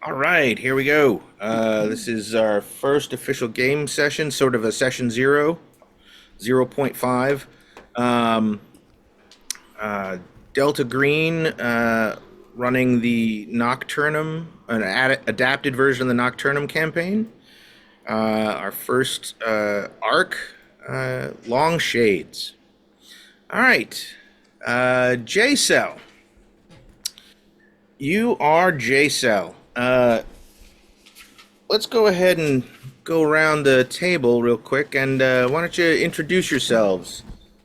All right, here we go. This is our first official game session, sort of a session 0.5. Um, Delta Green running the Nocturnum, an adapted version of the Nocturnum campaign. Our first arc, Long Shades. All right, J Cell. You are J Cell. Let's go ahead and go around the table real quick, and why don't you introduce yourselves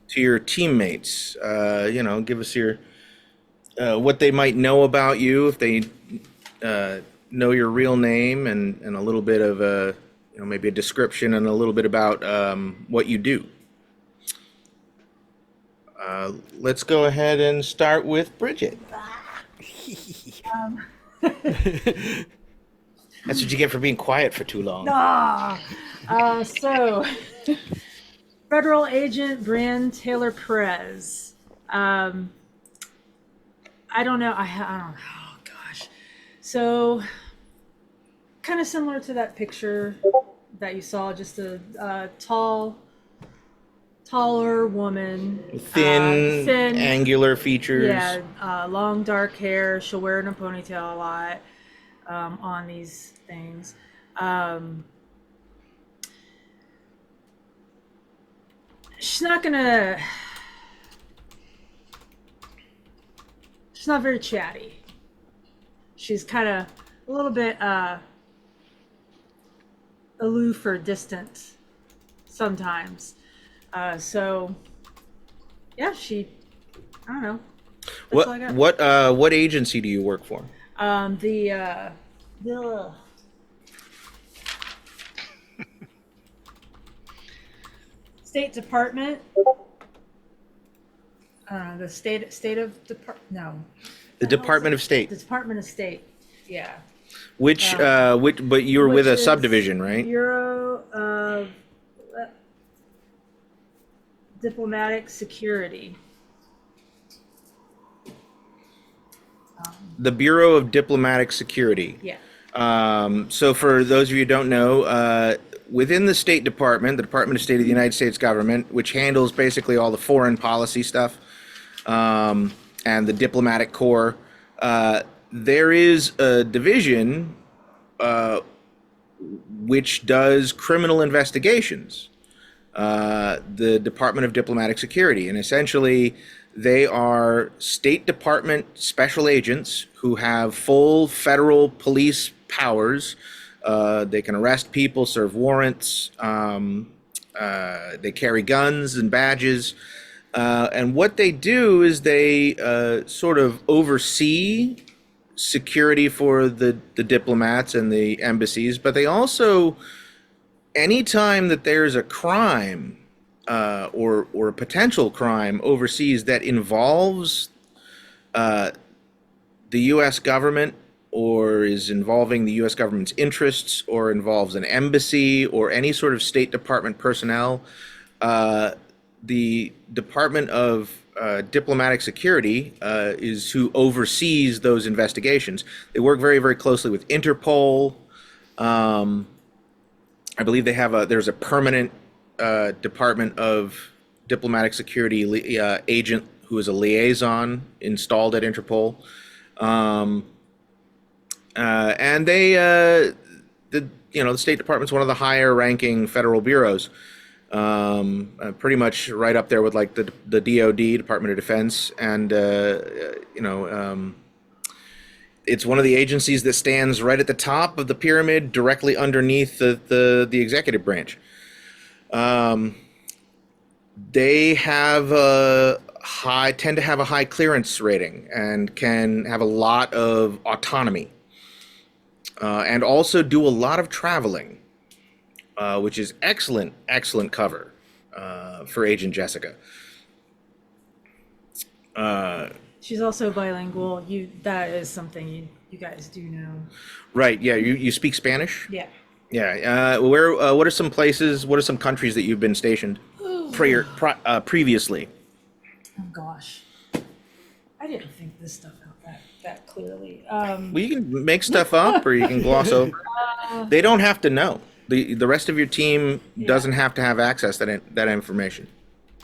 to your teammates? Give us your what they might know about you, if they know your real name, and a little bit of maybe a description and a little bit about what you do. Let's go ahead and start with Bridget. Um, That's what you get for being quiet for too long. ah, so, Federal Agent Brian Taylor Perez. I don't know. I don't know. Oh gosh. So, kind of similar to that picture that you saw. Just a taller woman, Thin, thin. angular features. Yeah, long dark hair. She'll wear it in a ponytail a lot on these things. Um, she's not gonna. She's not very chatty. She's kind of a little bit aloof or distant sometimes. So yeah, I don't know. That's all I got. What agency do you work for? The State Department. The state of depart. No, The Department of State. the Department of State. Yeah. Which Um, but you're with which a is subdivision, right? Bureau of Diplomatic Security. The Bureau of Diplomatic Security. Yeah. So for those of you who don't know, within the State Department, the Department of State of the United States government, which handles basically all the foreign policy stuff, and the diplomatic corps, there is a division which does criminal investigations. The Department of Diplomatic Security, and essentially they are State Department special agents who have full federal police powers. They can arrest people, serve warrants. They carry guns and badges. And what they do is they sort of oversee security for the diplomats and the embassies, but they also, anytime that there's a crime or a potential crime overseas that involves the U.S. government or is involving the U.S. government's interests or involves an embassy or any sort of State Department personnel, the Department of Diplomatic Security is who oversees those investigations. They work very, very closely with Interpol. I believe there's a permanent Department of Diplomatic Security agent who is a liaison installed at Interpol. And the State Department's one of the higher ranking federal bureaus. Pretty much right up there with like the DoD, Department of Defense, and it's one of the agencies that stands right at the top of the pyramid, directly underneath the executive branch. They tend to have a high clearance rating and can have a lot of autonomy, and also do a lot of traveling, which is excellent cover for Agent Jessica. She's also bilingual. That is something you guys do know. Right? Yeah, you speak Spanish. Yeah. Yeah. What are some places? What are some countries that you've been stationed previously? Oh gosh. I didn't think this stuff out that clearly. Well, you can make stuff up or you can gloss over. They don't have to know. The rest of your team doesn't have to have access to that information.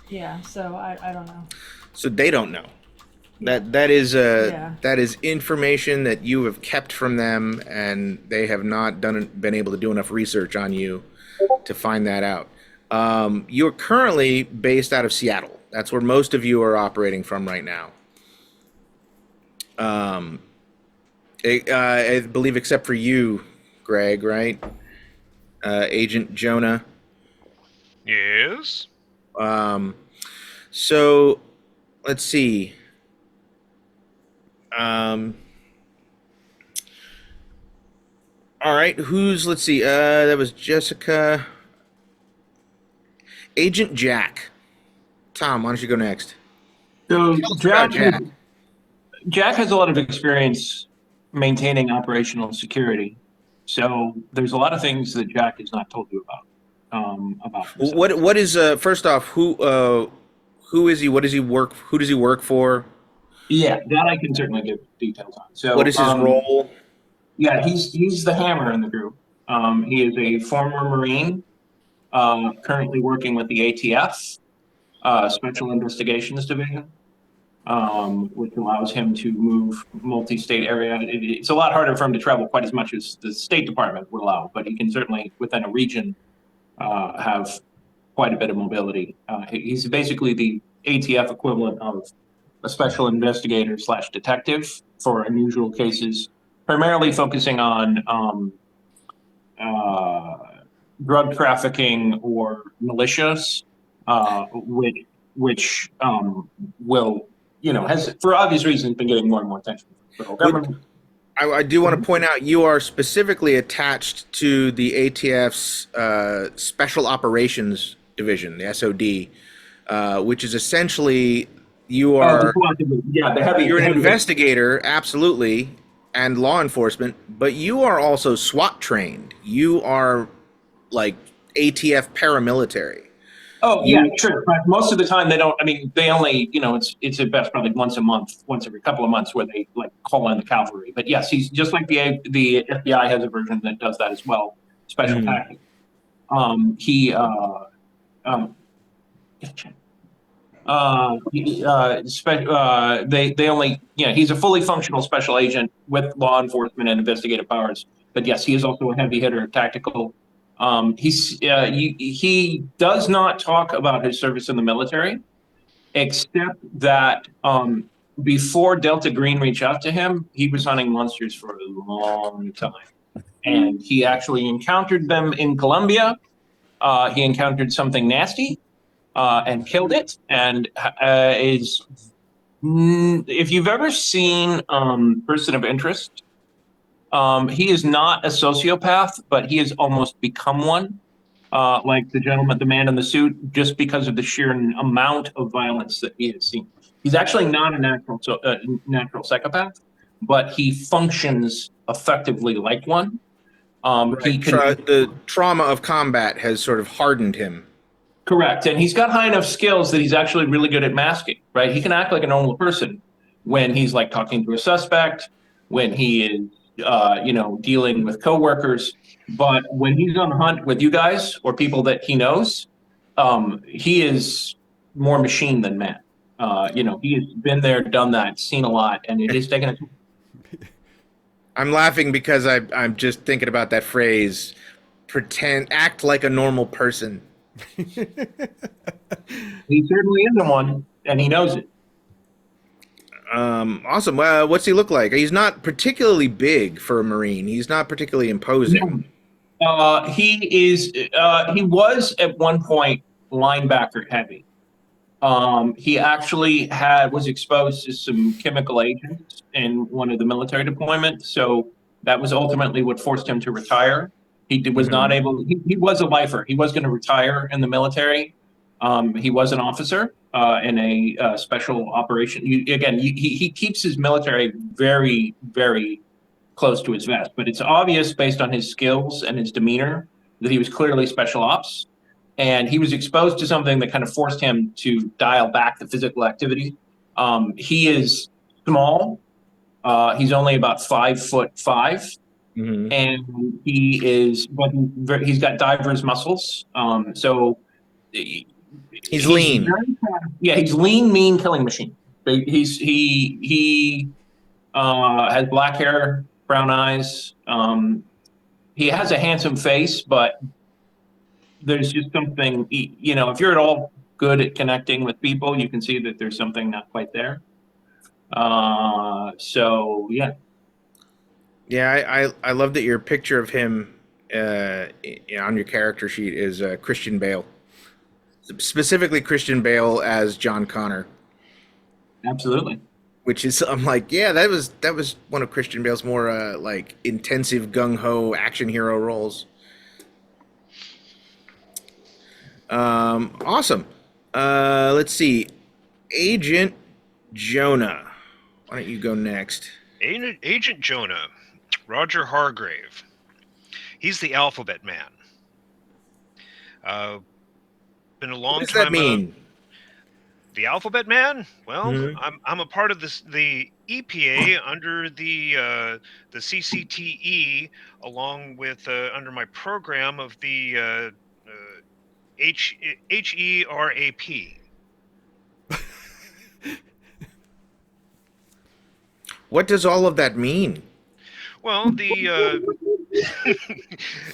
Yeah, so I don't know. So they don't know. Yeah. That is information that you have kept from them, and they have not been able to do enough research on you to find that out. You're currently based out of Seattle. That's where most of you are operating from right now. I believe, except for you, Greg, right? Agent Jonah. Yes. So let's see. All right, let's see, that was Jessica. Agent Jack. Tom, why don't you go next? So Jack. Jack has a lot of experience maintaining operational security. So there's a lot of things that Jack has not told you about. Himself. What is first off, who is he? What does he work? Who does he work for? Yeah, that I can certainly give details on. So what is his role? Yeah, he's the hammer in the group. He is a former Marine, currently working with the ATF, Special Investigations Division, which allows him to move multi-state area. It's a lot harder for him to travel quite as much as the State Department would allow, but he can certainly, within a region, have quite a bit of mobility. He's basically the ATF equivalent of a special investigator / detective for unusual cases, primarily focusing on drug trafficking or militias, which will, has, for obvious reasons, been getting more and more attention from the federal government. I do want to point out you are specifically attached to the ATF's Special Operations Division, the SOD, which is essentially you're an investigator, absolutely, and law enforcement, but you are also SWAT trained. You are like ATF paramilitary. Oh, yeah, sure. But most of the time they don't, they only, it's at best probably once a month, once every couple of months where they like call in the cavalry. But yes, he's just like the FBI has a version that does that as well. Special tactics. He's a fully functional special agent with law enforcement and investigative powers. But yes, he is also a heavy hitter, tactical. He does not talk about his service in the military, except that before Delta Green reached out to him, he was hunting monsters for a long time. And he actually encountered them in Colombia. He encountered something nasty and killed it. And if you've ever seen Person of Interest, he is not a sociopath, but he has almost become one, like the man in the suit, just because of the sheer amount of violence that he has seen. He's actually not a natural psychopath, but he functions effectively like one. The trauma of combat has sort of hardened him. Correct, and he's got high enough skills that he's actually really good at masking, right? He can act like a normal person when he's like talking to a suspect, when he is dealing with coworkers, but when he's on the hunt with you guys or people that he knows, he is more machine than man. He has been there, done that, seen a lot, and it is taken a. I'm laughing because I'm just thinking about that phrase, act like a normal person. He certainly isn't one, and he knows it. Awesome. What's he look like? He's not particularly big for a Marine. He's not particularly imposing. He was at one point linebacker heavy. He actually was exposed to some chemical agents in one of the military deployments. So that was ultimately what forced him to retire. He was not able, he was a lifer. He was going to retire in the military. He was an officer in a special operation. He keeps his military very, very close to his vest, but it's obvious based on his skills and his demeanor that he was clearly special ops. And he was exposed to something that kind of forced him to dial back the physical activity. He is small. He's only about 5'5", Mhm. and he's got diverse muscles. So He's lean. he's lean, mean, killing machine. He has black hair, brown eyes. He has a handsome face, but there's just something, if you're at all good at connecting with people, you can see that there's something not quite there. So yeah. Yeah, I love that your picture of him on your character sheet is Christian Bale, specifically Christian Bale as John Connor. Absolutely. Which is, I'm like, yeah, that was one of Christian Bale's more like intensive gung ho action hero roles. Awesome. Let's see, Agent Jonah. Why don't you go next? Agent Jonah, Roger Hargrave. He's the Alphabet Man. Been a long time. What does that mean? The Alphabet Man? Well, Mhm. I'm a part of the EPA under the CCTE, along with under my program of the HERAP. What does all of that mean? Well, the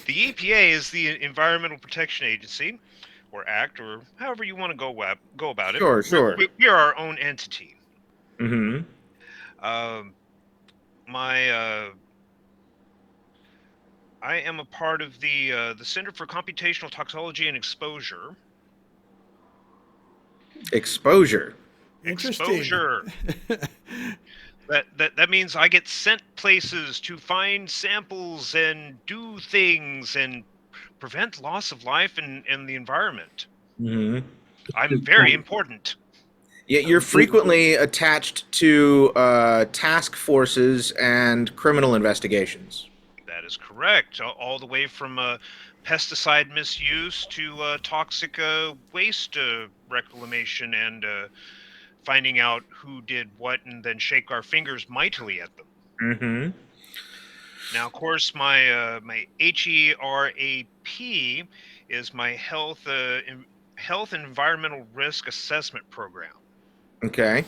the EPA is the Environmental Protection Agency, or Act, or however you want to go about it. Sure. We are our own entity. Mm-hmm. I am a part of the Center for Computational Toxicology and Exposure. Exposure. Interesting. Exposure. That means I get sent places to find samples and do things and prevent loss of life and the environment. Mm-hmm. I'm very important. Yet you're frequently attached to task forces and criminal investigations. That is correct. All the way from pesticide misuse to toxic waste reclamation and finding out who did what and then shake our fingers mightily at them. Mm-hmm. Now, of course, my HERAP is my health and environmental risk assessment program. Okay.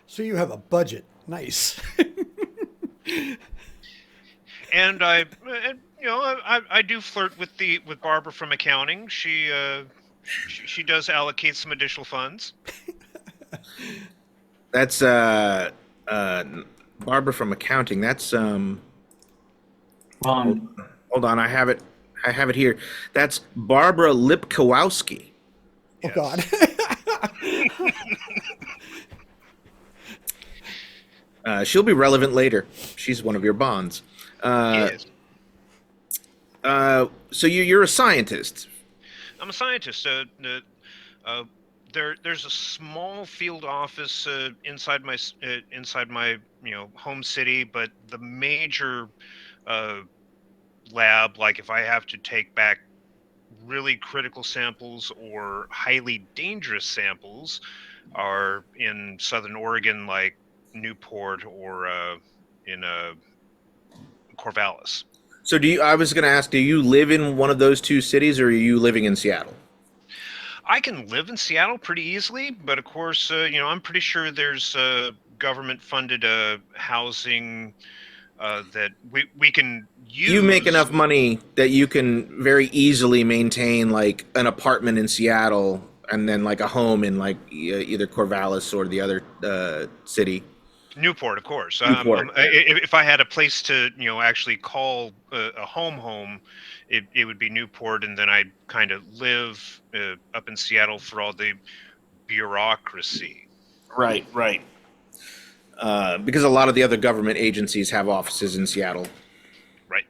So you have a budget. Nice. And I do flirt with Barbara from accounting. She does allocate some additional funds. That's Barbara from accounting. That's hold on, I have it here. That's Barbara Lipkowski. Oh God. She'll be relevant later. She's one of your bonds. Yes. So you're a scientist. I'm a scientist. There's a small field office inside my home city, but the major lab, like if I have to take back really critical samples or highly dangerous samples, are in Southern Oregon, like Newport or in Corvallis. So I was going to ask, do you live in one of those two cities, or are you living in Seattle? I can live in Seattle pretty easily, but of course, I'm pretty sure there's government-funded housing that we can use. You make enough money that you can very easily maintain like an apartment in Seattle and then like a home in like either Corvallis or the other city. Newport, of course. Newport. If I had a place to, actually call a home, it would be Newport, and then I'd kind of live up in Seattle for all the bureaucracy. Right. Because a lot of the other government agencies have offices in Seattle. Right.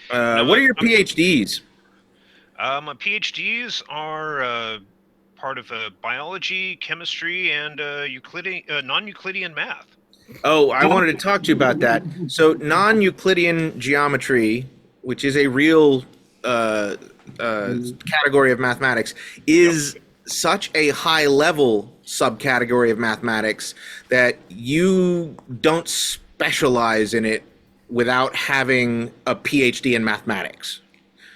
What are your PhDs? My PhDs are part of biology, chemistry, and non-Euclidean math. Oh, I wanted to talk to you about that. So non-Euclidean geometry, which is a real category of mathematics, is such a high level subcategory of mathematics that you don't specialize in it without having a PhD in mathematics.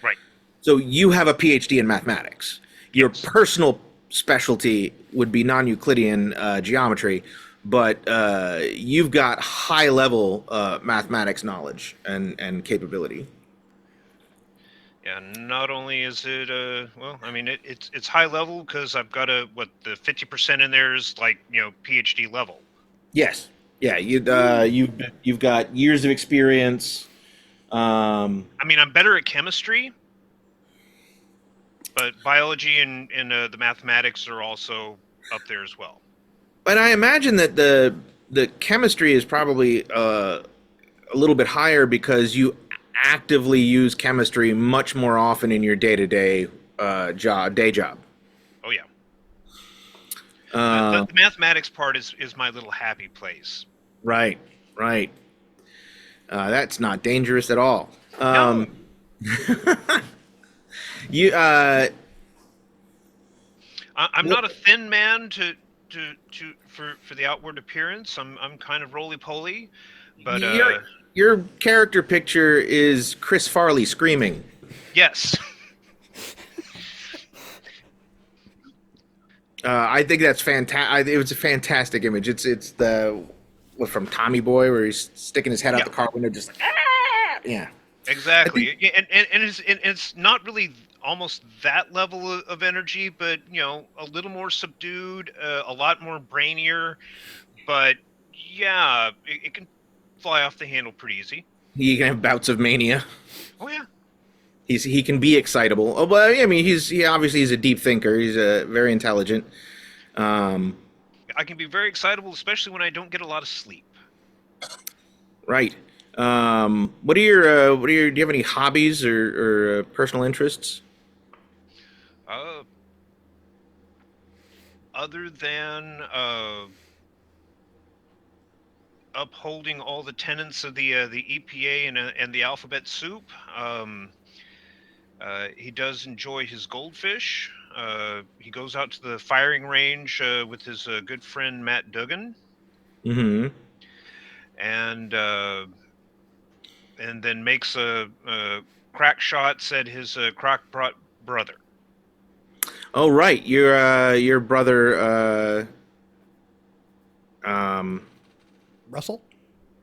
Right. So you have a PhD in mathematics. Your Yes. personal specialty would be non-Euclidean geometry, but you've got high level mathematics knowledge and capability. Yeah, not only is it well, I mean it's high level because I've got the 50% in there is like, PhD level. Yes. Yeah. You've got years of experience. I mean, I'm better at chemistry, but biology and the mathematics are also up there as well. And I imagine that the chemistry is probably a little bit higher because you actively use chemistry much more often in your day-to-day day job. Oh yeah. Uh, The mathematics part is my little happy place. right. That's not dangerous at all. No. You I'm not a thin man for the outward appearance. I'm kind of roly-poly, but your character picture is Chris Farley screaming. yes. I think that's fantastic. It was a fantastic image. It's the from Tommy Boy where he's sticking his head out Yeah. the car window, just like, ah! Yeah. Exactly. And it's not really almost that level of energy, but a little more subdued, a lot more brainier, but yeah, it can fly off the handle pretty easy. He can have bouts of mania. Oh yeah. He can be excitable. Oh, but I mean, he obviously is a deep thinker. He's very intelligent. I can be very excitable, especially when I don't get a lot of sleep. Right. What are your do you have any hobbies or personal interests? Other than upholding all the tenets of the EPA and the alphabet soup, he does enjoy his goldfish. He goes out to the firing range with his good friend Matt Duggan, Mm-hmm. and then makes a crack shots at his crackpot brother. Oh, right. Your brother, Russell?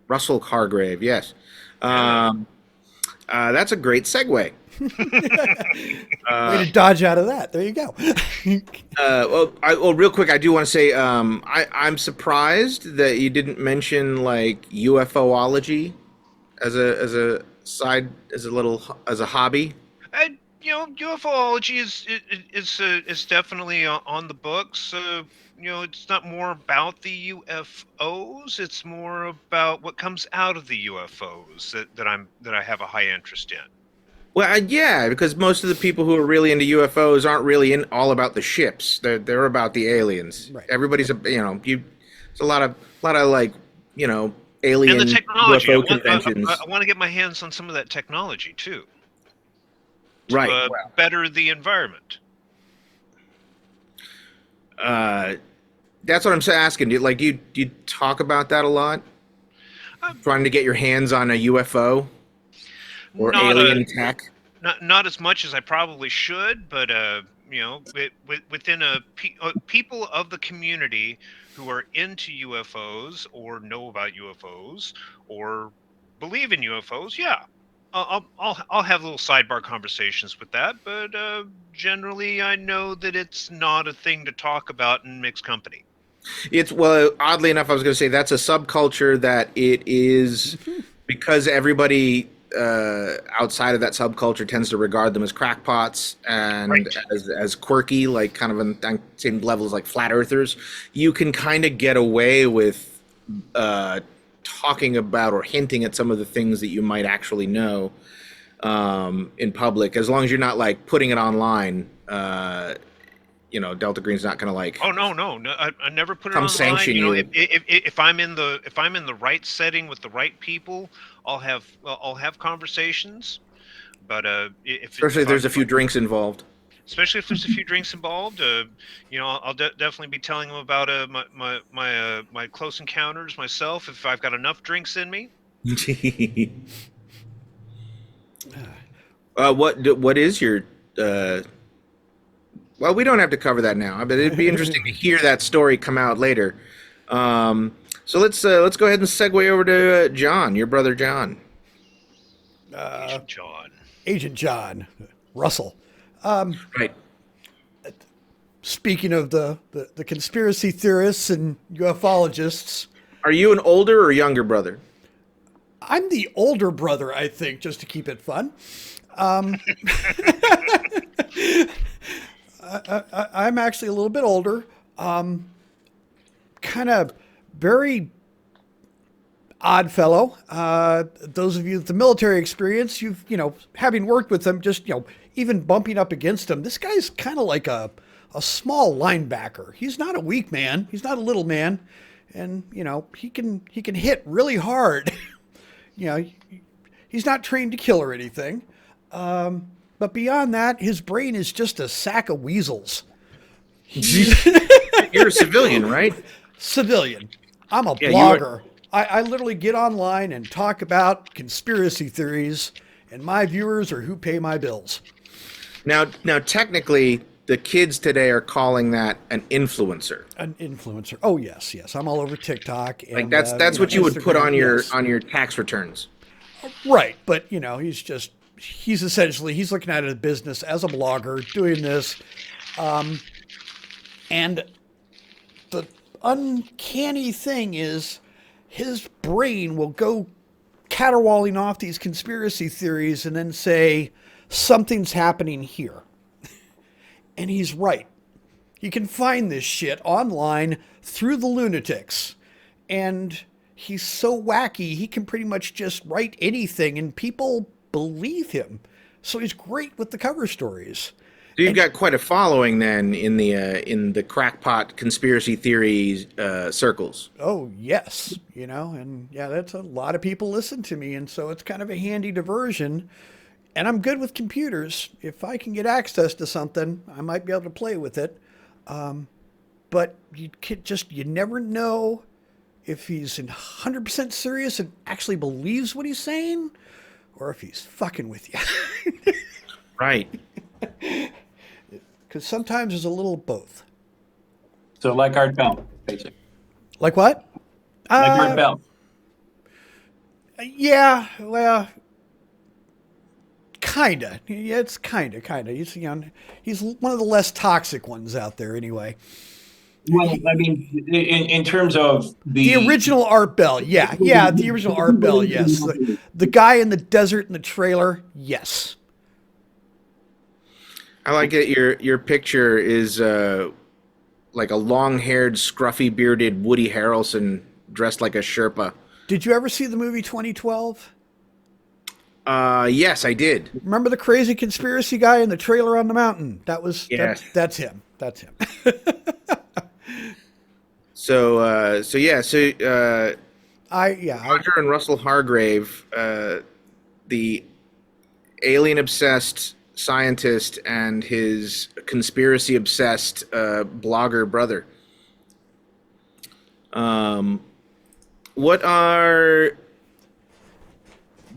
Russell Hargrave. Yes. That's a great segue. Way to dodge out of that. There you go. Well, real quick, I do want to say I'm surprised that you didn't mention like UFOlogy as a side, as a hobby. UFOlogy is definitely on the books. It's not more about the UFOs. It's more about what comes out of the UFOs that I have a high interest in. Well, yeah, because most of the people who are really into UFOs aren't really all about the ships. They're about the aliens. Right. Everybody's there's a lot of like alien And the technology. UFO conventions. I want to get my hands on some of that technology too. To, Right. Well, better the environment. that's what I'm asking. Do you talk about that a lot? Trying to get your hands on a UFO or alien tech? Not as much as I probably should, but within people of the community who are into UFOs or know about UFOs or believe in UFOs, yeah, I'll have little sidebar conversations with that. But generally, I know that it's not a thing to talk about in mixed company. Well, oddly enough, I was going to say that's a subculture that it is because everybody outside of that subculture tends to regard them as crackpots and Right. as quirky, like kind of on the same level as like flat earthers. You can kind of get away with talking about or hinting at some of the things that you might actually know in public, as long as you're not like putting it online. Delta Green's not going to like. Oh no! I never put it Come online. sanction you. If I'm in the right setting with the right people, I'll have conversations. But if Especially if there's a few like- drinks involved. especially if there's a few drinks involved. I'll definitely be telling them about my close encounters myself if I've got enough drinks in me. What is your well, we don't have to cover that now, but it'd be interesting to hear that story come out later. So let's go ahead and segue over to John, your brother John. Agent John Russell. Right. Speaking of the conspiracy theorists and ufologists, Are you an older or younger brother? I'm the older brother, I think, just to keep it fun. I'm actually a little bit older. Kind of very odd fellow. Those of you with the military experience, having worked with them, just, even bumping up against him, this guy's kind of like a small linebacker. He's not a weak man. He's not a little man. And, he can hit really hard. He's not trained to kill or anything. But beyond that, his brain is just a sack of weasels. You're a civilian, right? Civilian. I'm a Yeah, blogger. I literally get online and talk about conspiracy theories, and my viewers are who pay my bills. Now, technically, the kids today are calling that an influencer. An influencer. Oh yes. I'm all over TikTok. And, Like that's what you would put on Instagram, your yes. tax returns. Right, but he's essentially looking at it as a business as a blogger doing this, and the uncanny thing is his brain will go caterwauling off these conspiracy theories and then say something's happening here, and he's right. You can find this shit online through the lunatics, and he's so wacky, he can pretty much just write anything and people believe him. So he's great with the cover stories. So you've got quite a following then in the crackpot conspiracy theory circles. Oh, yes. And yeah, that's a lot of people listen to me. And so it's kind of a handy diversion. And I'm good with computers. If I can get access to something, I might be able to play with it. But you never know if he's 100% serious and actually believes what he's saying, or if he's fucking with you. Right. Because sometimes there's a little of both. So like Art Bell, basically. Like what? Like Art Bell. Yeah, well, kinda. Yeah, it's kinda. He's one of the less toxic ones out there, anyway. Well, I mean, in terms of The original Art Bell, yeah, the original Art Bell, yes. The guy in the desert in the trailer, yes. I like it. Your picture is like a long-haired, scruffy-bearded Woody Harrelson dressed like a Sherpa. Did you ever see the movie 2012? Yes, I did. Remember the crazy conspiracy guy in the trailer on the mountain? Yes. That's him. That's him. Roger and Russell Hargrave, the alien-obsessed scientist and his conspiracy-obsessed blogger brother. What are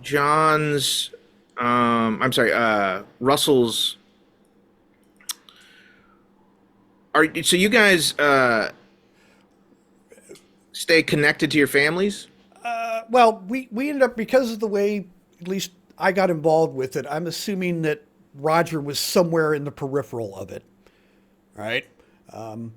John's? Russell's. So you guys stay connected to your families? Well, we ended up, because of the way, at least I got involved with it, I'm assuming that Roger was somewhere in the peripheral of it, right? Well,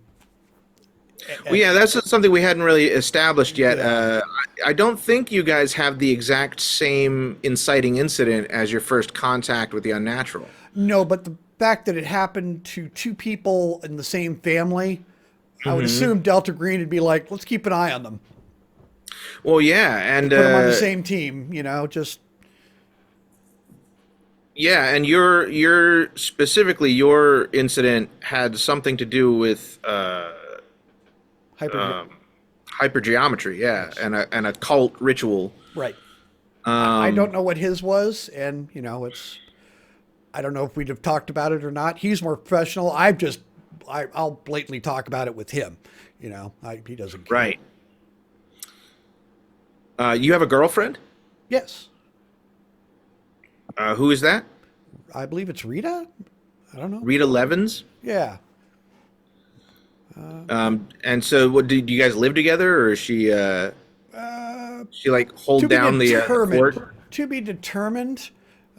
yeah, that's something we hadn't really established yet. Yeah. I don't think you guys have the exact same inciting incident as your first contact with the unnatural. No, but the fact that it happened to two people in the same family, I would assume Delta Green would be like, let's keep an eye on them. Well, yeah, and Put them on the same team, just... Yeah, and your specifically your incident had something to do with hypergeometry, yeah, and a cult ritual. Right. I don't know what his was, and it's I don't know if we'd have talked about it or not. He's more professional. I'll blatantly talk about it with him. You know, he doesn't care. Right. You have a girlfriend? Yes. Who is that? I believe it's Rita. I don't know. Rita Levins? Yeah. And so what do you guys live together, or is she like hold down the fort? To be determined.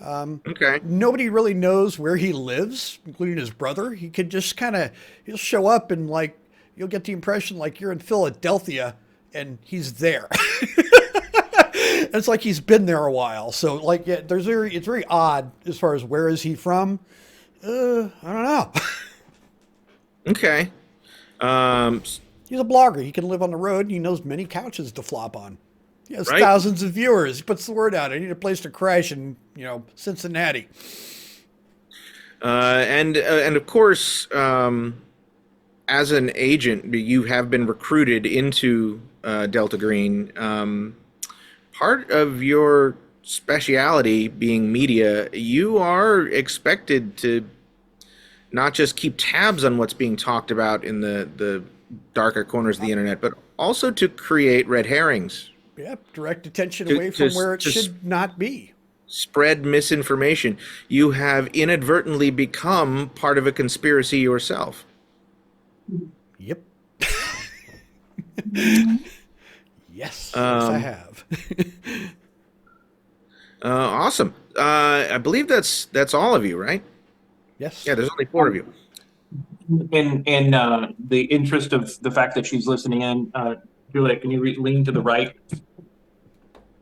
Okay. Nobody really knows where he lives, including his brother. He could just he'll show up and like, you'll get the impression like you're in Philadelphia and he's there. It's like he's been there a while. So like, yeah, it's very odd as far as where is he from? I don't know. Okay. He's a blogger. He can live on the road and he knows many couches to flop on. He has Right. thousands of viewers. He puts the word out. I need a place to crash in, Cincinnati. And of course, as an agent, you have been recruited into Delta Green. Part of your speciality being media, you are expected to not just keep tabs on what's being talked about in the darker corners of the internet, but also to create red herrings. Yep, direct attention away from where it should not be. Spread misinformation. You have inadvertently become part of a conspiracy yourself. Yep. Yes, I have. Awesome. I believe that's all of you, right? Yes. Yeah, there's only 4 of you. In the interest of the fact that she's listening in, Julia, can you lean to the right?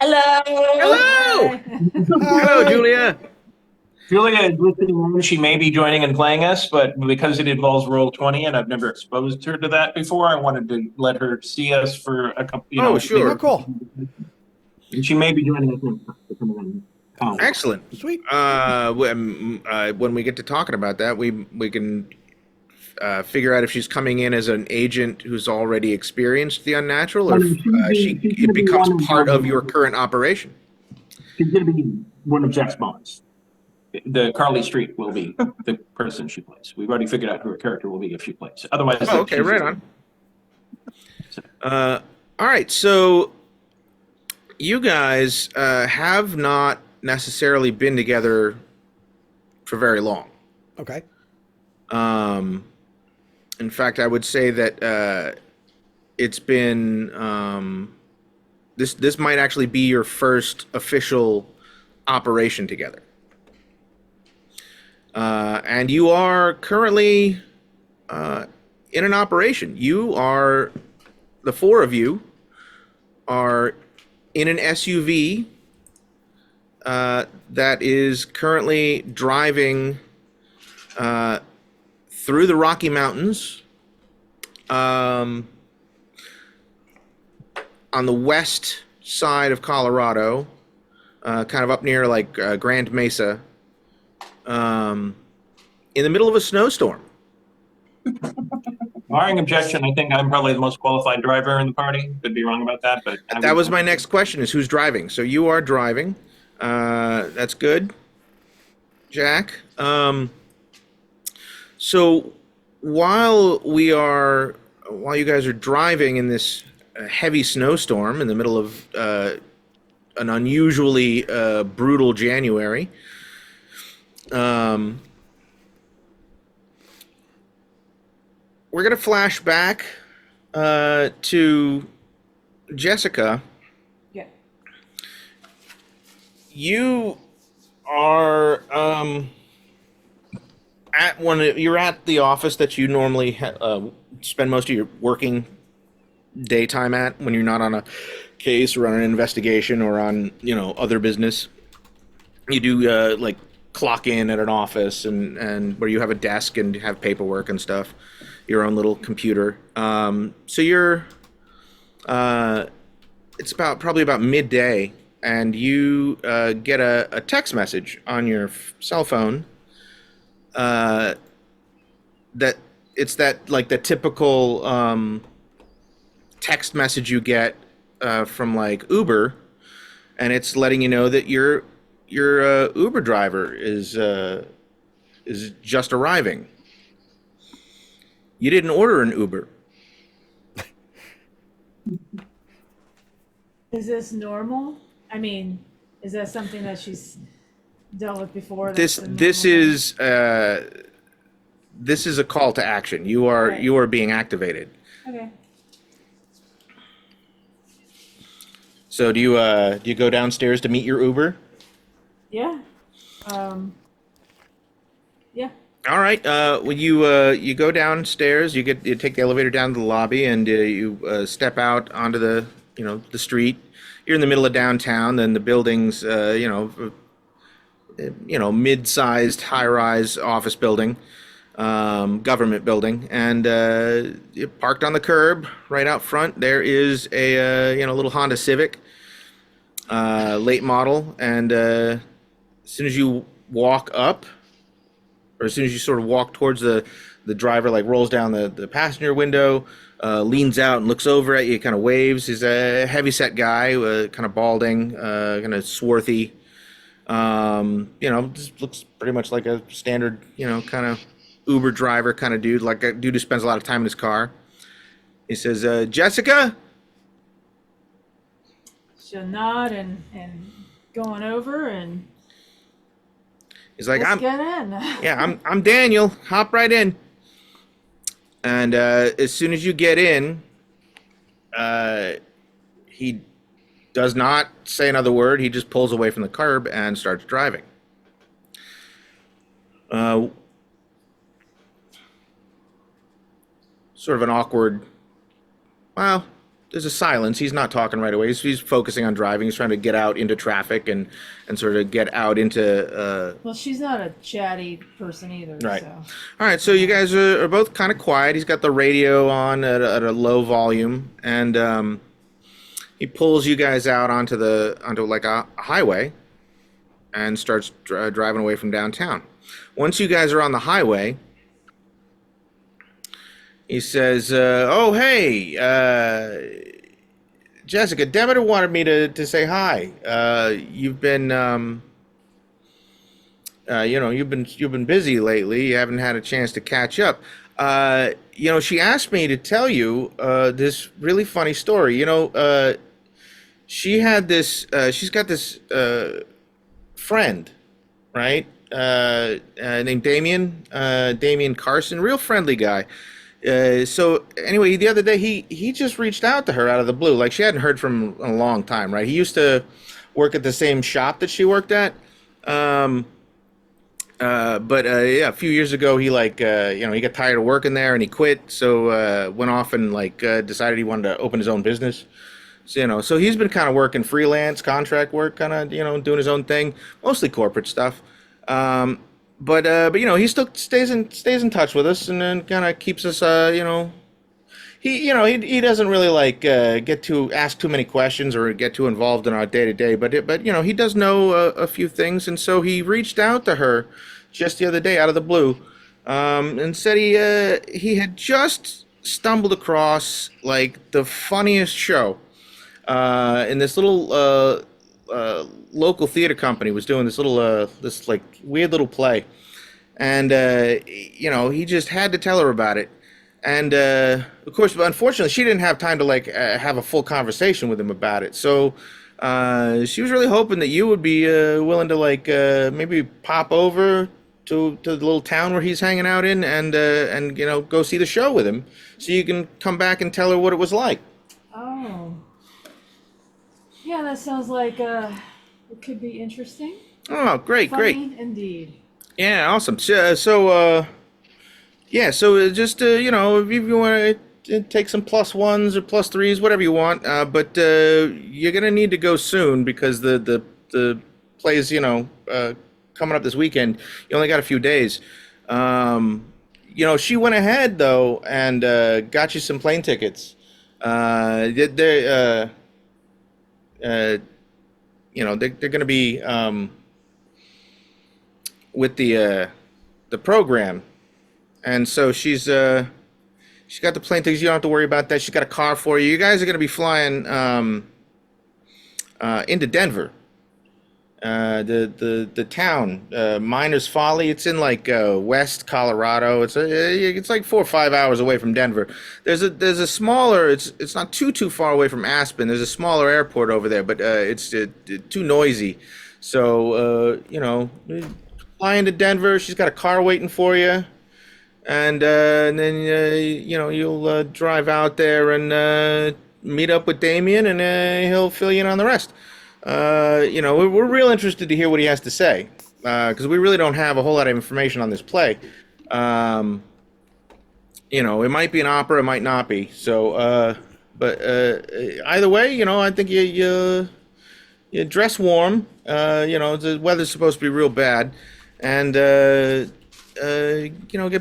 Hello. Hello. Hello, Julia. Julia is listening in. She may be joining and playing us, but because it involves Roll20 and I've never exposed her to that before, I wanted to let her see us for a couple. Oh, sure. Oh, cool. And she may be joining us next time. Excellent. Sweet. When we get to talking about that, we can figure out if she's coming in as an agent who's already experienced the unnatural, or if it becomes part of your current operation. She's going to be one of Jack's bonds. The Carly Street will be the person she plays. We've already figured out who her character will be if she plays. Otherwise, oh, okay, right on. All right, so you guys have not necessarily been together for very long. Okay. In fact, I would say that it's been this might actually be your first official operation together. And you are currently in an operation. The 4 of you are in an SUV that is currently driving through the Rocky Mountains on the west side of Colorado, kind of up near like Grand Mesa, in the middle of a snowstorm. Barring objection, I think I'm probably the most qualified driver in the party. Could be wrong about that, but That was my next question: is who's driving? So you are driving. That's good, Jack. So while you guys are driving in this heavy snowstorm in the middle of an unusually brutal January, we're going to flash back to Jessica. Yeah. You are you're at the office that you normally spend most of your working daytime at when you're not on a case or on an investigation or on other business. You do like clock in at an office and where you have a desk and have paperwork and stuff, your own little computer. So you're it's probably about midday, and you get a text message on your cell phone that it's like the typical text message you get from like Uber, and it's letting you know that your Uber driver is is just arriving. You didn't order an Uber. Is this normal? I mean, is that something that she's dealt with before? This that's a this normal is this is a call to action. You are Right. you are being activated. thing? Okay. So do you go downstairs to meet your Uber? Yeah. Yeah. All right. When you go downstairs, you take the elevator down to the lobby, and you step out onto the the street. You're in the middle of downtown. Then the buildings, mid-sized, high-rise office building, government building, and you parked on the curb right out front. There is a little Honda Civic, late model, and as soon as you walk up, or as soon as you sort of walk towards the driver, like rolls down the passenger window, leans out and looks over at you, kind of waves. He's a heavy-set guy, kind of balding, kind of swarthy. Just looks pretty much like a standard, kind of Uber driver kind of dude, like a dude who spends a lot of time in his car. He says, Jessica? She'll nod and going over and He's like, let's get in. Yeah, I'm Daniel. Hop right in. And as soon as you get in, he does not say another word. He just pulls away from the curb and starts driving. Sort of an awkward, well, there's a silence. He's not talking right away. He's focusing on driving. He's trying to get out into traffic and sort of get out into... Well, she's not a chatty person either. Right. So. All right, so you guys are both kind of quiet. He's got the radio on at a low volume, and he pulls you guys out onto like a highway and starts driving away from downtown. Once you guys are on the highway, he says, "Oh, hey, Jessica, Demeter wanted me to say hi. You've been, you've been busy lately. You haven't had a chance to catch up. She asked me to tell you this really funny story. She had this. She's got this friend, right? Named Damien. Damien Carson, real friendly guy." So anyway, the other day he just reached out to her out of the blue. Like, she hadn't heard from him in a long time, right? He used to work at the same shop that she worked at. But a few years ago, he he got tired of working there and he quit. So went off and decided he wanted to open his own business. So he's been kind of working freelance, contract work, kind of doing his own thing, mostly corporate stuff. But he still stays in touch with us, and then kind of keeps us he doesn't really get to ask too many questions or get too involved in our day to day, but he does know a few things, and so he reached out to her just the other day out of the blue, and said he had just stumbled across the funniest show in this little local theater company was doing this little this weird little play, and he just had to tell her about it, and of course, unfortunately, she didn't have time to have a full conversation with him about it. So she was really hoping that you would be willing to maybe pop over to the little town where he's hanging out in, and go see the show with him, so you can come back and tell her what it was like. Oh. Yeah, that sounds like it could be interesting. Oh, great, great. Funny indeed. Yeah, awesome. So just if you want to take some +1s or +3s, whatever you want, but you're gonna need to go soon because the play's coming up this weekend. You only got a few days. She went ahead though and got you some plane tickets. They're going to be with the program, and so she's got the plane tickets. You don't have to worry about that. She's got a car for you. You guys are going to be flying into Denver, The town, Miners Folly. It's in like West Colorado. It's like 4 or 5 hours away from Denver. There's a smaller. It's not too far away from Aspen. There's a smaller airport over there, but it's too noisy. So fly into Denver. She's got a car waiting for you, and then you'll drive out there and meet up with Damien, and he'll fill you in on the rest. We're real interested to hear what he has to say, because we really don't have a whole lot of information on this play. It might be an opera, it might not be. So, but either way, I think you dress warm. The weather's supposed to be real bad, and get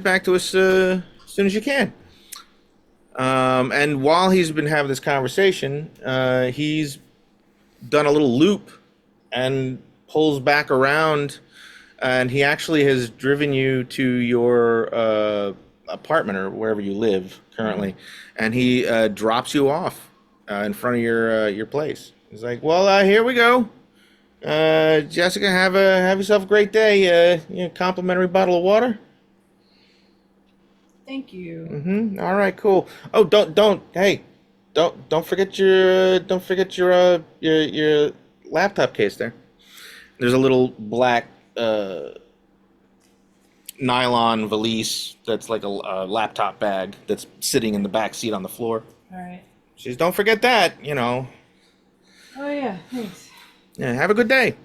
back to us as soon as you can. And while he's been having this conversation, he's done a little loop and pulls back around, and he actually has driven you to your apartment or wherever you live currently, and he drops you off in front of your place. He's like, well, here we go, Jessica, have yourself a great day. Complimentary bottle of water. Thank you. All right, cool. Oh, don't forget your laptop case there. There's a little black nylon valise that's like a laptop bag that's sitting in the back seat on the floor. All right. She says, don't forget that, Oh yeah, thanks. Yeah, have a good day.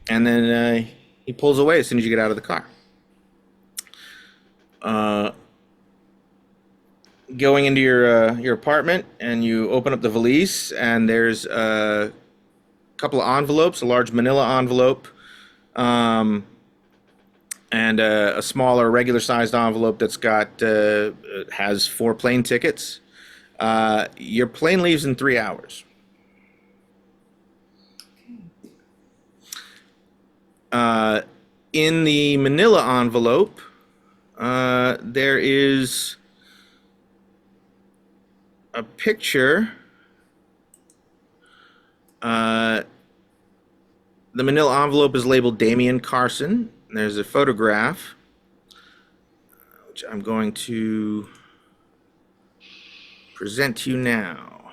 And then he pulls away as soon as you get out of the car. Going into your apartment, and you open up the valise, and there's a couple of envelopes, a large manila envelope, and a smaller regular-sized envelope that's got has 4 plane tickets. Your plane leaves in 3 hours. In the manila envelope, there is a picture. The manila envelope is labeled Damien Carson. There's a photograph, which I'm going to present to you now.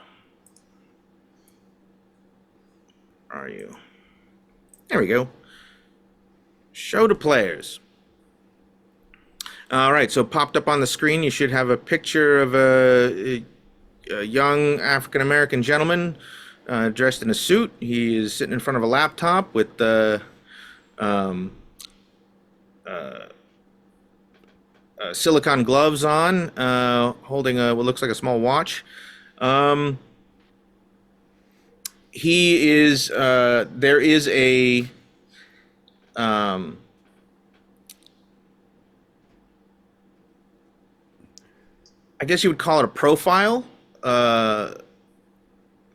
Where are you? There we go. Show to players. All right, so popped up on the screen, you should have a picture of a young African-American gentleman dressed in a suit. He is sitting in front of a laptop with silicone gloves on, holding what looks like a small watch. He is, there is a, I guess you would call it a profile.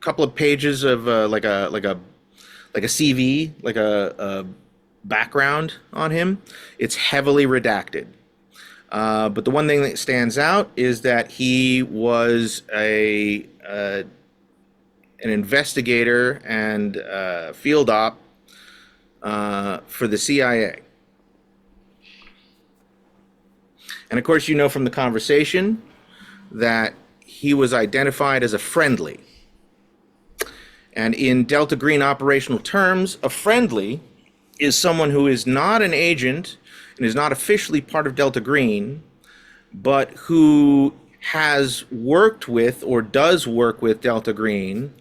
Couple of pages of like a CV, like a background on him. It's heavily redacted. But the one thing that stands out is that he was an investigator and field op for the CIA. And of course, you know from the conversation that he was identified as a friendly. And in Delta Green operational terms, a friendly is someone who is not an agent and is not officially part of Delta Green, but who has worked with or does work with Delta Green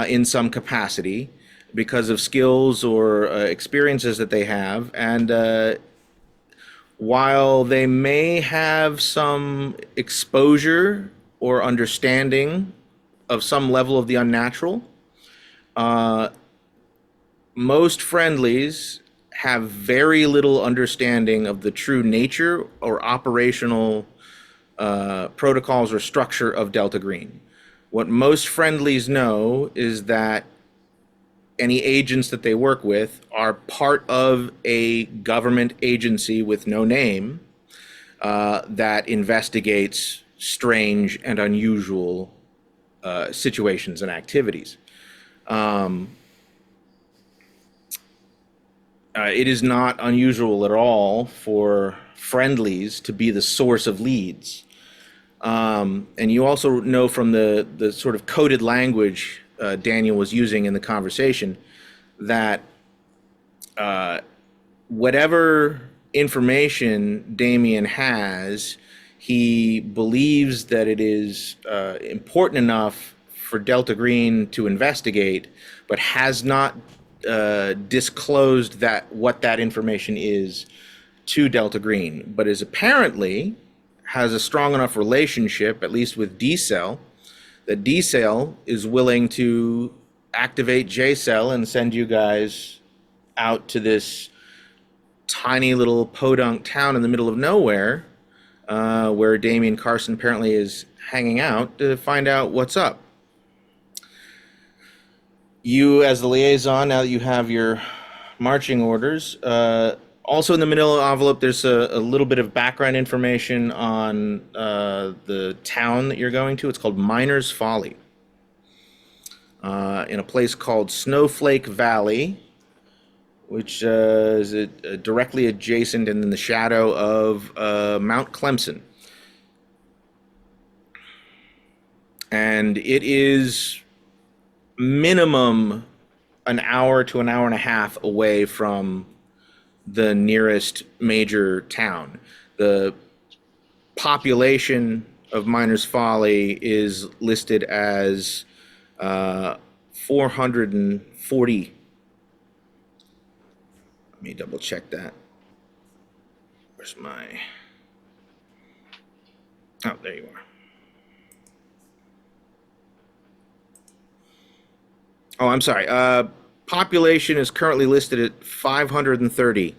in some capacity because of skills or experiences that they have. And while they may have some exposure or understanding of some level of the unnatural, most friendlies have very little understanding of the true nature or operational protocols or structure of Delta Green. What most friendlies know is that any agents that they work with are part of a government agency with no name that investigates strange and unusual situations and activities. it is not unusual at all for friendlies to be the source of leads. And you also know from the sort of coded language Daniel was using in the conversation that whatever information Damien has, he believes that it is important enough for Delta Green to investigate, but has not disclosed what that information is to Delta Green, but is apparently has a strong enough relationship, at least with D-Cell, that D-Cell is willing to activate J-Cell and send you guys out to this tiny little podunk town in the middle of nowhere, where Damien Carson apparently is hanging out, to find out what's up. You, as the liaison, now that you have your marching orders, also in the manila envelope, there's a little bit of background information on the town that you're going to. It's called Miners Folly, in a place called Snowflake Valley, which is directly adjacent and in the shadow of Mount Clemson. And it is minimum an hour to an hour and a half away from the nearest major town. The population of Miners Folly is listed as 440. Let me double check that. Where's my... Oh, there you are. Oh, I'm sorry. Population is currently listed at 530.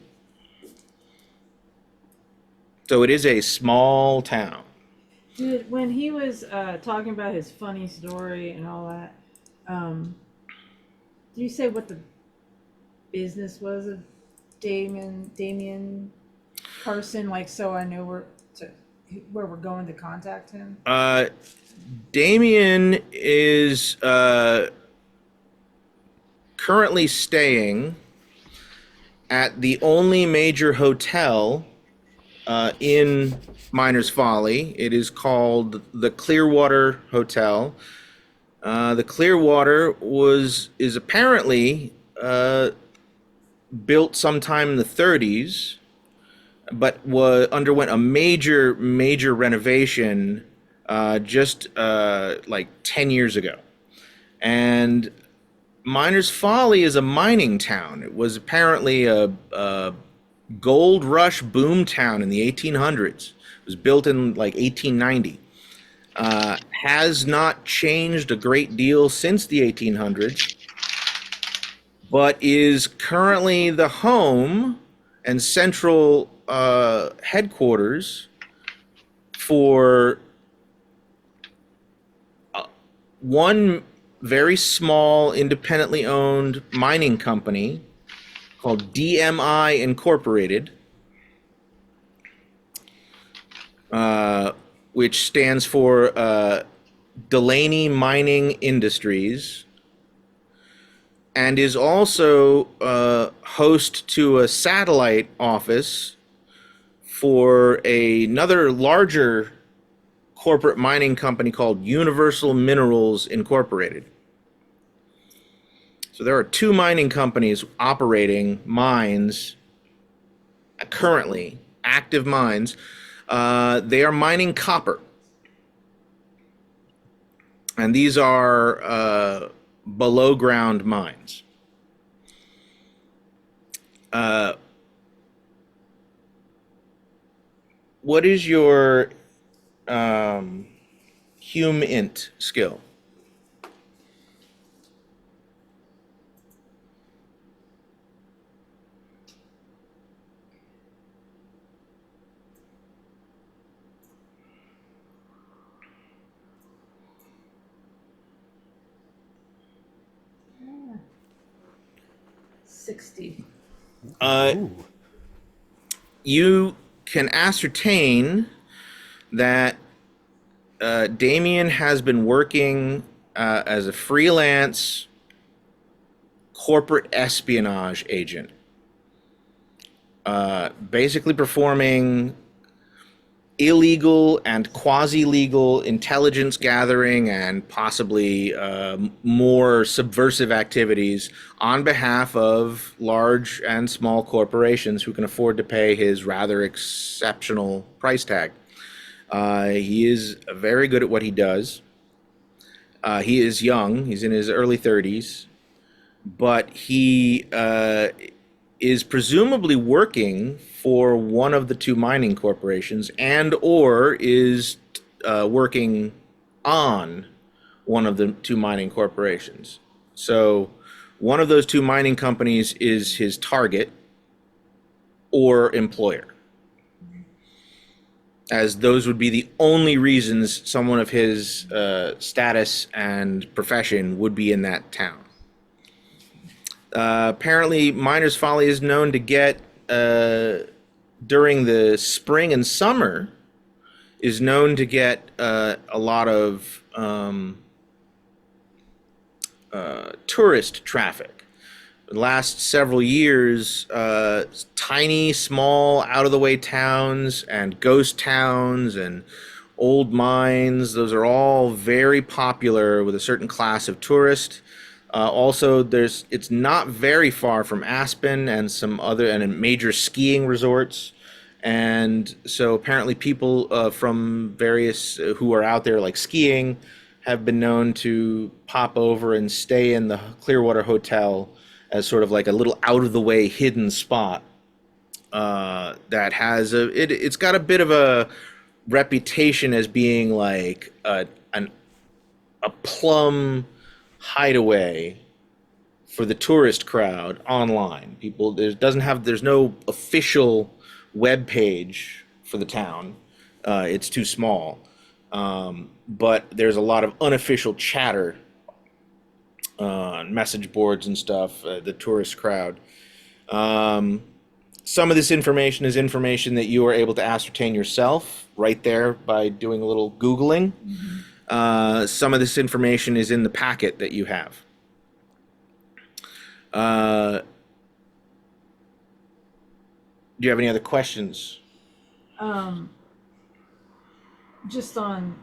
So it is a small town. Dude, when he was talking about his funny story and all that, did you say what the business was of Damien Carson? Like, so I know where we're going to contact him. Damien is currently staying at the only major hotel in Miners Folly. It is called the Clearwater Hotel. The Clearwater is apparently built sometime in the 30s, but underwent a major renovation just like 10 years ago. And Miners Folly is a mining town. It was apparently a gold rush boom town in the 1800s. It was built in like 1890. Has not changed a great deal since the 1800s, but is currently the home and central headquarters for one very small, independently owned mining company called DMI Incorporated, which stands for Delaney Mining Industries, and is also host to a satellite office for another larger corporate mining company called Universal Minerals Incorporated. So there are two mining companies operating mines currently, active mines. They are mining copper. And these are below ground mines. What is your Hum Int skill? Yeah. 60. You can ascertain that Damien has been working as a freelance corporate espionage agent basically performing illegal and quasi-legal intelligence gathering and possibly more subversive activities on behalf of large and small corporations who can afford to pay his rather exceptional price tag. He is very good at what he does. He is young. He's in his early 30s. But he is presumably working for one of the two mining corporations and or is working on one of the two mining corporations. So one of those two mining companies is his target or employer, as those would be the only reasons someone of his status and profession would be in that town. Apparently, Miner's Folly is known to get, during the spring and summer, is known to get a lot of tourist traffic. The last several years, tiny, small, out-of-the-way towns and ghost towns and old mines, those are all very popular with a certain class of tourist. Also, it's not very far from Aspen and some other and major skiing resorts, and so apparently people from various who are out there like skiing have been known to pop over and stay in the Clearwater Hotel as sort of like a little out of the way hidden spot that has it's got a bit of a reputation as being like a plum hideaway for the tourist crowd online. There's no official web page for the town. It's too small. But there's a lot of unofficial chatter on message boards and stuff, the tourist crowd. Some of this information is information that you are able to ascertain yourself right there by doing a little Googling. Some of this information is in the packet that you have. Do you have any other questions? Just on,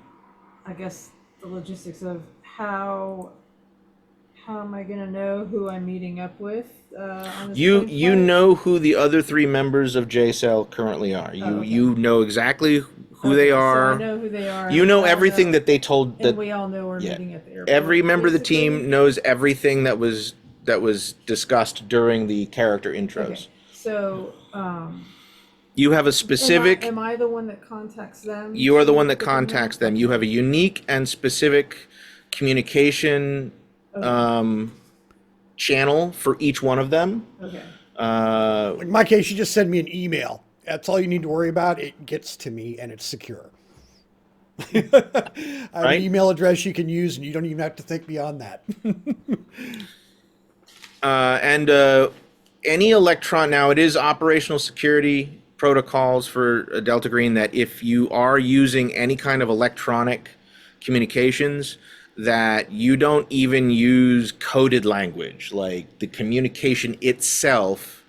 I guess, the logistics of how am I going to know who I'm meeting up with? On this You website? know who the other three members of JCell currently are. Okay. You know exactly who they Okay, are. So I know who they are. You and know we all everything know- that they told. And That we all know we're yeah. meeting at the airport. Every member of the team basically. knows everything that was discussed during the character intros. Okay. So, You have a specific. Am I the one that contacts them? You are the to one that put them in? contacts them. You have a unique and specific communication Okay. channel for each one of them. Okay. In my case, you just send me an email. That's all you need to worry about. It gets to me and it's secure. I have Right. an email address you can use, and you don't even have to think beyond that. And any electron, now it is operational security protocols for Delta Green that if you are using any kind of electronic communications, that you don't even use coded language. Like the communication itself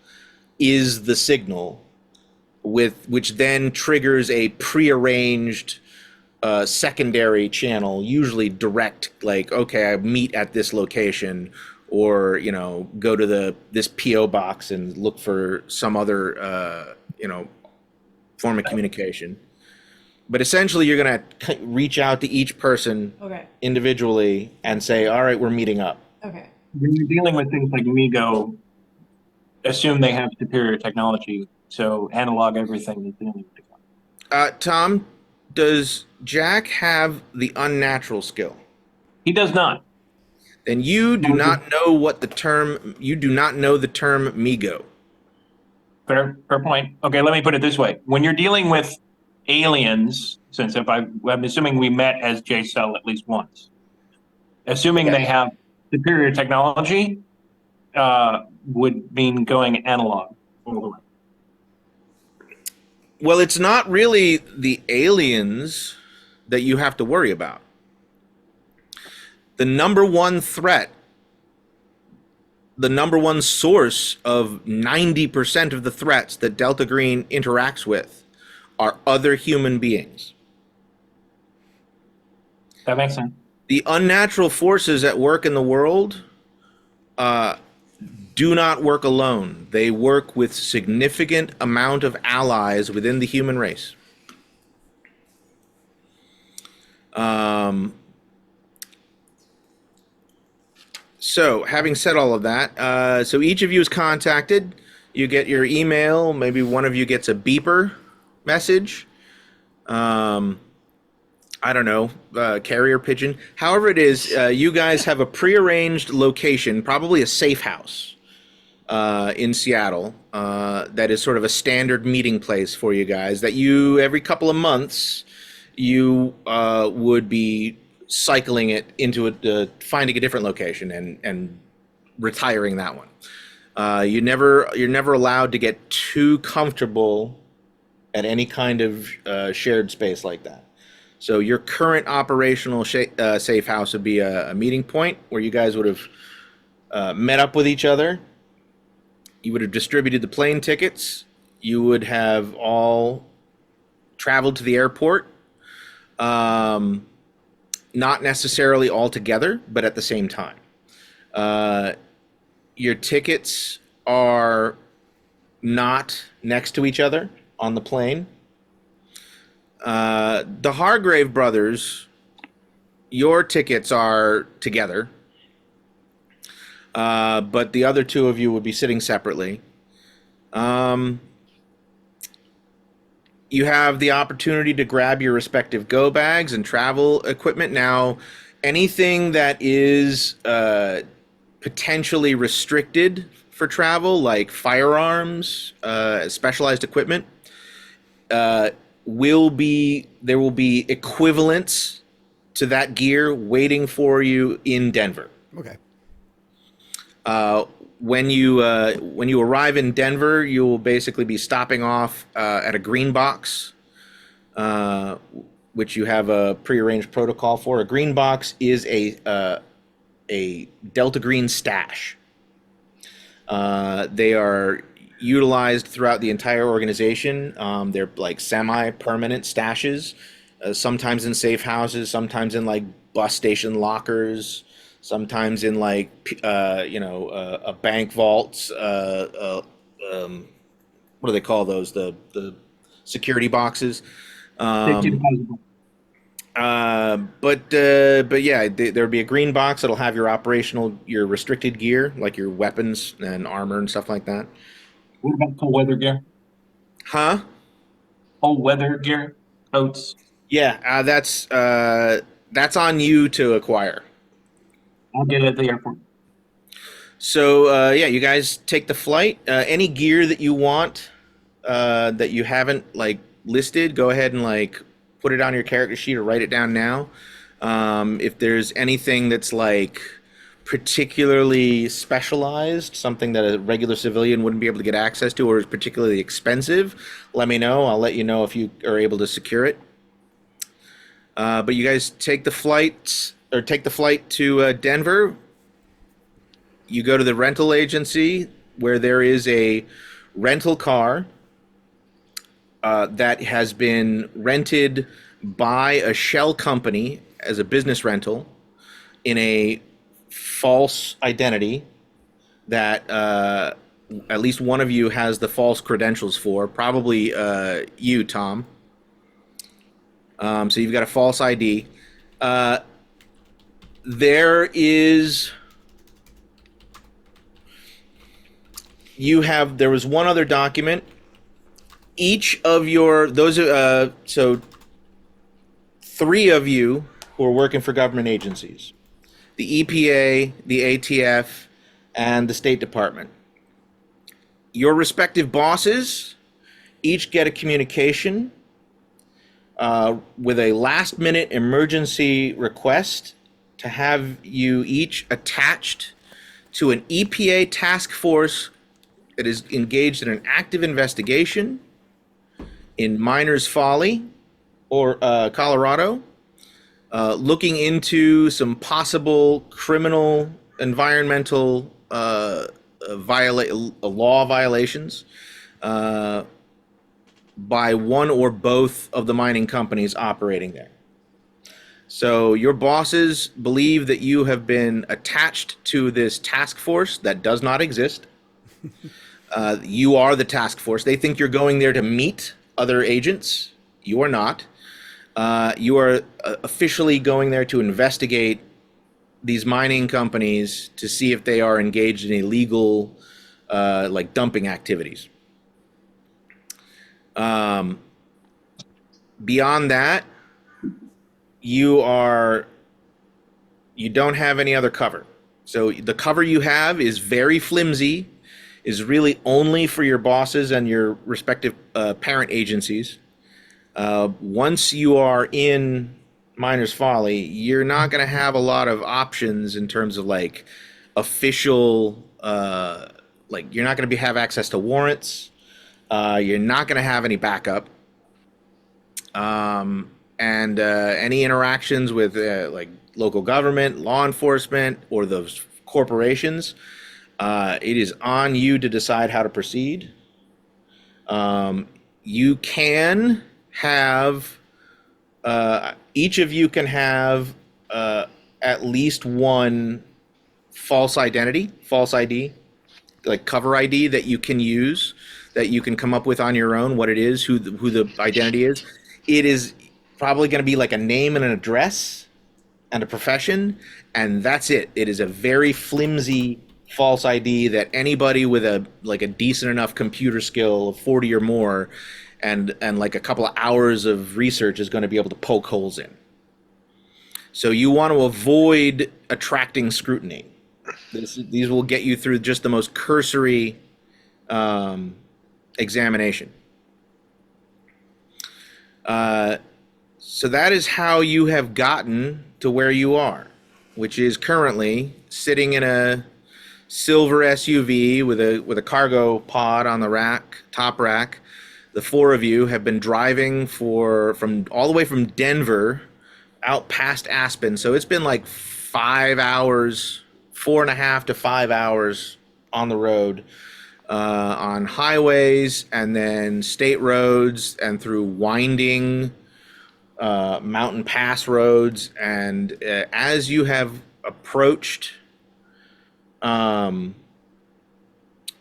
is the signal, which then triggers a prearranged secondary channel, usually direct, like, okay, I meet at this location, or go to this PO box and look for some other form of communication. But essentially, you're going to reach out to each person Okay. individually and say, all right, we're meeting up. Okay. When you're dealing with things like Migo, assume they have superior technology, so analog everything is the only way to go. Tom, does Jack have the unnatural skill? He does not. Then you do not know the term Migo. Fair point. Okay, let me put it this way. When you're dealing with aliens, since I'm assuming we met as J-Cell at least once, assuming they have superior technology, would mean going analog all the way. Well, it's not really the aliens that you have to worry about. The number one threat the number one source of 90% of the threats that Delta Green interacts with are other human beings. That makes sense. The unnatural forces at work in the world do not work alone. They work with significant amount of allies within the human race. So, having said all of that, so each of you is contacted. You get your email. Maybe one of you gets a beeper message. I don't know, carrier pigeon. However it is, you guys have a prearranged location, probably a safe house in Seattle, that is sort of a standard meeting place for you guys, that you, every couple of months, you would be cycling it into finding a different location and retiring that one. You're never allowed to get too comfortable at any kind of shared space like that. So your current operational safe house would be a meeting point where you guys would have met up with each other. You would have distributed the plane tickets. You would have all traveled to the airport. Not necessarily all together, but at the same time. Your tickets are not next to each other on the plane. The Hargrave brothers, your tickets are together, but the other two of you would be sitting separately. You have the opportunity to grab your respective go bags and travel equipment. Now, anything that is potentially restricted for travel, like firearms, specialized equipment, there will be equivalents to that gear waiting for you in Denver. Okay. When you arrive in Denver, you will basically be stopping off at a green box, which you have a prearranged protocol for. A green box is a Delta Green stash. They are utilized throughout the entire organization. They're like semi-permanent stashes, sometimes in safe houses, sometimes in like bus station lockers, sometimes in like a bank vaults. What do they call those? The security boxes. But yeah, there'll be a green box that'll have your restricted gear, like your weapons and armor and stuff like that. What about cold weather gear? Huh? Cold weather gear, coats. Yeah, that's on you to acquire. I'll get it at the airport. So yeah, you guys take the flight. Any gear that you want that you haven't like listed, go ahead and like put it on your character sheet or write it down now. If there's anything that's like particularly specialized, something that a regular civilian wouldn't be able to get access to, or is particularly expensive, let me know. I'll let you know if you are able to secure it. But you guys take the flight to Denver. You go to the rental agency where there is a rental car that has been rented by a shell company as a business rental in a false identity that at least one of you has the false credentials for, probably you, Tom. So you've got a false ID. There was one other document. Each of so three of you who are working for government agencies, the EPA, the ATF, and the State Department. Your respective bosses each get a communication with a last-minute emergency request to have you each attached to an EPA task force that is engaged in an active investigation in Miners Folly, or Colorado, looking into some possible criminal environmental law violations by one or both of the mining companies operating there. So your bosses believe that you have been attached to this task force that does not exist. You are the task force. They think you're going there to meet other agents. You are not. You are officially going there to investigate these mining companies to see if they are engaged in illegal, like dumping activities. Beyond that, you don't have any other cover. So the cover you have is very flimsy, is really only for your bosses and your respective parent agencies. Once you are in Miner's Folly, you're not going to have a lot of options in terms of like official, like you're not going to have access to warrants. You're not going to have any backup. And any interactions with like local government, law enforcement, or those corporations, it is on you to decide how to proceed. You can have, each of you can have at least one false ID, like cover ID that you can use, that you can come up with on your own what it is, who the identity is. It is probably going to be like a name and an address and a profession, and that's it. It is a very flimsy false ID that anybody with a decent enough computer skill of 40 or more and like a couple of hours of research is going to be able to poke holes in. So you want to avoid attracting scrutiny. These will get you through just the most cursory examination. So that is how you have gotten to where you are, which is currently sitting in a silver SUV with a cargo pod on the top rack. The four of you have been driving from all the way from Denver out past Aspen. So it's been like 5 hours, 4.5 to 5 hours on the road, on highways and then state roads and through winding mountain pass roads. And as you have approached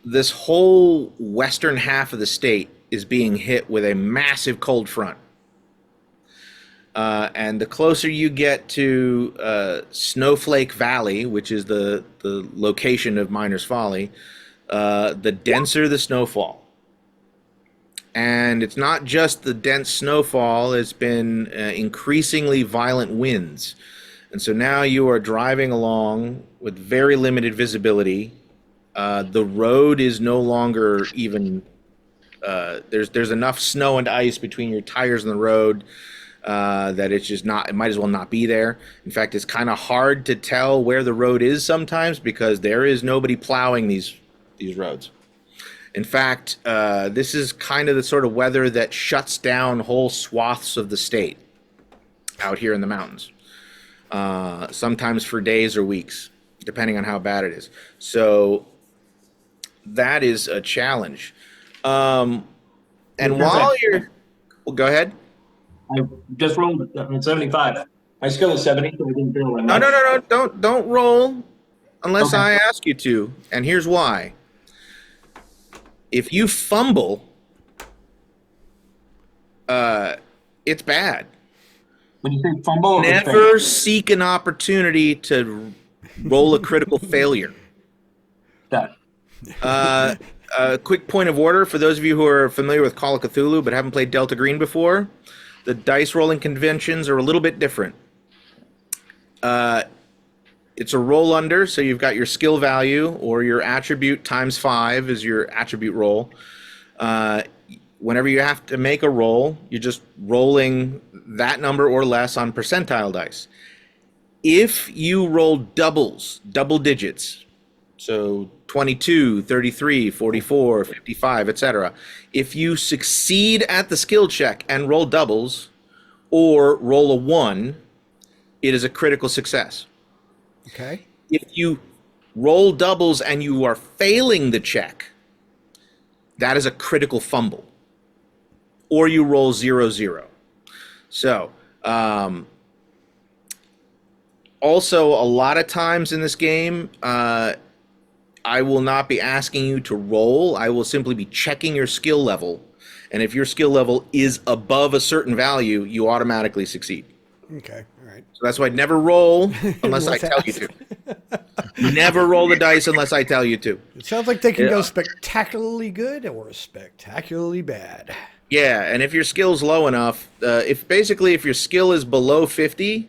this whole western half of the state is being hit with a massive cold front. And the closer you get to Snowflake Valley, which is the location of Miner's Folly, the denser the snowfall. And it's not just the dense snowfall, it's been increasingly violent winds. And so now you are driving along with very limited visibility. The road is no longer even, there's enough snow and ice between your tires and the road that it's just not, it might as well not be there. In fact, it's kind of hard to tell where the road is sometimes because there is nobody plowing these roads. In fact, this is kind of the sort of weather that shuts down whole swaths of the state out here in the mountains, sometimes for days or weeks, depending on how bad it is. So that is a challenge. And while you're, well, go ahead. I just rolled 75. My skill is 70, so I didn't feel like much. No. Don't roll unless Okay. I ask you to. And here's why. If you fumble, it's bad. When you say fumble, it's Never seek an opportunity to roll a critical failure. bad. A quick point of order for those of you who are familiar with Call of Cthulhu but haven't played Delta Green before. The dice rolling conventions are a little bit different. It's a roll under, so you've got your skill value or your attribute times 5 is your attribute roll. Whenever you have to make a roll, you're just rolling that number or less on percentile dice. If you roll double digits, so 22, 33, 44, 55, etc. If you succeed at the skill check and roll doubles or roll a 1, it is a critical success. Okay. If you roll doubles and you are failing the check, that is a critical fumble. Or you roll 0-0. So, also, a lot of times in this game, I will not be asking you to roll. I will simply be checking your skill level. And if your skill level is above a certain value, you automatically succeed. Okay, all right. So that's why never roll unless I tell you to. Never roll the dice unless I tell you to. It sounds like they can Yeah. go spectacularly good or spectacularly bad. Yeah, and if your skill's low enough, if your skill is below 50,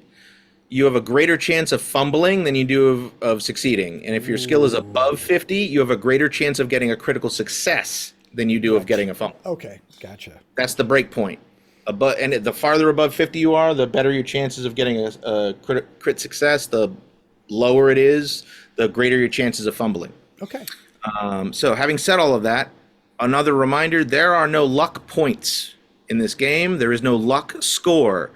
you have a greater chance of fumbling than you do of succeeding. And if your skill is above 50, you have a greater chance of getting a critical success than you do of getting a fumble. Okay, gotcha. That's the break point. And the farther above 50 you are, the better your chances of getting a crit success. The lower it is, the greater your chances of fumbling. Okay. So having said all of that, another reminder, there are no luck points in this game. There is no luck score.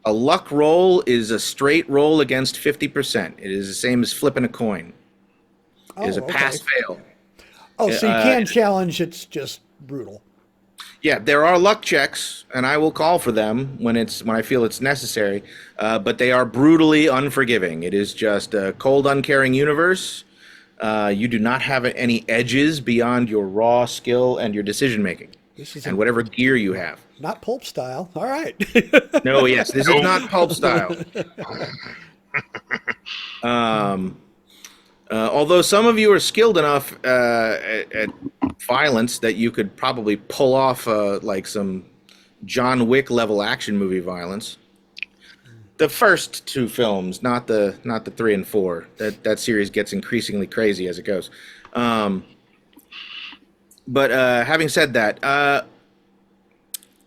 A luck roll is a straight roll against 50%. It is the same as flipping a coin. It is a okay. pass-fail. Oh, so you can challenge, it's just brutal. Yeah, there are luck checks, and I will call for them when I feel it's necessary, but they are brutally unforgiving. It is just a cold, uncaring universe. You do not have any edges beyond your raw skill and your decision-making, and whatever gear you have. Not pulp style. All right. No, yes, this is not pulp style. Although some of you are skilled enough at violence that you could probably pull off like some John Wick level action movie violence. The first two films, not the 3 and 4. That series gets increasingly crazy as it goes. But having said that,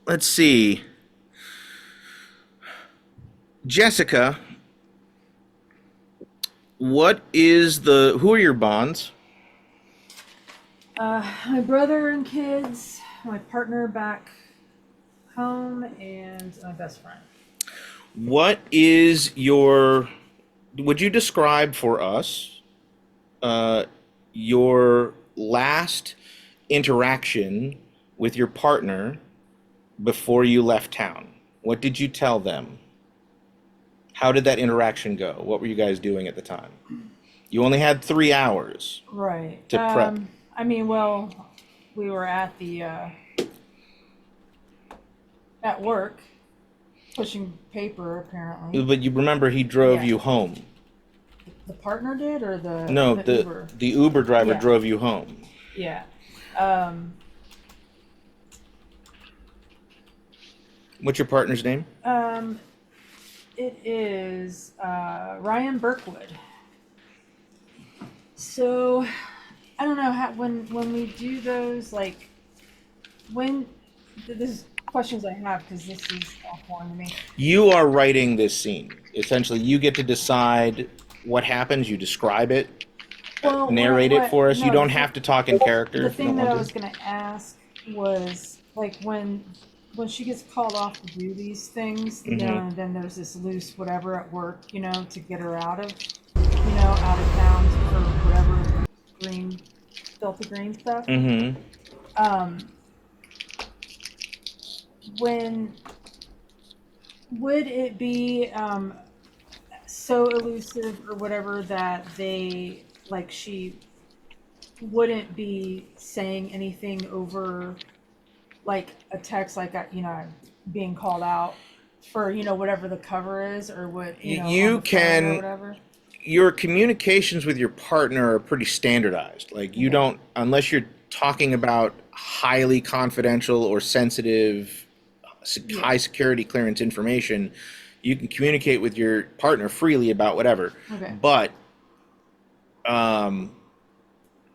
let's see. Jessica, who are your bonds? My brother and kids, my partner back home, and my best friend. Would you describe for us your last interaction with your partner before you left town? What did you tell them? How did that interaction go? What were you guys doing at the time? You only had 3 hours. Right. To prep. I mean, well, we were at the at work pushing paper, apparently. But you remember he drove you home. The partner did, or the the Uber? the Uber driver Yeah. drove you home. Yeah. What's your partner's name? It is Ryan Burkwood. So, I don't know how when we do those, like, this is questions I have because this is all foreign to me. You are writing this scene. Essentially, you get to decide what happens. You describe it, narrate it for us. You don't have to talk in character. The if you thing don't that I want was to. going to ask was, like, when she gets called off to do these things, you know, and then there's this loose whatever at work, you know, to get her out of town for whatever filthy green stuff. Mm-hmm. When would it be so elusive or whatever that she wouldn't be saying anything over like a text, like being called out for whatever the cover is, or what You or can. whatever. Your communications with your partner are pretty standardized. Like you don't, unless you're talking about highly confidential or sensitive, high security clearance information, you can communicate with your partner freely about whatever. Okay. But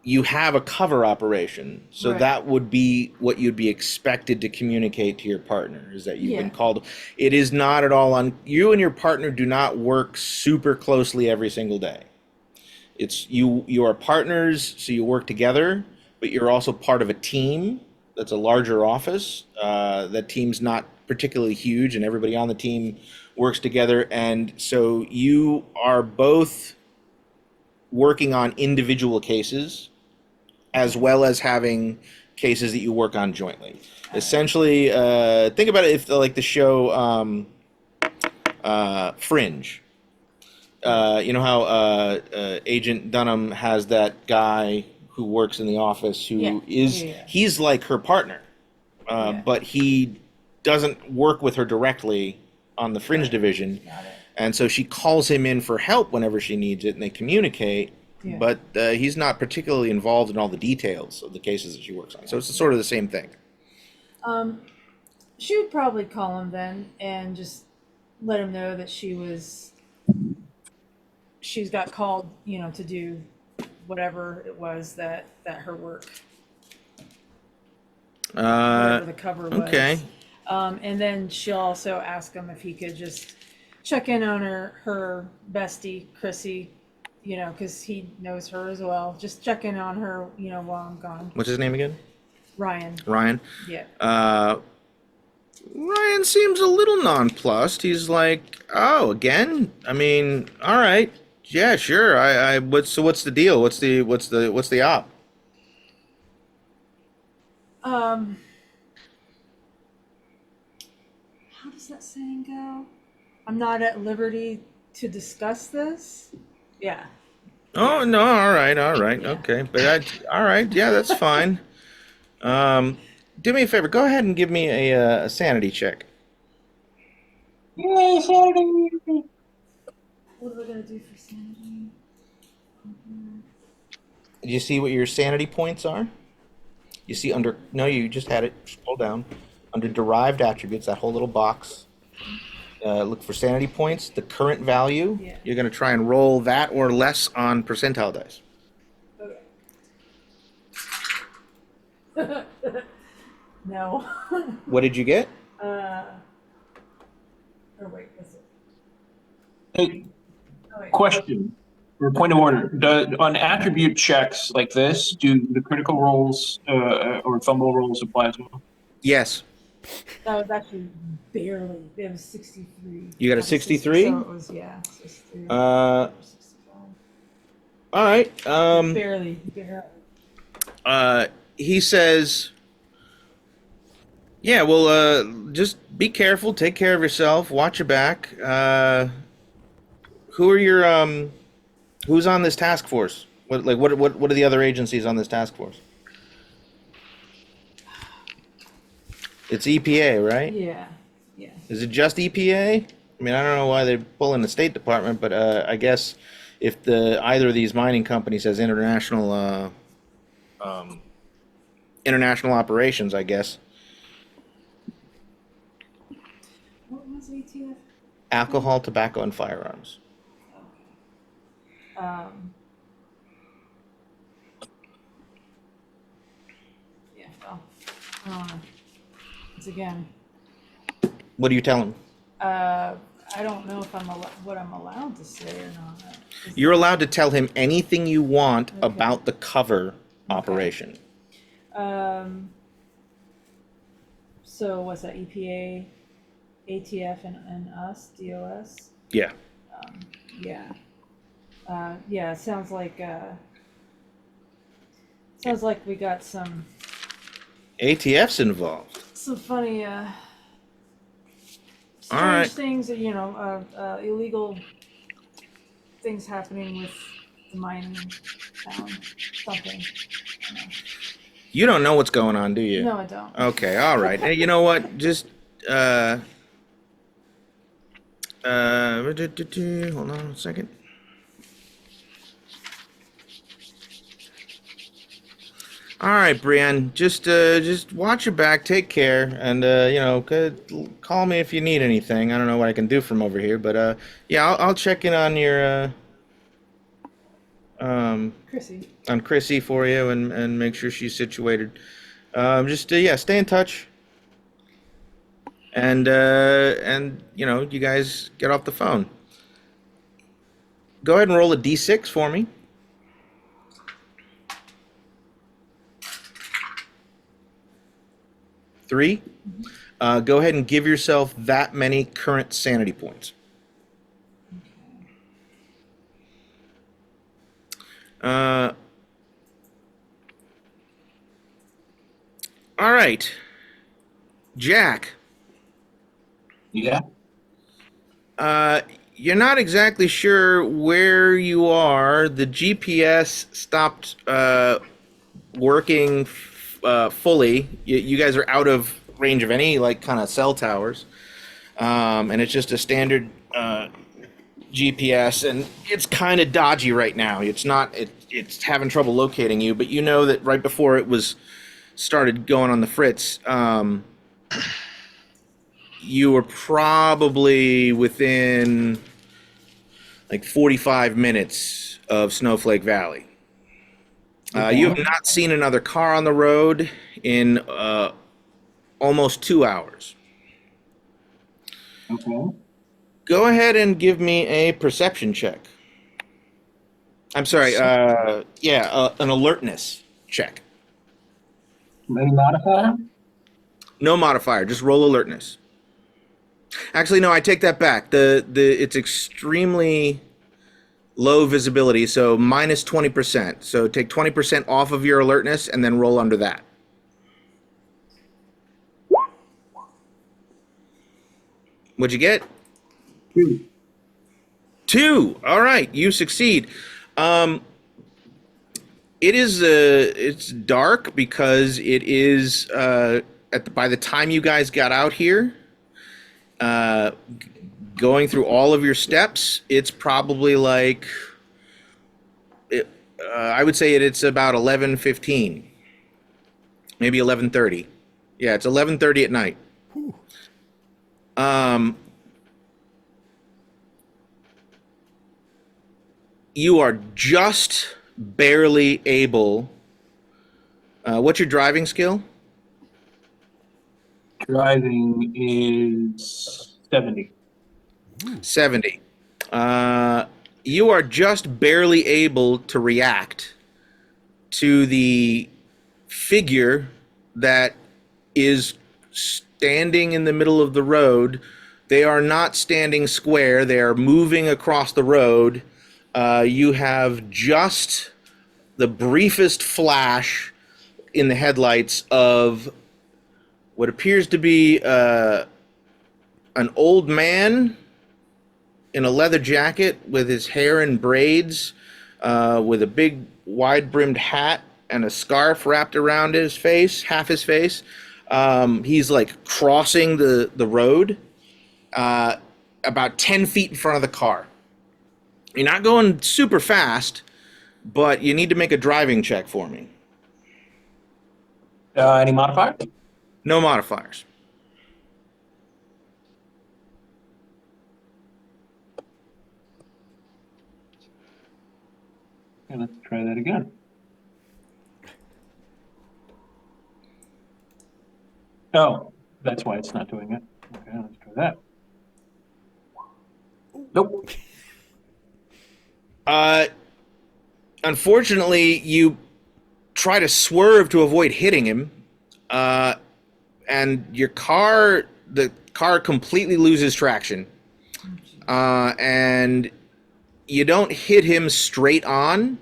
you have a cover operation, so Right. that would be what you'd be expected to communicate to your partner, is that you've been Yeah. called. It is not at all on you, and your partner do not work super closely every single day. It's you are partners, so you work together, but you're also part of a team that's a larger office. That team's not particularly huge, and everybody on the team works together, and so you are both working on individual cases as well as having cases that you work on jointly. Essentially, think about it if like the show Fringe. You know how Agent Dunham has that guy who works in the office who he's like her partner, but he doesn't work with her directly on the Fringe division. Got it. And so she calls him in for help whenever she needs it, and they communicate. Yeah. But he's not particularly involved in all the details of the cases that she works on. So it's sort of the same thing. She would probably call him then and just let him know that she's got called, to do whatever it was that her work, whatever the cover was. Okay. And then she'll also ask him if he could just check in on her bestie, Chrissy, because he knows her as well. Just check in on her, while I'm gone. What's his name again? Ryan. Ryan. Yeah. Ryan seems a little nonplussed. He's like, "Oh, again? I mean, all right, yeah, sure. What's the deal? What's the op?" How does that saying go? I'm not at liberty to discuss this. Yeah. Oh no! All right, Yeah. okay. But all right, yeah, that's fine. Do me a favor. Go ahead and give me a sanity check. Yay, Saturday! What are we gonna do for sanity? Do you see what your sanity points are? You see under no, you just had it. Scroll down under derived attributes. That whole little box. Look for sanity points. The current value. Yeah. You're going to try and roll that or less on percentile dice. Okay. No. What did you get? Oh wait, what's it? Hey, Oh wait. question or point of order. On attribute checks like this, do the critical rolls or fumble rolls apply as well? Yes. That was actually barely. It was 63. You got a 63? So it was 63. All right. Barely. He says, "Yeah, well, just be careful. Take care of yourself. Watch your back. Who are your who's on this task force? What are the other agencies on this task force? It's EPA, right? Yeah. Is it just EPA? I mean, I don't know why they pull in the State Department, but I guess if either of these mining companies has international operations, I guess. What was ATF? Alcohol, tobacco, and firearms. Yeah. Well, it's again. What do you tell him? I don't know if what I'm allowed to say or not. You're allowed to tell him anything you want about the cover operation. So what's that? EPA, ATF, and us, DOS. Yeah. Yeah. Yeah. It sounds like we got some ATF's involved. funny All right. strange things, illegal things happening with the mining town. Something. You don't know what's going on, do you? No, I don't. Okay, all right. Hey, you know what? Just hold on a second. All right, Brienne. Just watch your back, take care, and call me if you need anything. I don't know what I can do from over here, but yeah, I'll check in on your Chrissy for you and make sure she's situated. Stay in touch. And you guys get off the phone. Go ahead and roll a d6 for me. 3. Go ahead and give yourself that many current sanity points. All right, Jack. Yeah. You're not exactly sure where you are. The GPS stopped working fully. You guys are out of range of any like kind of cell towers, and it's just a standard GPS, and it's kind of dodgy right now. It's not. It's having trouble locating you, but you know that right before it was started going on the fritz. You were probably within like 45 minutes of Snowflake Valley. You have not seen another car on the road in almost 2 hours. Okay. Go ahead and give me a perception check. I'm sorry, an alertness check. Any modifier? No modifier, just roll alertness. Actually, no, I take that back. It's extremely low visibility, so minus 20%. So take 20% off of your alertness and then roll under that. What'd you get? 2. 2. All right, you succeed. It's dark because it is by the time you guys got out here, going through all of your steps, it's probably like I would say it's about 11:15, maybe 11:30. Yeah, it's 11:30 at night. You are just barely able. What's your driving skill? Driving is 70. 70. You are just barely able to react to the figure that is standing in the middle of the road. They are not standing square. They are moving across the road. You have just the briefest flash in the headlights of what appears to be an old man in a leather jacket with his hair in braids, with a big wide-brimmed hat and a scarf wrapped around his face, half his face. He's like crossing the road about 10 feet in front of the car. You're not going super fast, but you need to make a driving check for me. Any modifier? No modifiers. Okay, let's try that again. Oh, that's why it's not doing it. Okay, let's try that. Nope. Unfortunately, you try to swerve to avoid hitting him, and the car completely loses traction, and you don't hit him straight on,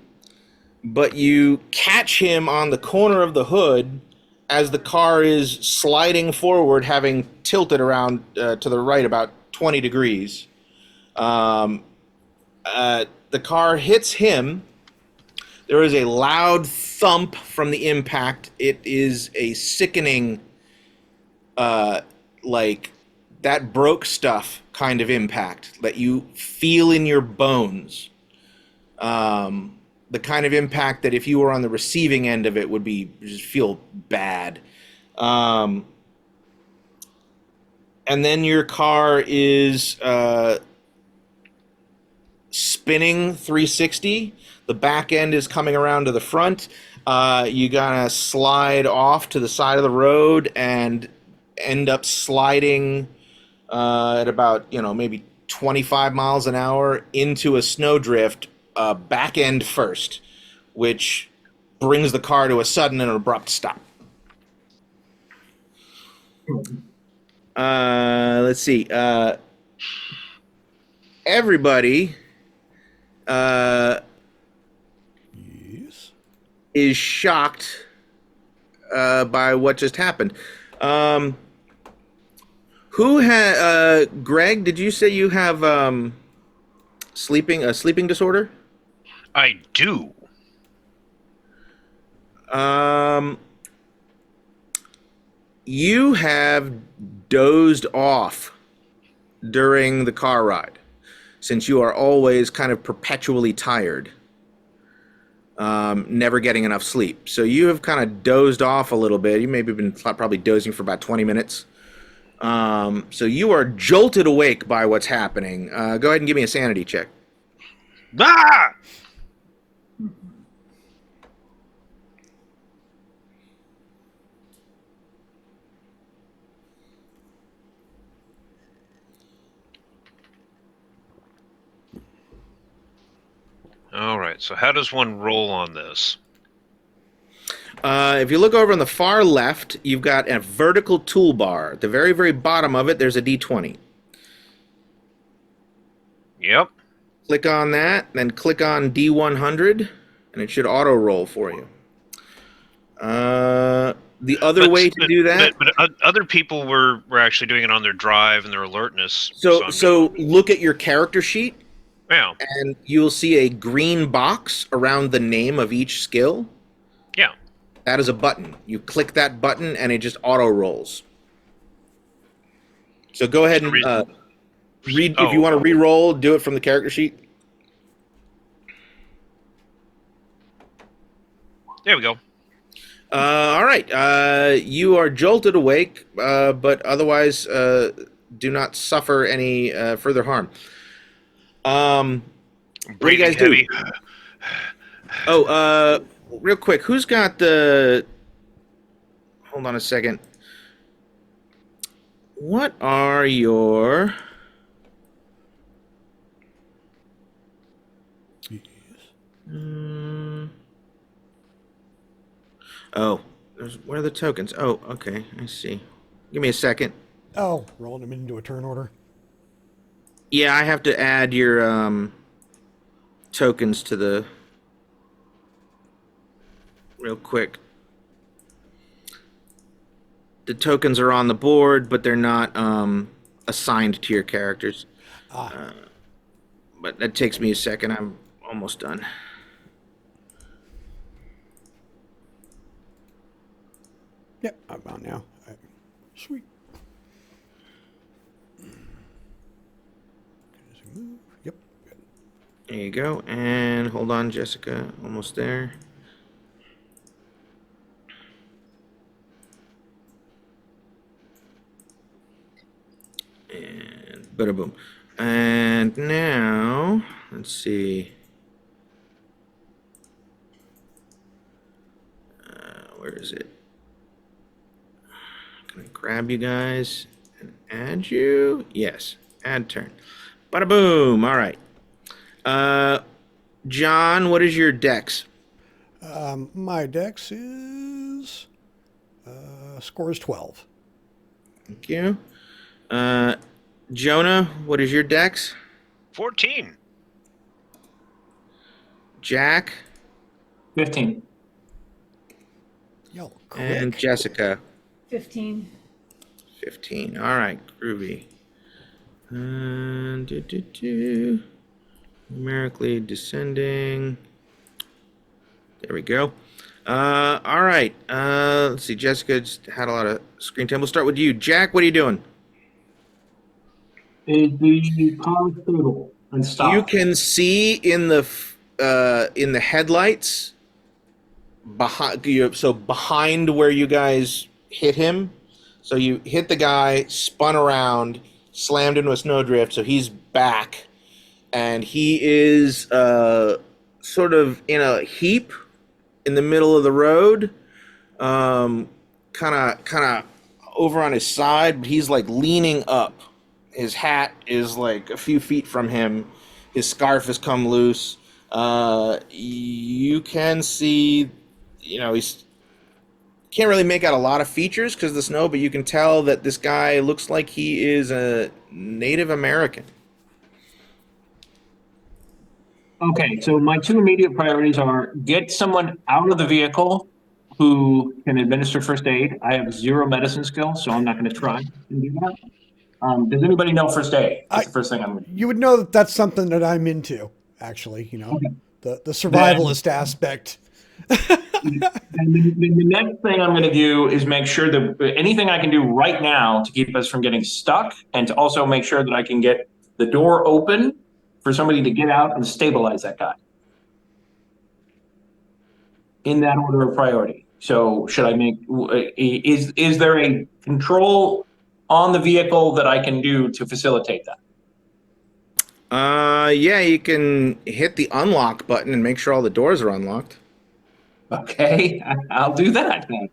but you catch him on the corner of the hood as the car is sliding forward, having tilted around to the right about 20 degrees. The car hits him. There is a loud thump from the impact. It is a sickening, like that broke stuff kind of impact that you feel in your bones. The kind of impact that if you were on the receiving end of it would be just feel bad. And then your car is spinning 360. The back end is coming around to the front. You gotta slide off to the side of the road and end up sliding at about maybe 25 miles an hour into a snowdrift, back end first, which brings the car to a sudden and abrupt stop. Let's see. Everybody, is shocked by what just happened. Who had Greg? Did you say you have a sleeping disorder? I do. You have dozed off during the car ride, since you are always kind of perpetually tired, never getting enough sleep. So you have kind of dozed off a little bit. You maybe been probably dozing for about 20 minutes. So you are jolted awake by what's happening. Go ahead and give me a sanity check. Ah! All right. So how does one roll on this? If you look over on the far left, you've got a vertical toolbar. At the very, very bottom of it, there's a D20. Yep. Click on that, then click on D100, and it should auto roll for you. The other way to do that. But other people were actually doing it on their drive and their alertness. So look at your character sheet, Yeah. and you'll see a green box around the name of each skill. Yeah. That is a button. You click that button, and it just auto rolls. So go ahead and read. If you want to re-roll, do it from the character sheet. There we go. All right. You are jolted awake, but otherwise do not suffer any further harm. What do you guys do? Oh, real quick, who's got the... Hold on a second. What are your... Oh, where are the tokens? Oh, okay, I see. Give me a second. Oh, rolling them into a turn order. Yeah, I have to add your tokens to the... Real quick. The tokens are on the board, but they're not assigned to your characters. But that takes me a second. I'm almost done. Yep, I'm on now. All right. Sweet. Yep. Good. There you go. And hold on, Jessica. Almost there. And bada boom. And now, let's see. Where is it? Can I grab you guys and add you? Yes. Add turn. Bada boom. All right. John, what is your dex? My dex is score is 12. Thank you. Jonah, what is your dex? 14. Jack 15. Yo, and quick. Jessica. 15. 15. All right, groovy. Numerically descending. There we go. All right. Let's see. Jessica just had a lot of screen time. We'll start with you. Jack, what are you doing? Is the car stable and stop? You can see in the headlights behind where you guys hit him. So you hit the guy, spun around, slammed into a snowdrift. So he's back, and he is sort of in a heap in the middle of the road, kind of over on his side. But he's like leaning up. His hat is like a few feet from him. His scarf has come loose. You can see, he's can't really make out a lot of features because of the snow, but you can tell that this guy looks like he is a Native American. Okay, so my two immediate priorities are get someone out of the vehicle who can administer first aid. I have zero medicine skills, so I'm not going to try and do that. Does anybody know first aid? That's the first thing I'm going to do. You would know that that's something that I'm into, actually, Okay. the Then, survivalist aspect. then the next thing I'm going to do is make sure that anything I can do right now to keep us from getting stuck and to also make sure that I can get the door open for somebody to get out and stabilize that guy. In that order of priority. So should I make, is there a control on the vehicle that I can do to facilitate that? Yeah, you can hit the unlock button and make sure all the doors are unlocked. Okay, I'll do that then.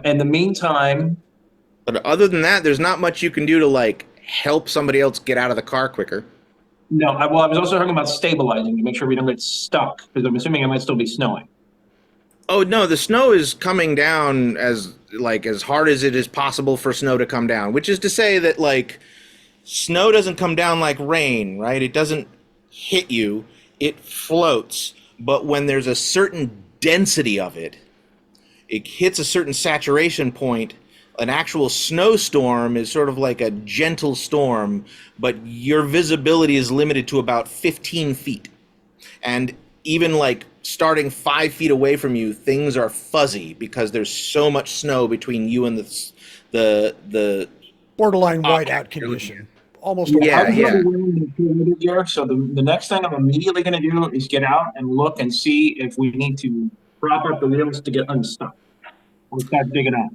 In the meantime, But other than that, there's not much you can do to like help somebody else get out of the car quicker. no, I was also talking about stabilizing to make sure we don't get stuck because I'm assuming it might still be snowing. Oh no, the snow is coming down as hard as it is possible for snow to come down, which is to say that like snow doesn't come down like rain, right? It doesn't hit you, it floats. But when there's a certain density of it, it hits a certain saturation point. An actual snowstorm is sort of like a gentle storm, but your visibility is limited to about 15 feet. And even like starting 5 feet away from you, things are fuzzy because there's so much snow between you and the Borderline whiteout condition. Almost. Yeah, I'm yeah. Here, so the next thing I'm immediately going to do is get out and look and see if we need to prop up the wheels to get unstuck. We'll start digging out.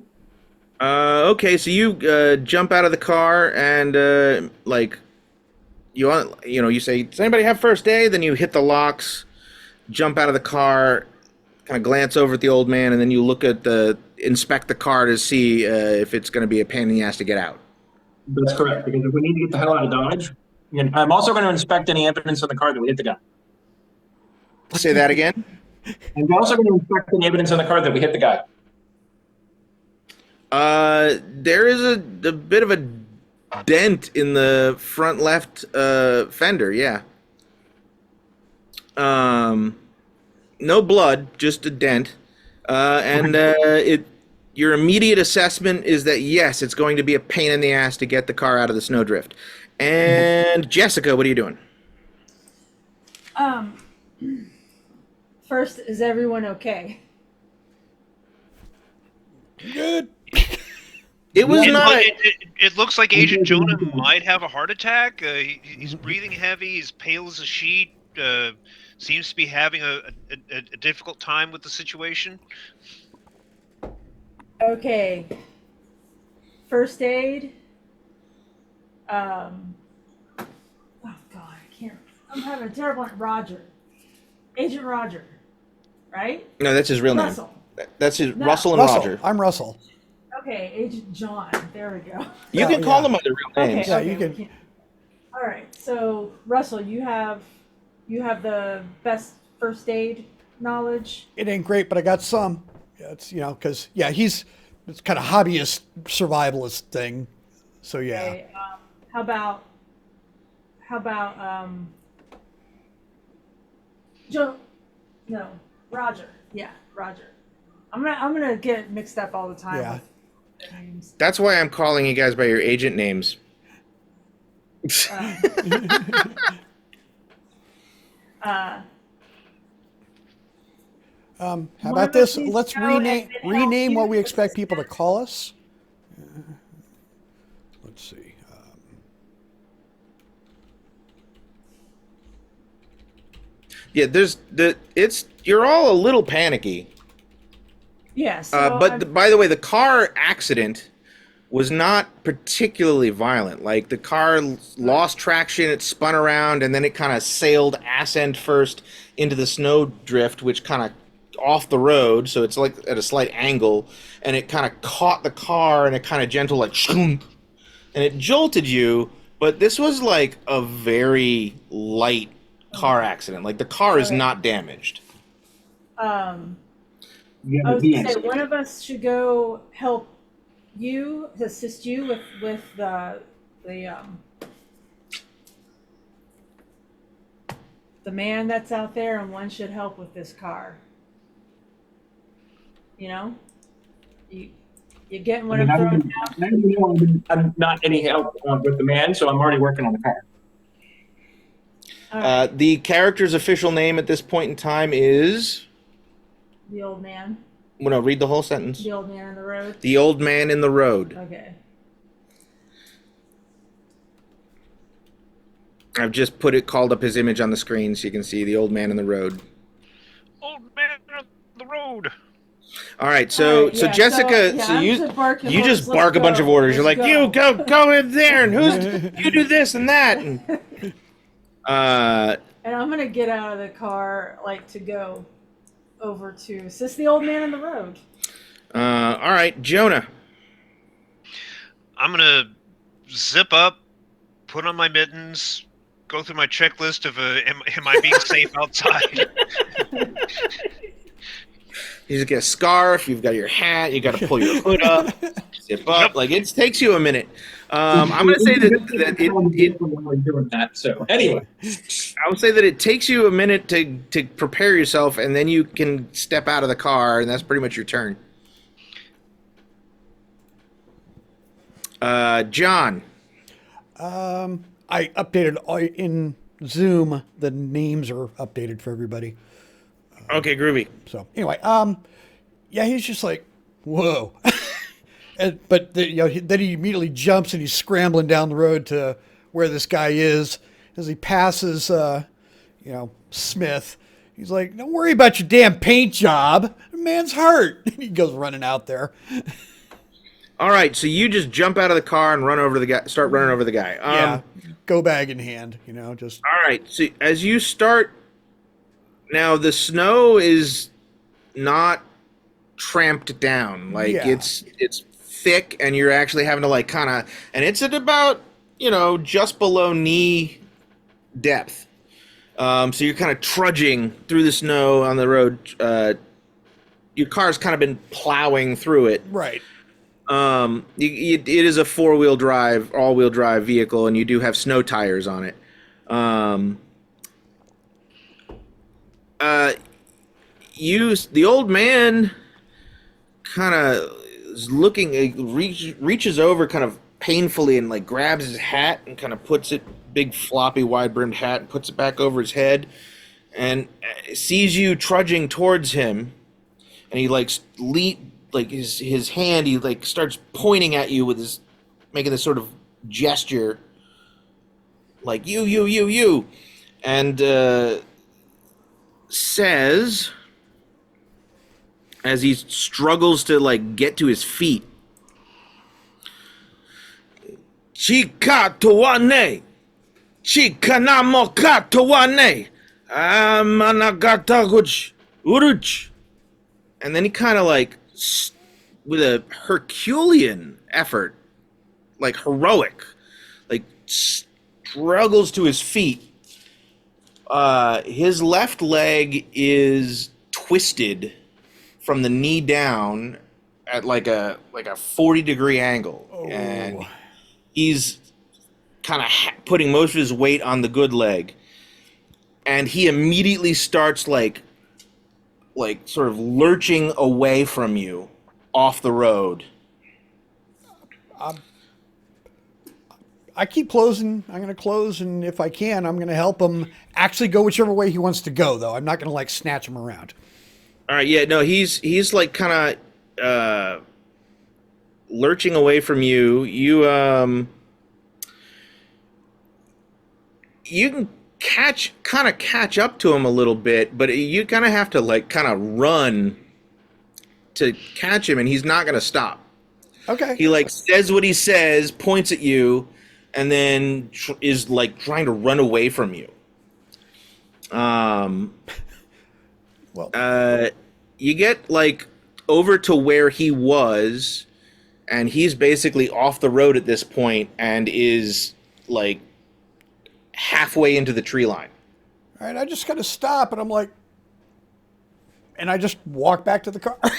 Okay, so you jump out of the car and you say, "Does anybody have first aid?" Then you hit the locks, jump out of the car, kind of glance over at the old man, and then you inspect the car to see if it's going to be a pain in the ass to get out. That's correct, because if we need to get the hell out of Dodge, and I'm also going to inspect any evidence on the car that we hit the guy. Say that again. I'm also going to inspect any evidence on the car that we hit the guy. There is a bit of a dent in the front left fender. Yeah. No blood, just a dent. Your immediate assessment is that yes, it's going to be a pain in the ass to get the car out of the snowdrift. And Jessica, what are you doing? First, is everyone okay? Good. It was not. It looks like Agent Jonah might have a heart attack. He's breathing heavy. He's pale as a sheet. Seems to be having a difficult time with the situation. Okay. First aid. Oh God, I can't. I'm having a terrible one. Roger. Agent Roger. Right? No, that's his real name. Russell. That's his No. Russell and Russell. Roger. I'm Russell. Okay, Agent John. There we go. You can call them by their real names. Yeah, Okay, you we can. can't. All right. So Russell, you have the best first aid knowledge. It ain't great, but I got some. Yeah, it's because it's kind of hobbyist survivalist thing. So yeah. Okay. How about Joe? No, Roger. Yeah, Roger. I'm gonna get mixed up all the time. Yeah. With names. That's why I'm calling you guys by your agent names. How One about of this? us needs Let's to go and rename then help you what we with expect this people to step. call us. Let's see. Yeah, you're all a little panicky. Yeah. So By the way, the car accident was not particularly violent. Like the car lost traction, it spun around, and then it kind of sailed ass end first into the snow drift, which kind of off the road, so it's like at a slight angle, and it kind of caught the car and it kind of gentle like shunk, and it jolted you. But this was like a very light car accident. Like the car is Okay. not damaged. I was gonna say one of us should go help you, assist you with the the man that's out there, and one should help with this car. You know, you getting what I'm throwing down? I'm not any help with the man, so I'm already working on the car. All right. The character's official name at this point in time is. The old man. Well, no, read the whole sentence. The old man in the road. The old man in the road. Okay. I've just called up his image on the screen so you can see the old man in the road. Old man on the road. All right, so All right, yeah, Jessica, I'm you barking just orders. bark a Let's bunch go. of orders. You're Let's like, you go in there, and you do this and that. And, And I'm gonna get out of the car, like, to go over to assist the old man in the road. all right, Jonah. I'm gonna zip up, put on my mittens, go through my checklist of am I being safe outside? You just get a scarf. You've got your hat. You got to pull your hood up, zip up. Like it takes you a minute. I'm going to say that doing that. So anyway, I would say that it takes you a minute to prepare yourself, and then you can step out of the car, and that's pretty much your turn. John. I updated in Zoom. The names are updated for everybody. Okay, groovy. So anyway, yeah, he's just like, whoa. But then he immediately jumps and he's scrambling down the road to where this guy is. As he passes, Smith, he's like, "Don't worry about your damn paint job. The man's hurt." And he goes running out there. All right, so you just jump out of the car and run over to the guy. Start running over the guy. Yeah, go bag in hand. Just. All right, so as you start, now the snow is not tramped down. Like it's thick, and you're actually having to like kind of, and it's at about just below knee depth. So you're kind of trudging through the snow on the road. Your car's kind of been plowing through it. Right. It is a all-wheel drive vehicle, and you do have snow tires on it. The old man kind of is looking, reaches over kind of painfully and like grabs his hat and kind of puts it, big floppy wide-brimmed hat, and puts it back over his head, and sees you trudging towards him, and he his hand, he like starts pointing at you with his, making this sort of gesture, like you, and says, as he struggles to like get to his feet, "Chika towane, chika namoka towane, amanagata uruch," and then he kind of like, with a Herculean effort, like heroic, like struggles to his feet. His left leg is twisted from the knee down at like a 40-degree angle, and he's kind of putting most of his weight on the good leg, and he immediately starts like sort of lurching away from you off the road. I keep closing. I'm going to close, and if I can, I'm going to help him actually go whichever way he wants to go, though. I'm not going to like snatch him around. All right, yeah, no, he's like kind of lurching away from you. You can catch up to him a little bit, but you kind of have to like kind of run to catch him, and he's not going to stop. Okay. He like says what he says, points at you, and then is like trying to run away from you. You get like over to where he was, and he's basically off the road at this point and is like halfway into the tree line. All right, I just got to stop, and I'm like, and I just walk back to the car. All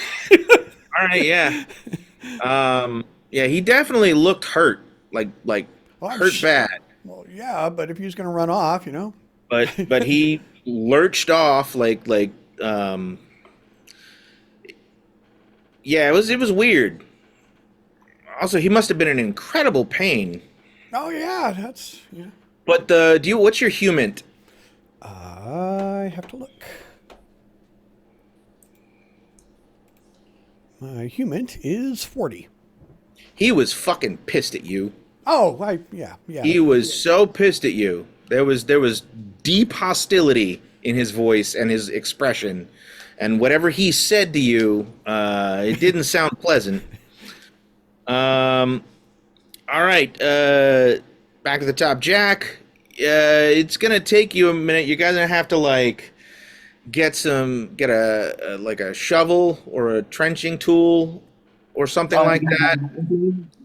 right, yeah. Yeah, he definitely looked hurt, like hurt bad. Well, yeah, but if he was going to run off, But he lurched off yeah, it was weird. Also, he must have been in incredible pain. Oh yeah, that's yeah. But what's your human? I have to look. My human is 40. He was fucking pissed at you. Oh, yeah. He was so pissed at you. There was deep hostility in his voice and his expression, and whatever he said to you, it didn't sound pleasant. All right, back at the top, Jack. It's gonna take you a minute. You guys are gonna have to get a shovel or a trenching tool or something like that.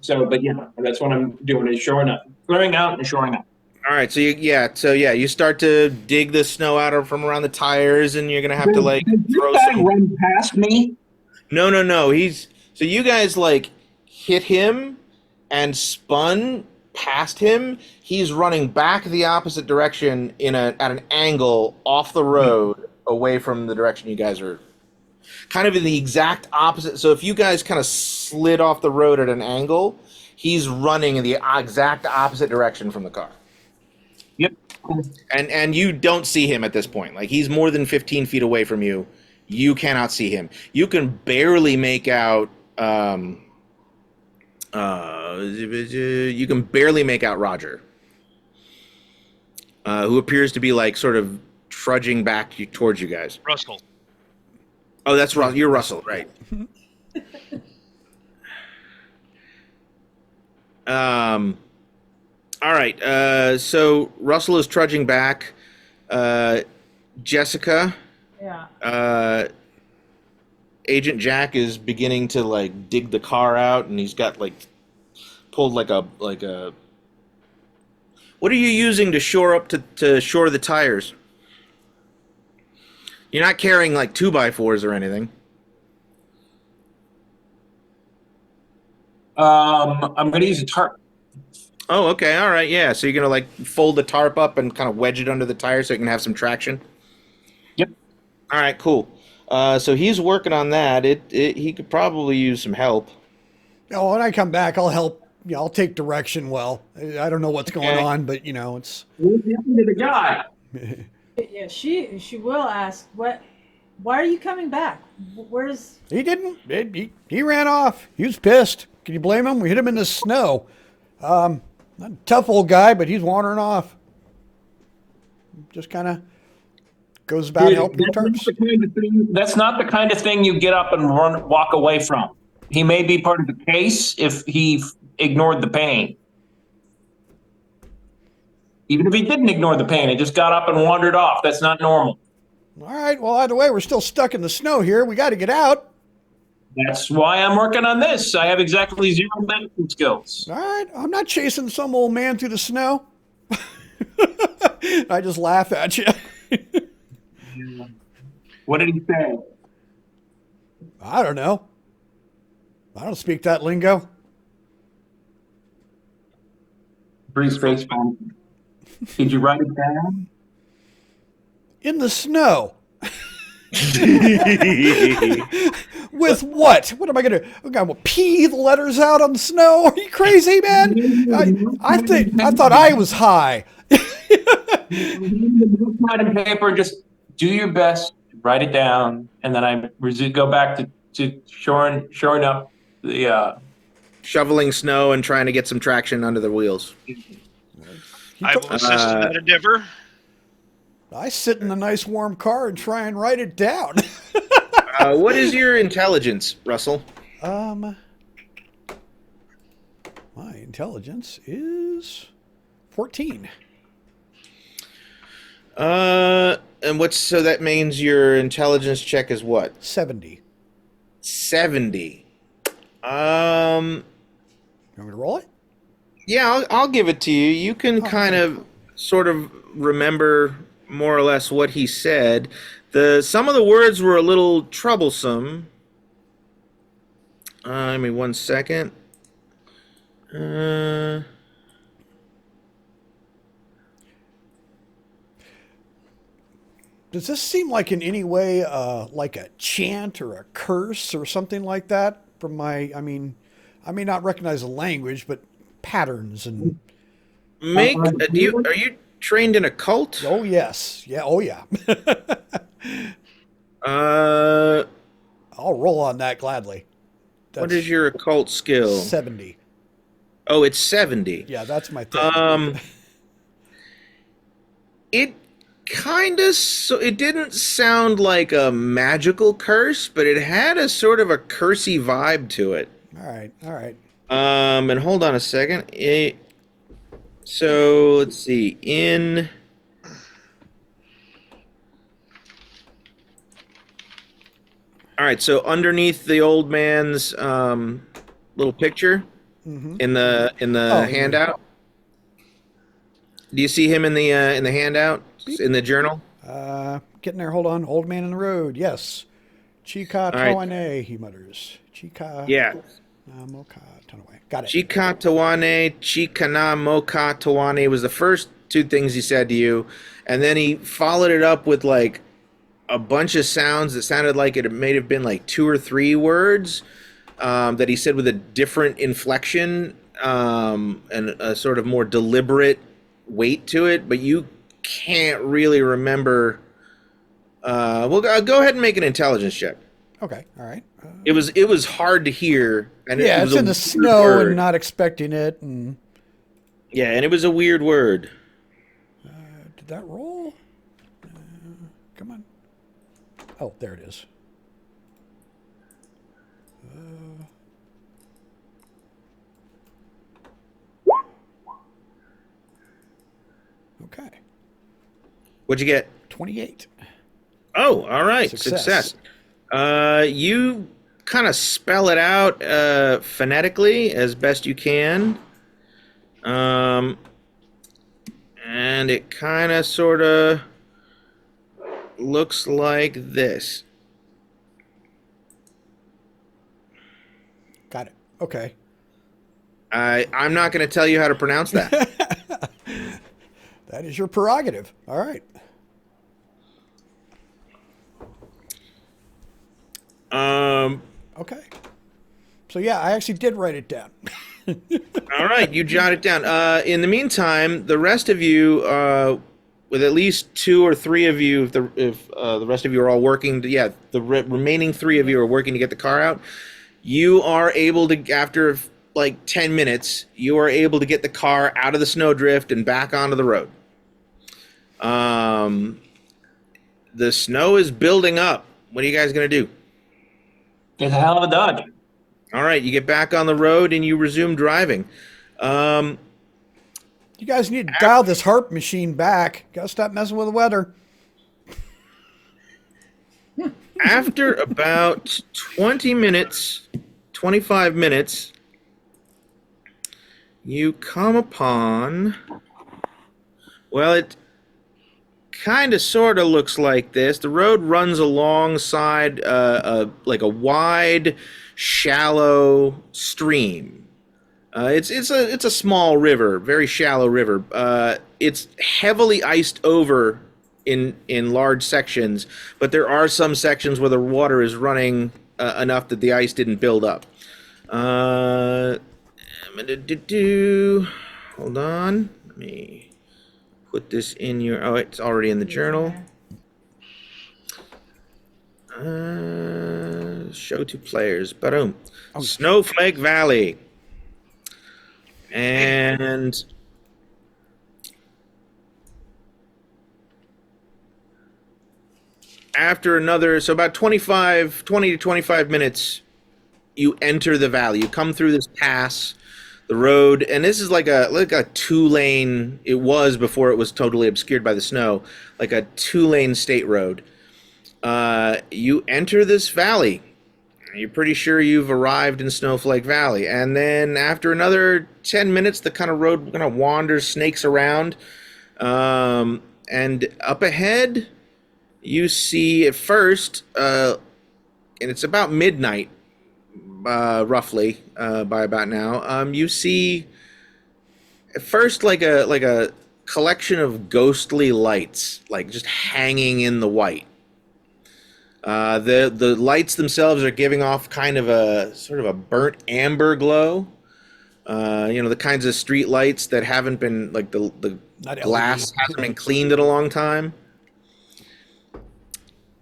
So, but yeah, that's what I'm doing is shoring up, clearing out and shoring up. All right, so you start to dig the snow out from around the tires, and you're gonna have to Did throw this guy some. run past me? No. So you guys hit him and spun past him. He's running back the opposite direction at an angle off the road, away from the direction you guys are. Kind of in the exact opposite. So if you guys kind of slid off the road at an angle, he's running in the exact opposite direction from the car. Yep. And you don't see him at this point. He's more than 15 feet away from you. You cannot see him. You can barely make out. You can barely make out Roger, who appears to be sort of trudging back towards you guys. Russell. Oh, that's Russell. You're Russell, right? All right. So Russell is trudging back. Jessica. Yeah. Agent Jack is beginning to dig the car out, and he's got pulled a. What are you using to shore up to shore the tires? You're not carrying 2x4s or anything. I'm going to use a tarp. Oh, okay, all right, yeah. So you're gonna fold the tarp up and kind of wedge it under the tire so it can have some traction. Yep. All right, cool. So he's working on that. He could probably use some help. Oh, when I come back, I'll help. Yeah, I'll take direction. Well, I don't know what's going on, but it's. What happened to the guy? Yeah, she will ask, why are you coming back? Where's... He didn't. He ran off. He was pissed. Can you blame him? We hit him in the snow. Not a tough old guy, but he's wandering off. Just kind of goes about helping the Turks. That's not the kind of thing you get up and walk away from. He may be part of the case if he ignored the pain. Even if he didn't ignore the pain, he just got up and wandered off. That's not normal. All right. Well, either way, we're still stuck in the snow here. We got to get out. That's why I'm working on this. I have exactly 0 medical skills. All right. I'm not chasing some old man through the snow. I just laugh at you. What did he say? I don't know. I don't speak that lingo. Breeze face palm. Did you write it down? In the snow. With what? What am I going to? I'm going to pee the letters out on the snow? Are you crazy, man? I thought I was high. Pad and paper. Just do your best. Write it down, and then I go back to shoring up the. Shoveling snow and trying to get some traction under the wheels. I will assist in that endeavor. I sit in a nice warm car and try and write it down. What is your intelligence, Russell? My intelligence is 14. And so that means your intelligence check is what? 70. 70. You want me to roll it? Yeah, I'll give it to you. You can kind of sort of remember more or less what he said. Some of the words were a little troublesome. Give me 1 second. Does this seem like in any way like a chant or a curse or something like that? From I may not recognize the language, but patterns and. Are you trained in occult? Oh yes, yeah. Oh yeah. I'll roll on that gladly. What is your occult skill? 70. Oh, it's 70. Yeah, that's my thing. It it didn't sound like a magical curse, but it had a sort of a cursy vibe to it. All right. And hold on a second. So let's see. All right, so underneath the old man's little picture in the handout, do you see him in the handout in the journal? Getting there. Hold on. Old man in the road. Yes. Chika Tawane, he mutters. Chika. Yeah. Moka Tawane. Got it. Chika Tawane, Chikana Moka Tawane was the first two things he said to you, and then he followed it up with like a bunch of sounds that sounded like it may have been like 2 or 3 words that he said with a different inflection and a sort of more deliberate weight to it, but you can't really remember. Well, go ahead and make an intelligence check. Okay, all right. It was hard to hear, and yeah, it was it's in the snow word. and not expecting it, and yeah, and it was a weird word. did that roll? Come on. Oh, there it is. Okay. What'd you get? 28. Oh, all right. Success. You kind of spell it out phonetically as best you can. And it kind of sort of looks like this. Got it. Okay. I'm not going to tell you how to pronounce that. That is your prerogative. All right. Okay. So yeah, I actually did write it down. All right, you jot it down. In the meantime, the rest of you, with at least 2 or 3 of you, if the rest of you are all working, the remaining 3 of you are working to get the car out. You are able to, after like 10 minutes, you are able to get the car out of the snowdrift and back onto the road. The snow is building up. What are you guys gonna do? It's a hell of a dodge. All right, you get back on the road and you resume driving. You guys need to dial this harp machine back. Gotta stop messing with the weather. After about 20 minutes, 25 minutes, you come upon, well, it kind of sort of looks like this. The road runs alongside like a wide, shallow stream. It's a small river, very shallow river. It's heavily iced over in large sections, but there are some sections where the water is running enough that the ice didn't build up. Hold on, let me put this in your. Oh, it's already in the journal. Show to players. Boom. Snowflake Valley. And after another, so about 20 to 25 minutes, you enter the valley. You come through this pass, the road, and this is like a 2-lane, it was before it was totally obscured by the snow, like a 2-lane state road. You enter this valley. You're pretty sure you've arrived in Snowflake Valley. And then after another 10 minutes, the kind of road kind of wanders, snakes around. And up ahead, you see at first, and it's about midnight, roughly, by about now. You see at first like a collection of ghostly lights, like just hanging in the white. The lights themselves are giving off kind of a sort of a burnt amber glow. The kinds of street lights that haven't been, like, the Not glass LED. hasn't been cleaned in a long time.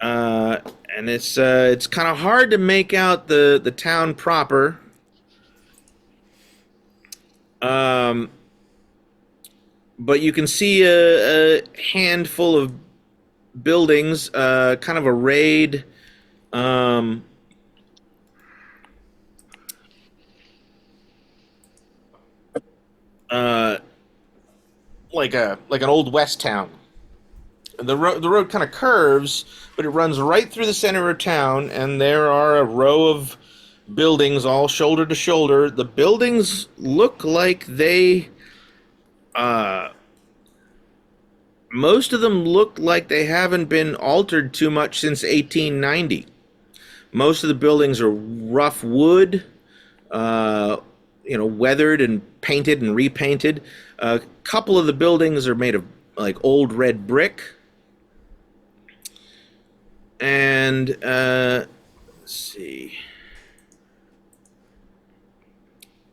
And it's kind of hard to make out the town proper. But you can see a handful of buildings, kind of arrayed, like an old west town. The road kind of curves, but it runs right through the center of town, and there are a row of buildings all shoulder to shoulder. The buildings look like most of them look like they haven't been altered too much since 1890. Most of the buildings are rough wood, weathered and painted and repainted. A couple of the buildings are made of, like, old red brick. And let's see.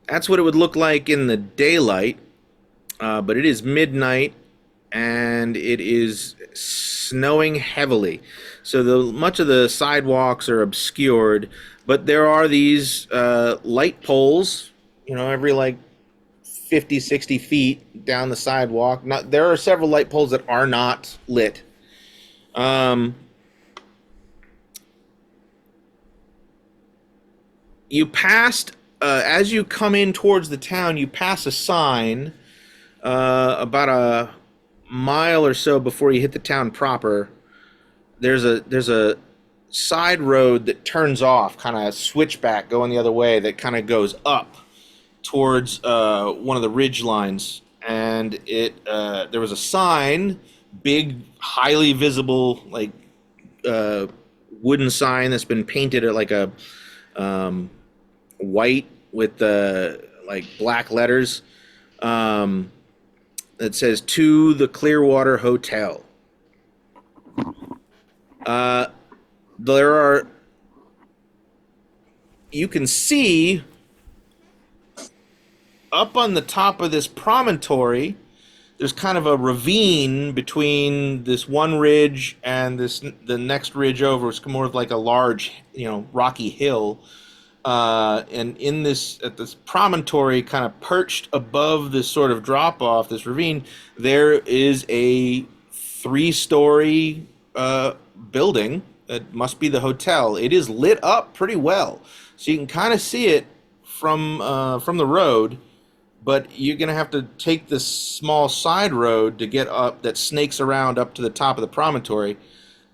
That's what it would look like in the daylight, but it is midnight, and it is snowing heavily. So much of the sidewalks are obscured, but there are these light poles, every, like, 50, 60 feet down the sidewalk. There are several light poles that are not lit. You passed, as you come in towards the town, you pass a sign about a mile or so before you hit the town proper. There's a side road that turns off, kind of switchback going the other way, that kind of goes up towards one of the ridge lines. And there was a sign, big, highly visible, like, wooden sign that's been painted at, like, a white with like black letters, that says "To the Clearwater Hotel." You can see up on the top of this promontory, there's kind of a ravine between this one ridge and the next ridge over. It's more of like a large, rocky hill. And at this promontory, kind of perched above this sort of drop off, this ravine, there is a 3-story building that must be the hotel. It is lit up pretty well, so you can kind of see it from the road. But you're gonna have to take this small side road to get up, that snakes around up to the top of the promontory.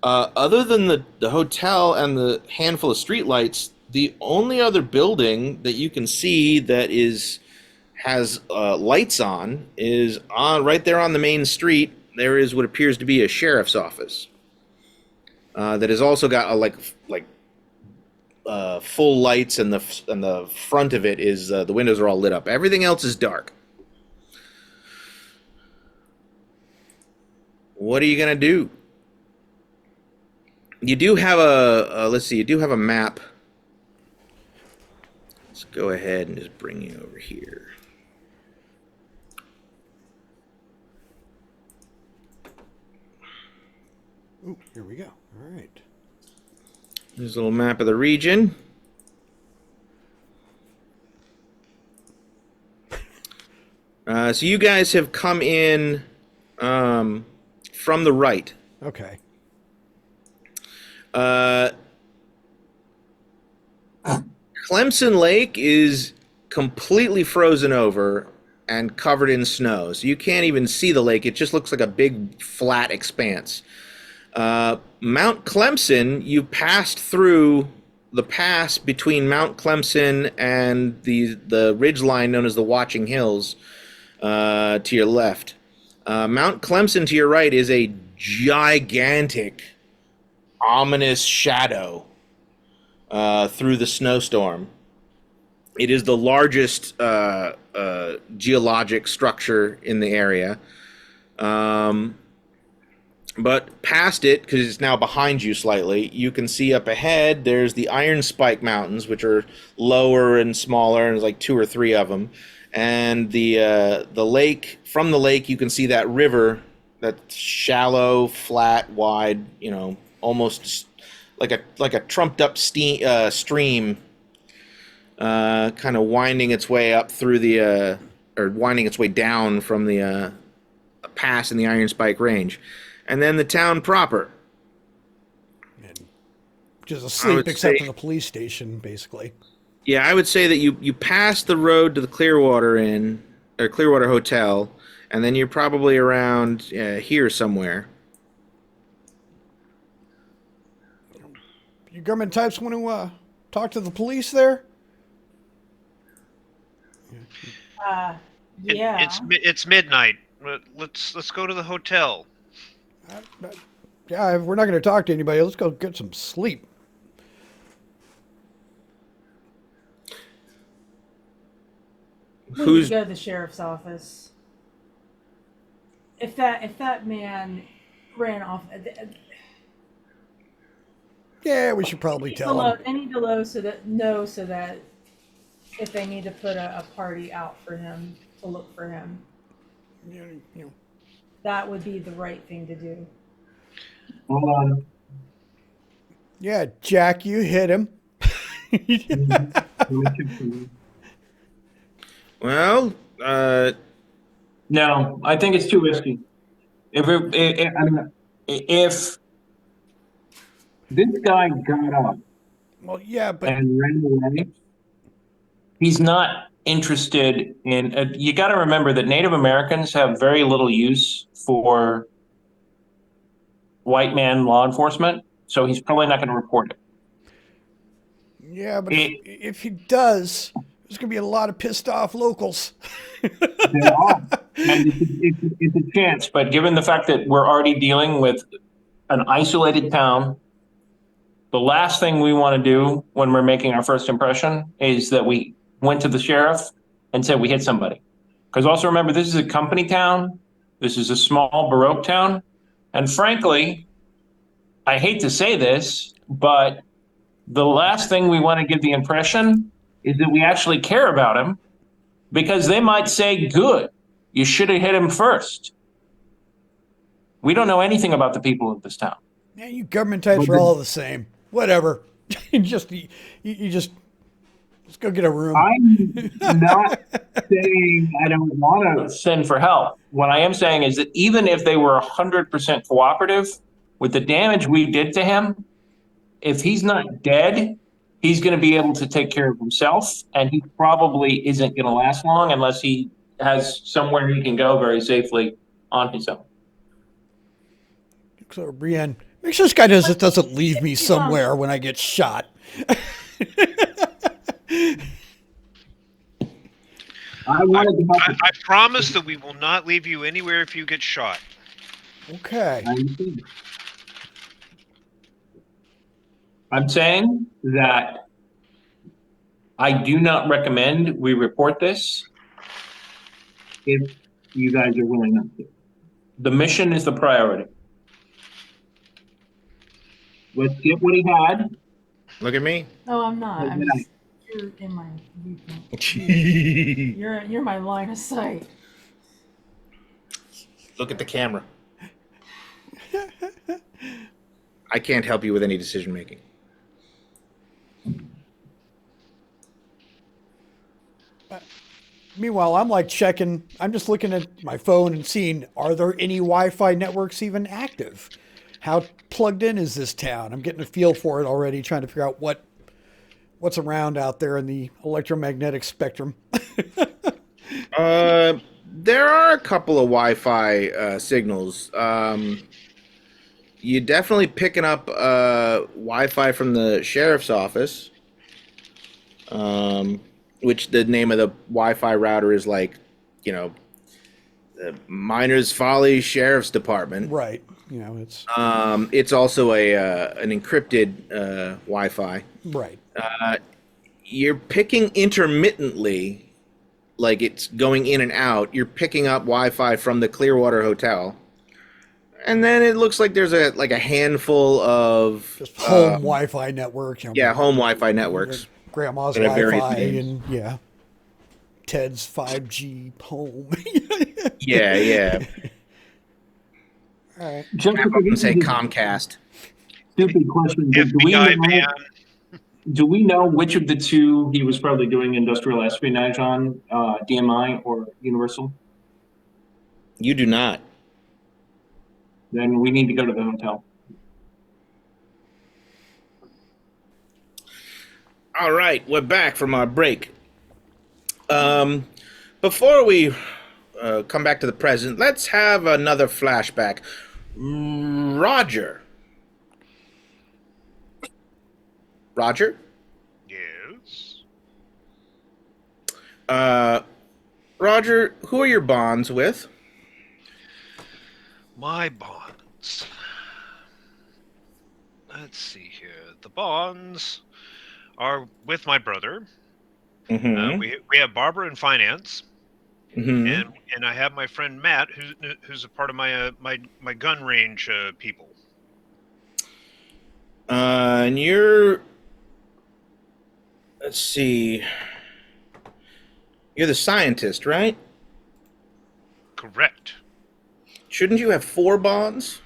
Other than the hotel and the handful of streetlights, the only other building that you can see that has lights on is right there on the main street. There is what appears to be a sheriff's office that has also got full lights, and the front of it is the windows are all lit up. Everything else is dark. What are you gonna do? You do have you do have a map. Let's go ahead and just bring you over here. Ooh, here we go. All right. Here's a little map of the region. So you guys have come in from the right. Okay. Clemson Lake is completely frozen over and covered in snow, so you can't even see the lake. It just looks like a big flat expanse. Mount Clemson, you passed through the pass between Mount Clemson and the ridgeline known as the Watching Hills to your left. Mount Clemson to your right is a gigantic, ominous shadow through the snowstorm. It is the largest geologic structure in the area. But past it, because it's now behind you slightly, you can see up ahead there's the Iron Spike Mountains, which are lower and smaller, and there's like 2 or 3 of them. And the lake, from the lake, you can see that river, that shallow, flat, wide, almost like a trumped up stream, kind of winding its way up through or winding its way down from the pass in the Iron Spike Range. And then the town proper. Just asleep except for the police station, basically. Yeah, I would say that you pass the road to the Clearwater Hotel, and then you're probably around here somewhere. You government types want to talk to the police there? Yeah. It's midnight. Let's go to the hotel. Yeah, we're not going to talk to anybody. Let's go get some sleep. We need to go to the sheriff's office. If that man ran off, Yeah, we should probably tell him. they need to know so that if they need to put a party out for him to look for him, that would be the right thing to do. Hold on. Yeah, Jack, you hit him. Well, No, I think it's too risky. If this guy got up Well, yeah, but and ran away, he's not interested in. You got to remember that Native Americans have very little use for white man law enforcement, so he's probably not going to report it. yeah, but if he does, there's going to be a lot of pissed off locals. There are. And it's a chance, but given the fact that we're already dealing with an isolated town, the last thing we want to do when we're making our first impression is that we went to the sheriff and said we hit somebody. Because also remember, this is a company town. This is a small Baroque town. And frankly, I hate to say this, but the last thing we want to give the impression is that we actually care about him, because they might say, good, you should have hit him first. We don't know anything about the people of this town. Yeah, you government types are all the same. Whatever. you just let's go get a room. I'm not saying I don't want to send for help. What I am saying is that even if they were 100% cooperative with the damage we did to him, if he's not dead, he's going to be able to take care of himself, and he probably isn't going to last long unless he has somewhere he can go very safely on his own. So, Brienne, make sure this guy doesn't leave me somewhere when I get shot. I promise that we will not leave you anywhere if you get shot. Okay. I'm saying that I do not recommend we report this if you guys are willing not to. The mission is the priority. Let's get what he had. look at me. No, I'm not. You're in my viewpoint. You're my line of sight. Look at the camera. I can't help you with any decision making. Meanwhile, I'm just looking at my phone and seeing, are there any Wi-Fi networks even active? How plugged in is this town? I'm getting a feel for it already, trying to figure out what's around out there in the electromagnetic spectrum. There are a couple of Wi-Fi signals. You're definitely picking up Wi-Fi from the sheriff's office, which the name of the Wi-Fi router is like, the Miners Folly Sheriff's Department. Right. It's It's also an encrypted Wi-Fi. right. You're picking intermittently like it's going in and out. You're picking up Wi-Fi from the Clearwater Hotel. And then it looks like there's a handful of Just home Wi-Fi network. You know, yeah, home Wi-Fi networks. Grandma's that have various Wi-Fi names. and yeah, Ted's 5G home. Yeah. All right. Just Wrap up and say Comcast. stupid question. but FBI do we know which of the two he was probably doing industrial espionage on, DMI or Universal? You do not. Then we need to go to the hotel. All right, we're back from our break. Before we come back to the present, let's have another flashback. Roger. Roger? Yes. Roger, who are your bonds with? My bonds. Let's see here. The bonds are with my brother. Mm-hmm. We have Barbara in finance, Mm-hmm. and I have my friend Matt, who's a part of my gun range people. And you're... Let's see. You're the scientist, right? Correct. Shouldn't you have 4 bonds?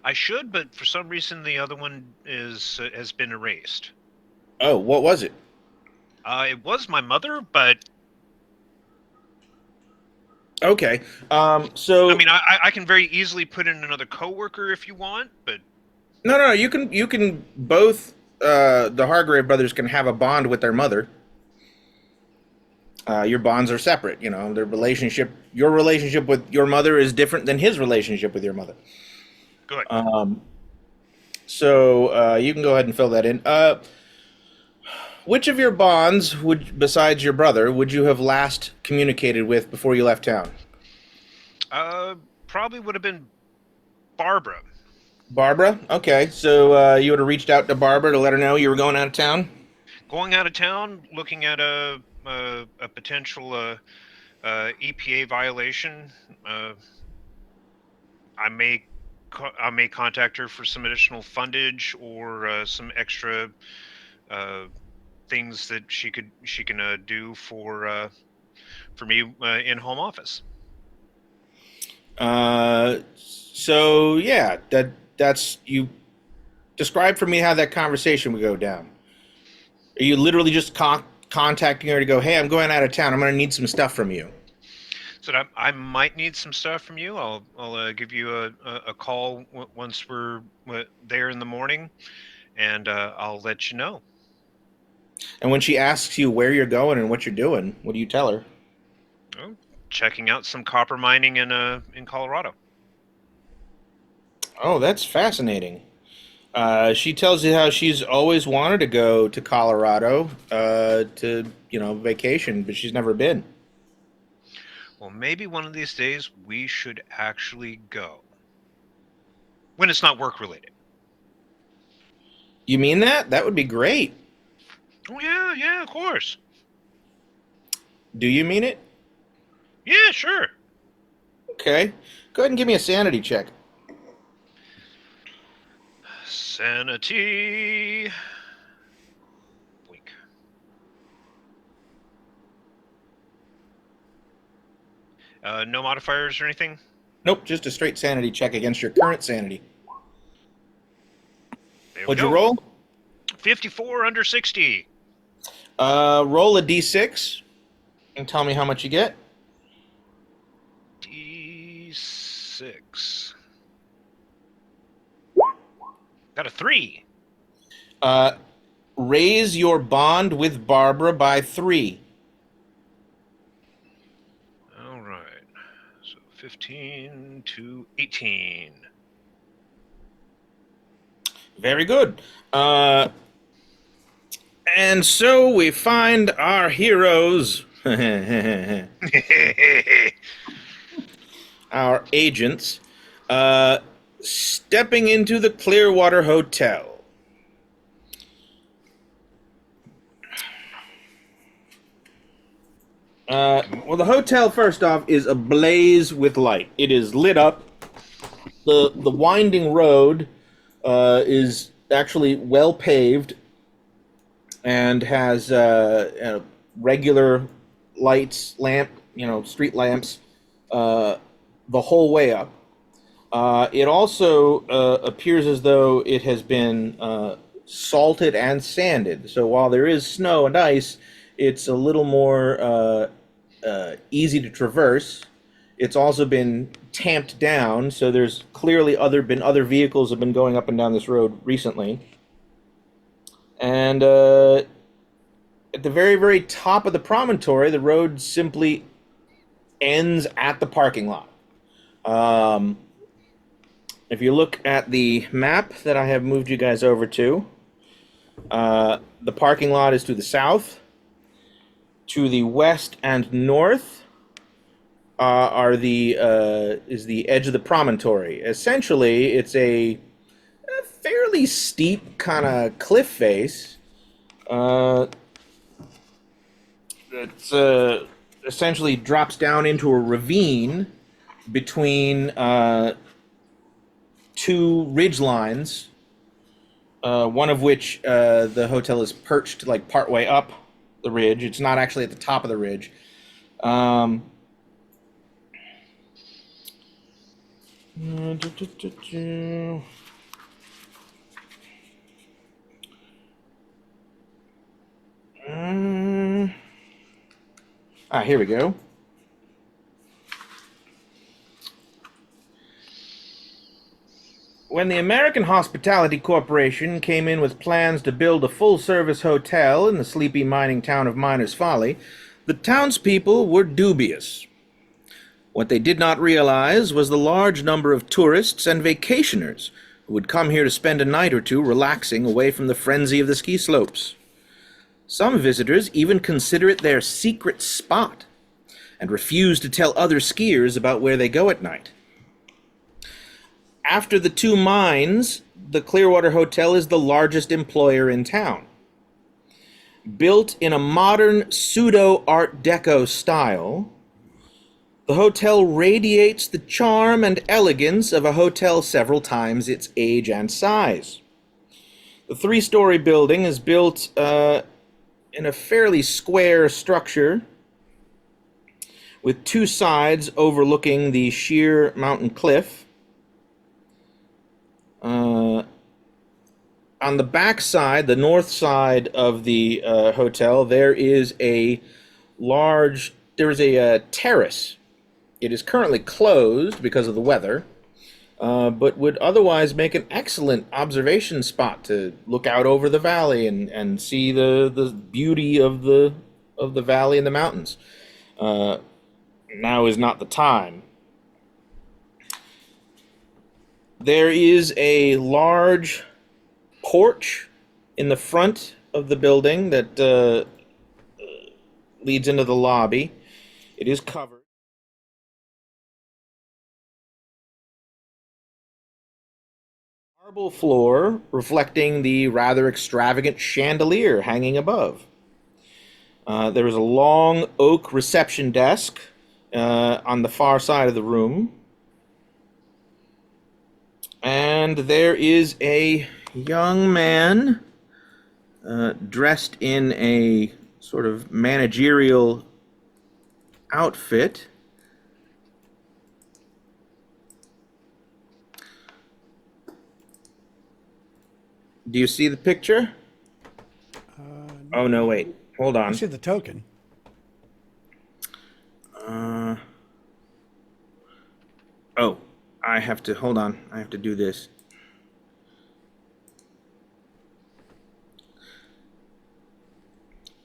I should, but for some reason the other one has been erased. Oh, what was it? It was my mother, but Okay. So I mean, I can very easily put in another coworker if you want, but no, you can both the Hargrave brothers can have a bond with their mother. Your bonds are separate, you know. Your relationship with your mother is different than his relationship with your mother. good. So you can go ahead and fill that in. Which of your bonds besides your brother, would you have last communicated with before you left town? Probably would have been Barbara. Barbara? Okay, so you would have reached out to Barbara to let her know you were going out of town? Going out of town, looking at a potential EPA violation. I may contact her for some additional fundage or some extra things that she can do for me in home office. So yeah, that's you. Describe for me how that conversation would go down. Are you literally just contacting her to go, "Hey, I'm going out of town. I'm going to need some stuff from you." So I might need some stuff from you. I'll give you a call once we're there in the morning, and I'll let you know. And when she asks you where you're going and what you're doing, what do you tell her? Oh, checking out some copper mining in Colorado. Oh, that's fascinating. She tells you how she's always wanted to go to Colorado to, vacation, but she's never been. Well, maybe one of these days we should actually go. When it's not work related. You mean that? That would be great. Oh yeah, of course. Do you mean it? Yeah, sure. Okay. Go ahead and give me a sanity check. Sanity. Weak. No modifiers or anything? Nope, just a straight sanity check against your current sanity. There we What'd you go. roll? 54 under 60. Roll a d6 and tell me how much you get. D6. Got a 3. Raise your bond with Barbara by 3. All right. So 15 to 18. Very good. And so we find our heroes, our agents, stepping into the Clearwater Hotel. Well, the hotel, first off, is ablaze with light. It is lit up. The winding road is actually well paved and has regular lights, street lamps, the whole way up. It also appears as though it has been salted and sanded. So while there is snow and ice, it's a little more easy to traverse. It's also been tamped down, so there's clearly been other vehicles have been going up and down this road recently. And at the very, very top of the promontory, the road simply ends at the parking lot. If you look at the map that I have moved you guys over to, the parking lot is to the south. To the west and north is the edge of the promontory. Essentially, it's a fairly steep kind of cliff face. It essentially drops down into a ravine between two ridge lines, one of which the hotel is perched like partway up the ridge. It's not actually at the top of the ridge. Here we go. When the American Hospitality Corporation came in with plans to build a full-service hotel in the sleepy mining town of Miners Folly, the townspeople were dubious. What they did not realize was the large number of tourists and vacationers who would come here to spend a night or two relaxing away from the frenzy of the ski slopes. Some visitors even consider it their secret spot and refuse to tell other skiers about where they go at night. After the two mines, the Clearwater Hotel is the largest employer in town. Built in a modern pseudo-Art Deco style, the hotel radiates the charm and elegance of a hotel several times its age and size. The three-story building is built in a fairly square structure with two sides overlooking the sheer mountain cliff. On the back side, the north side of the hotel, there is a terrace. It is currently closed because of the weather, but would otherwise make an excellent observation spot to look out over the valley and see the beauty of the valley and the mountains. Now is not the time. There is a large porch in the front of the building that leads into the lobby. It is covered. Marble floor reflecting the rather extravagant chandelier hanging above. There is a long oak reception desk on the far side of the room. And there is a young man dressed in a sort of managerial outfit. Do you see the picture? Oh, no, wait. Hold on. I see the token. Hold on. I have to do this.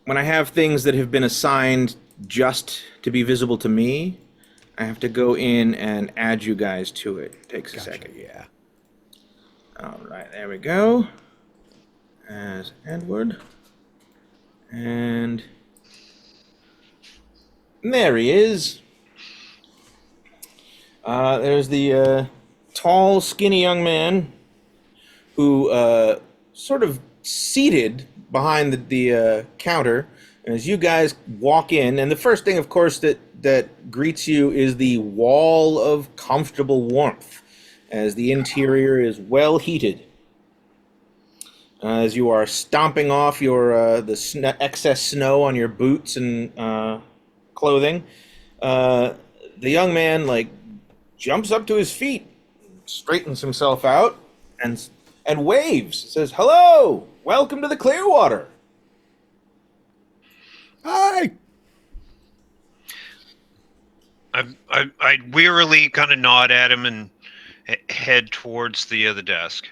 When I have things that have been assigned just to be visible to me, I have to go in and add you guys to it. It takes a second. Yeah. All right, there we go. As Edward. And there he is. There's the tall, skinny young man who sort of seated behind the counter As you guys walk in, and the first thing, of course, that greets you is the wall of comfortable warmth, as the interior is well heated. As you are stomping off your excess snow on your boots and clothing, the young man jumps up to his feet, straightens himself out, and waves. Says, "Hello, welcome to the Clearwater." Hi. I wearily kind of nod at him and head towards the desk.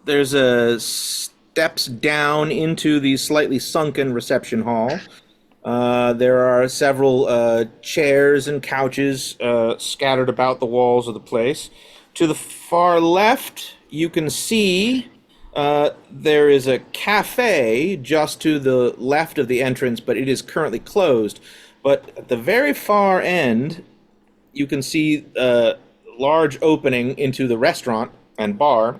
There's steps down into the slightly sunken reception hall. There are several chairs and couches scattered about the walls of the place. To the far left, you can see there is a cafe just to the left of the entrance, but it is currently closed. But at the very far end, you can see a large opening into the restaurant and bar,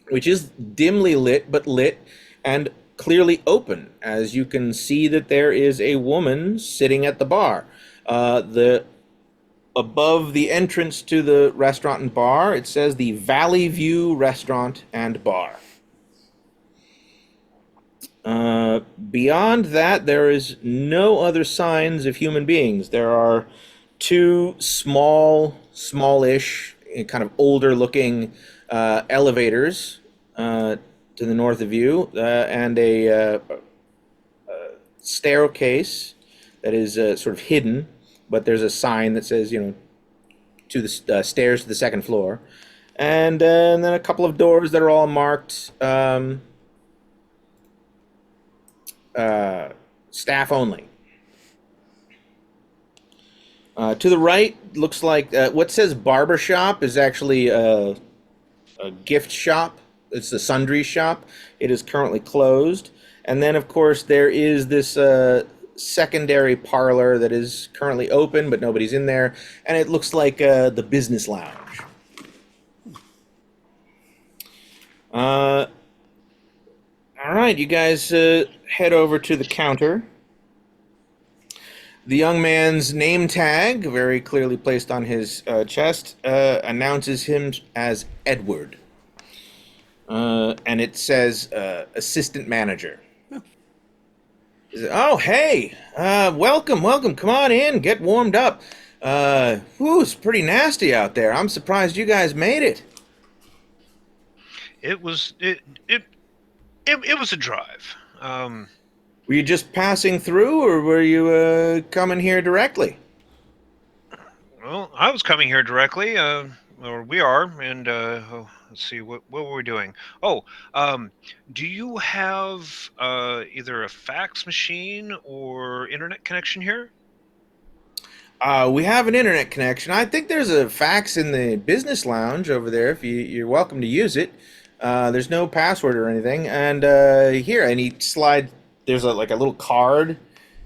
which is dimly lit, but lit and clearly open, as you can see that there is a woman sitting at the bar. Above the entrance to the restaurant and bar, it says the Valley View Restaurant and Bar. Beyond that, there is no other signs of human beings. There are two smallish, kind of older-looking elevators to the north of you, and a staircase that is sort of hidden, but there's a sign that says, to the stairs to the second floor, and then a couple of doors that are all marked staff only. To the right, looks like what says barber shop is actually a gift shop. It's the sundry shop. It is currently closed. And then, of course, there is this secondary parlor that is currently open, but nobody's in there. And it looks like the business lounge. All right, you guys head over to the counter. The young man's name tag, very clearly placed on his chest, announces him as Edward. And it says assistant manager. Oh, hey, welcome. Come on in, get warmed up. It's pretty nasty out there. I'm surprised you guys made it. It was a drive. Were you just passing through, or were you coming here directly? Well, I was coming here directly, or we are, and let's see, what were we doing? Oh, do you have either a fax machine or internet connection here? We have an internet connection. I think there's a fax in the business lounge over there. If you're welcome to use it. There's no password or anything. And here, and he slides. There's a little card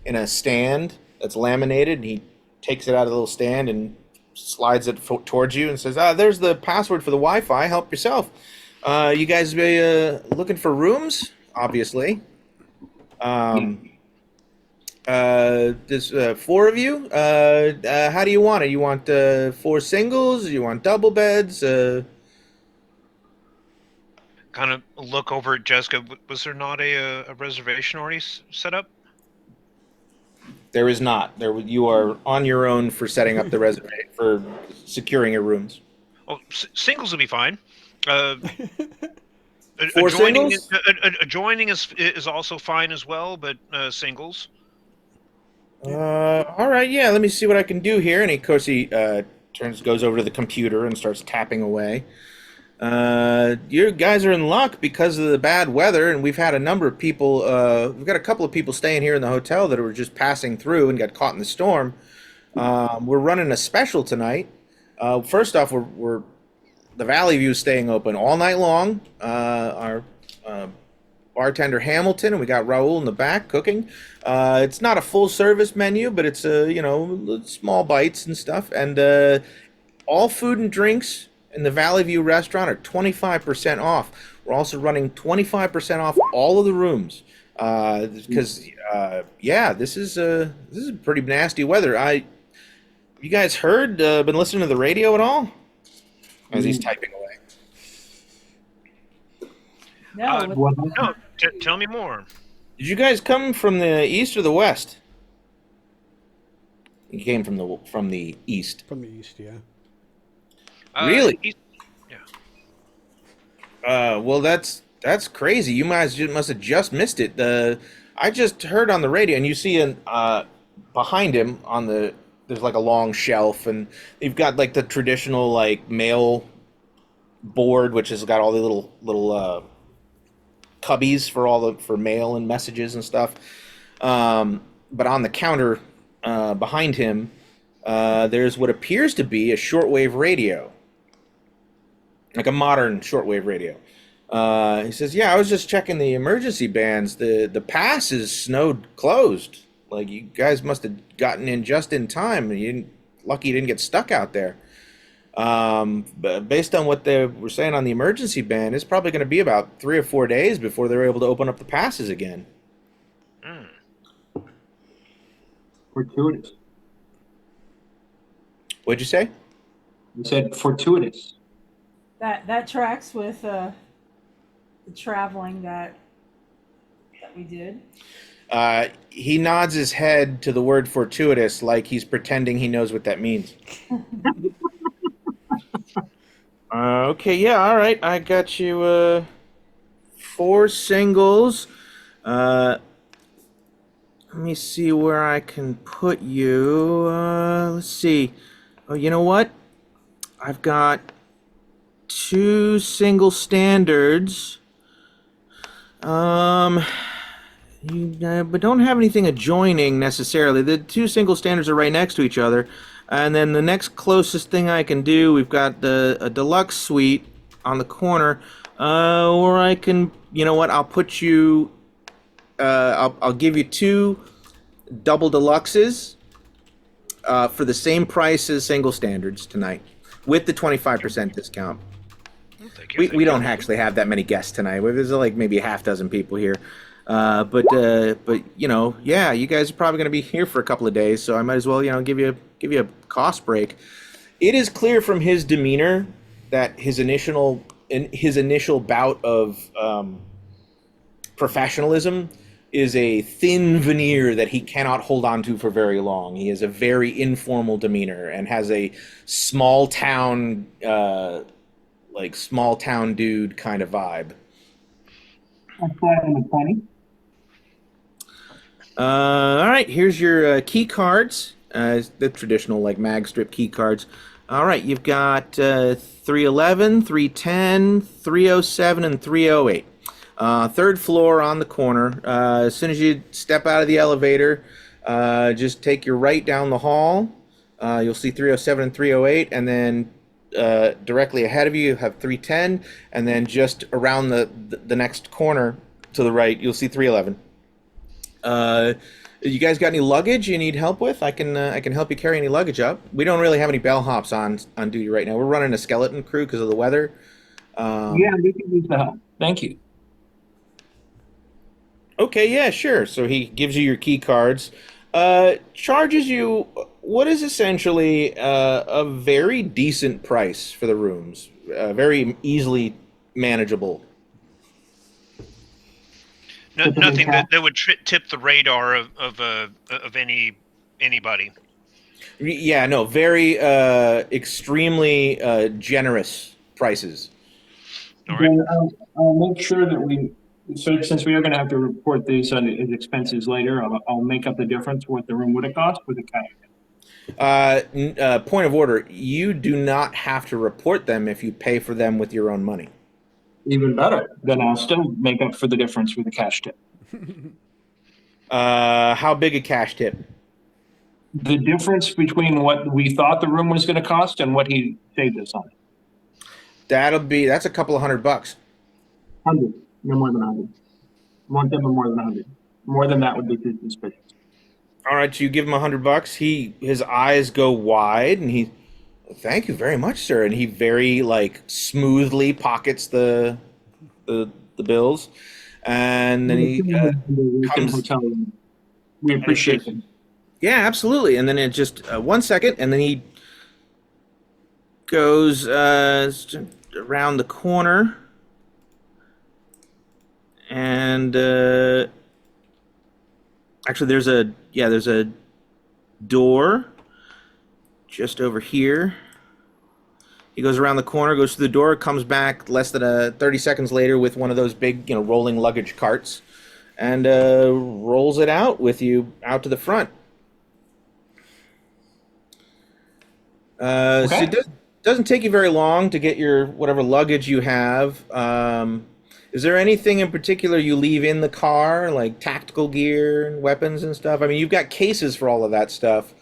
in a stand that's laminated, and he takes it out of the little stand and slides it towards you and says, there's the password for the Wi-Fi. Help yourself. You guys be looking for rooms, obviously. There's 4 of you. How do you want it? You want 4 singles? You want double beds? Kind of look over at Jessica. Was there not a reservation already set up? There is not. You are on your own for setting up the reservation, for securing your rooms. Oh, singles will be fine. 4 adjoining singles? Adjoining is also fine as well, but singles. All right, yeah. Let me see what I can do here. And of course, he goes over to the computer and starts tapping away. You guys are in luck because of the bad weather, and we've had a number of people. We've got a couple of people staying here in the hotel that were just passing through and got caught in the storm. We're running a special tonight. First off, we're the Valley View is staying open all night long. Our bartender Hamilton, and we got Raul in the back cooking. It's not a full service menu, but it's small bites and stuff. And all food and drinks in the Valley View restaurant are 25% off, We're also running 25% off all of the rooms because this is pretty nasty weather. You guys heard? Been listening to the radio at all? As he's typing away. No, No, tell me more. Did you guys come from the east or the west? You came from the east. From the east, yeah. Really? Yeah. Well, that's crazy. You must have just missed it. I just heard on the radio, and you see behind him there's like a long shelf, and you've got like the traditional like mail board, which has got all the little cubbies for mail and messages and stuff. But on the counter behind him, there's what appears to be a shortwave radio, like a modern shortwave radio. He says, "Yeah, I was just checking the emergency bands. The pass is snowed closed. Like you guys must have gotten in just in time. Lucky you didn't get stuck out there." But based on what they were saying on the emergency band, it's probably going to be about 3 or 4 days before they're able to open up the passes again. Fortuitous. What'd you say? You said fortuitous. that tracks with the traveling that we did. He nods his head to the word fortuitous like he's pretending he knows what that means. Okay, yeah, all right. I got you 4 singles. Let me see where I can put you. Let's see. Oh, you know what? I've got 2 single standards. But don't have anything adjoining necessarily. The 2 single standards are right next to each other. And then the next closest thing I can do, we've got a deluxe suite on the corner, or I can, you know what? I'll put you. I'll give you 2 double deluxes for the same price as single standards tonight, with the 25% discount. Thank you. We don't actually have that many guests tonight. There's like maybe a half dozen people here. But you know, yeah, you guys are probably going to be here for a couple of days, so I might as well, you know, give you a cost break. It is clear from his demeanor that his initial bout of professionalism is a thin veneer that he cannot hold on to for very long. He has a very informal demeanor and has a small town dude kind of vibe. I'm flying the 20. All right, here's your key cards, the traditional like mag strip key cards. All right, you've got 311, 310, 307, and 308. 3rd floor on the corner. As soon as you step out of the elevator, just take your right down the hall. You'll see 307 and 308, and then directly ahead of you have 310, and then just around the next corner to the right, you'll see 311. You guys got any luggage you need help with? I can help you carry any luggage up. We don't really have any bellhops on duty right now. We're running a skeleton crew because of the weather. Yeah, we can use the help. Thank you. Okay, yeah, sure. So he gives you your key cards, charges you what is essentially a very decent price for the rooms, very easily manageable. Nothing that would tip the radar of anybody. Yeah, no, very extremely generous prices. All right. Then I'll make sure that since we are going to have to report these on as expenses later, I'll make up the difference what the room would have cost with the cash. Point of order, you do not have to report them if you pay for them with your own money. Even better. Then I'll still make up for the difference with the cash tip. How big a cash tip? The difference between what we thought the room was going to cost and what he saved us on it. That's a couple of $100. 100. No more than 100. Want them more than 100. More than that would be too suspicious. All right, so you give him $100. His eyes go wide, and thank you very much, sir. And he very smoothly pockets the the bills, and then he comes. Hotel. We appreciate it. Yeah, absolutely. And then it just 1 second, and then he goes around the corner, and actually, there's a door just over here. He goes around the corner, goes through the door, comes back less than 30 seconds later with one of those big, rolling luggage carts, and rolls it out with you out to the front. So it doesn't take you very long to get your whatever luggage you have. Is there anything in particular you leave in the car, like tactical gear and weapons and stuff? I mean, you've got cases for all of that stuff,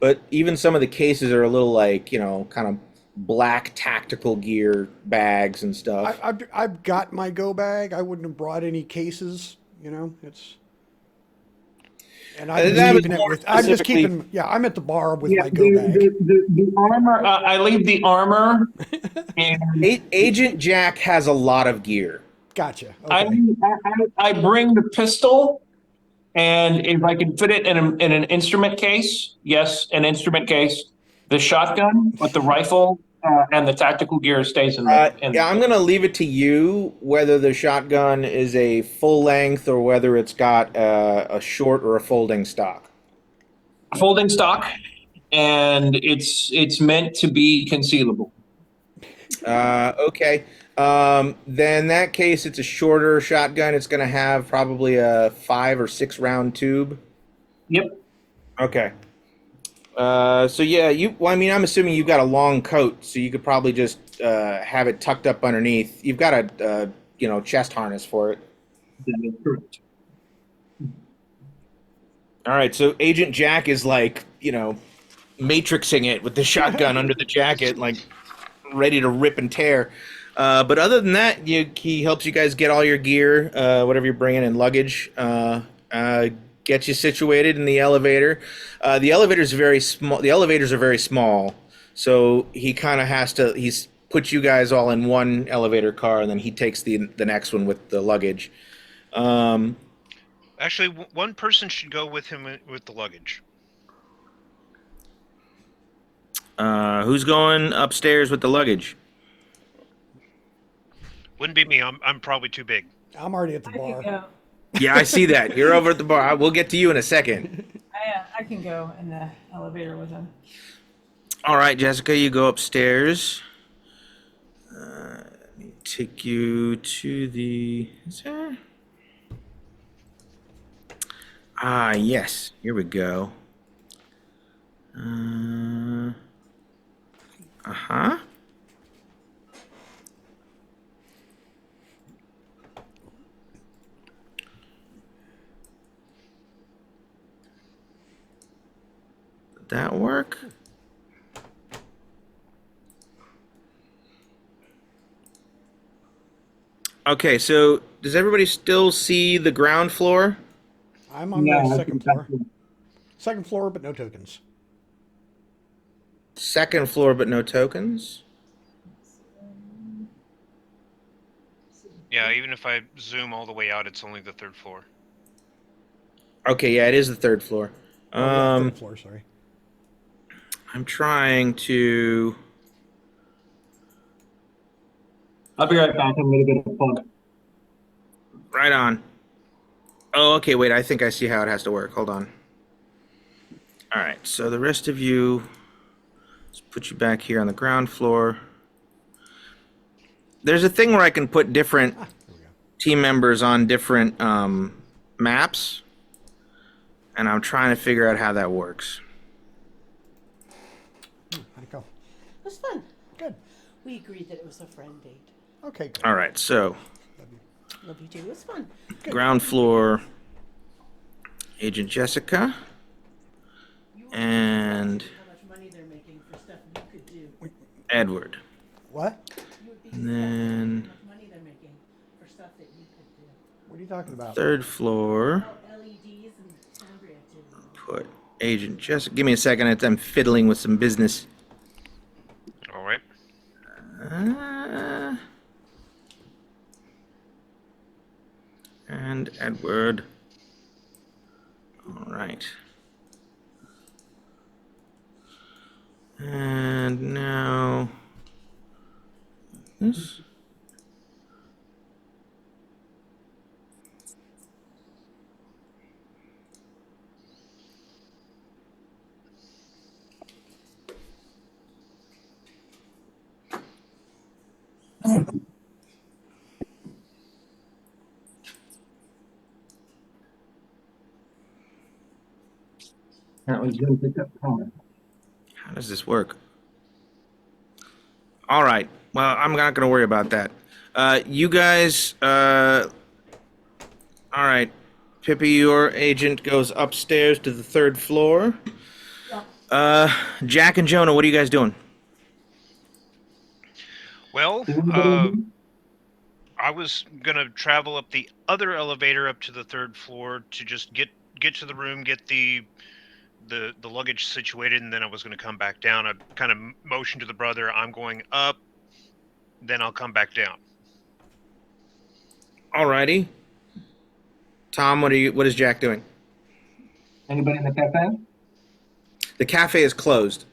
but even some of the cases are a little like, kind of black tactical gear bags and stuff. I've got my go bag. I wouldn't have brought any cases. It's. And I'm just keeping. Yeah, I'm at the bar with my go bag. The armor. I leave the armor. And Agent Jack has a lot of gear. Gotcha. Okay. I bring the pistol, and if I can fit it in an instrument case, yes, an instrument case. The shotgun with the rifle and the tactical gear stays in there. Yeah, I'm going to leave it to you whether the shotgun is a full length or whether it's got a short or a folding stock. Folding stock, and it's meant to be concealable. Okay. Then in that case, it's a shorter shotgun. It's going to have probably a 5 or 6 round tube. Yep. Okay. So yeah, I'm assuming you've got a long coat, so you could probably just have it tucked up underneath. You've got a chest harness for it. That is correct. All right, so Agent Jack is like, matrixing it with the shotgun under the jacket, like ready to rip and tear. But other than that, he helps you guys get all your gear, whatever you're bringing in luggage. Get you situated in the elevator. The elevators are very small. The elevators are very small, so he kind of has to. He's put you guys all in one elevator car, and then he takes the next one with the luggage. Actually, one person should go with him with the luggage. Who's going upstairs with the luggage? Wouldn't be me. I'm probably too big. I'm already at the I can bar. go. Yeah, I see that. You're over at the bar. We'll get to you in a second. I can go in the elevator with him. All right, Jessica, you go upstairs. Let me take you to the. Is there? Yes. Here we go. Uh-huh. Did that work? Okay, so does everybody still see the ground floor? I'm on the second floor. Second floor, but no tokens. Second floor, but no tokens? Yeah, even if I zoom all the way out, it's only the 3rd floor. Okay, yeah, it is the 3rd floor. Third floor, sorry. I'm trying to... I'll be right back. I'm going to get a plug. Right on. Oh, okay, wait, I think I see how it has to work. Hold on. All right, so the rest of you, let's put you back here on the ground floor. There's a thing where I can put different team members on different maps, and I'm trying to figure out how that works. How'd it go? It was fun. Good. We agreed that it was a friend date. Okay, good. All right, so Love you too. It was fun. ground floor, Agent Jessica, and How much money they're making for stuff you could do. Edward. What? You would be And then how much money they're making for stuff that you could do. What are you talking about? 3rd floor, Oh, LEDs and foundry activity. put Agent Jessica. Give me a second, I'm fiddling with some business. All right. and Edward. All right. And now this. Apparently, Zoom picked up the phone. How does this work? All right. Well, I'm not going to worry about that. You guys, all right. Pippi, your agent goes upstairs to the 3rd floor. Jack and Jonah, what are you guys doing? Well, I was gonna travel up the other elevator up to the 3rd floor to just get to the room, get the luggage situated, and then I was gonna come back down. I kind of motioned to the brother, I'm going up, then I'll come back down. Alrighty. Tom, what is Jack doing? Anybody in the cafe? The cafe is closed.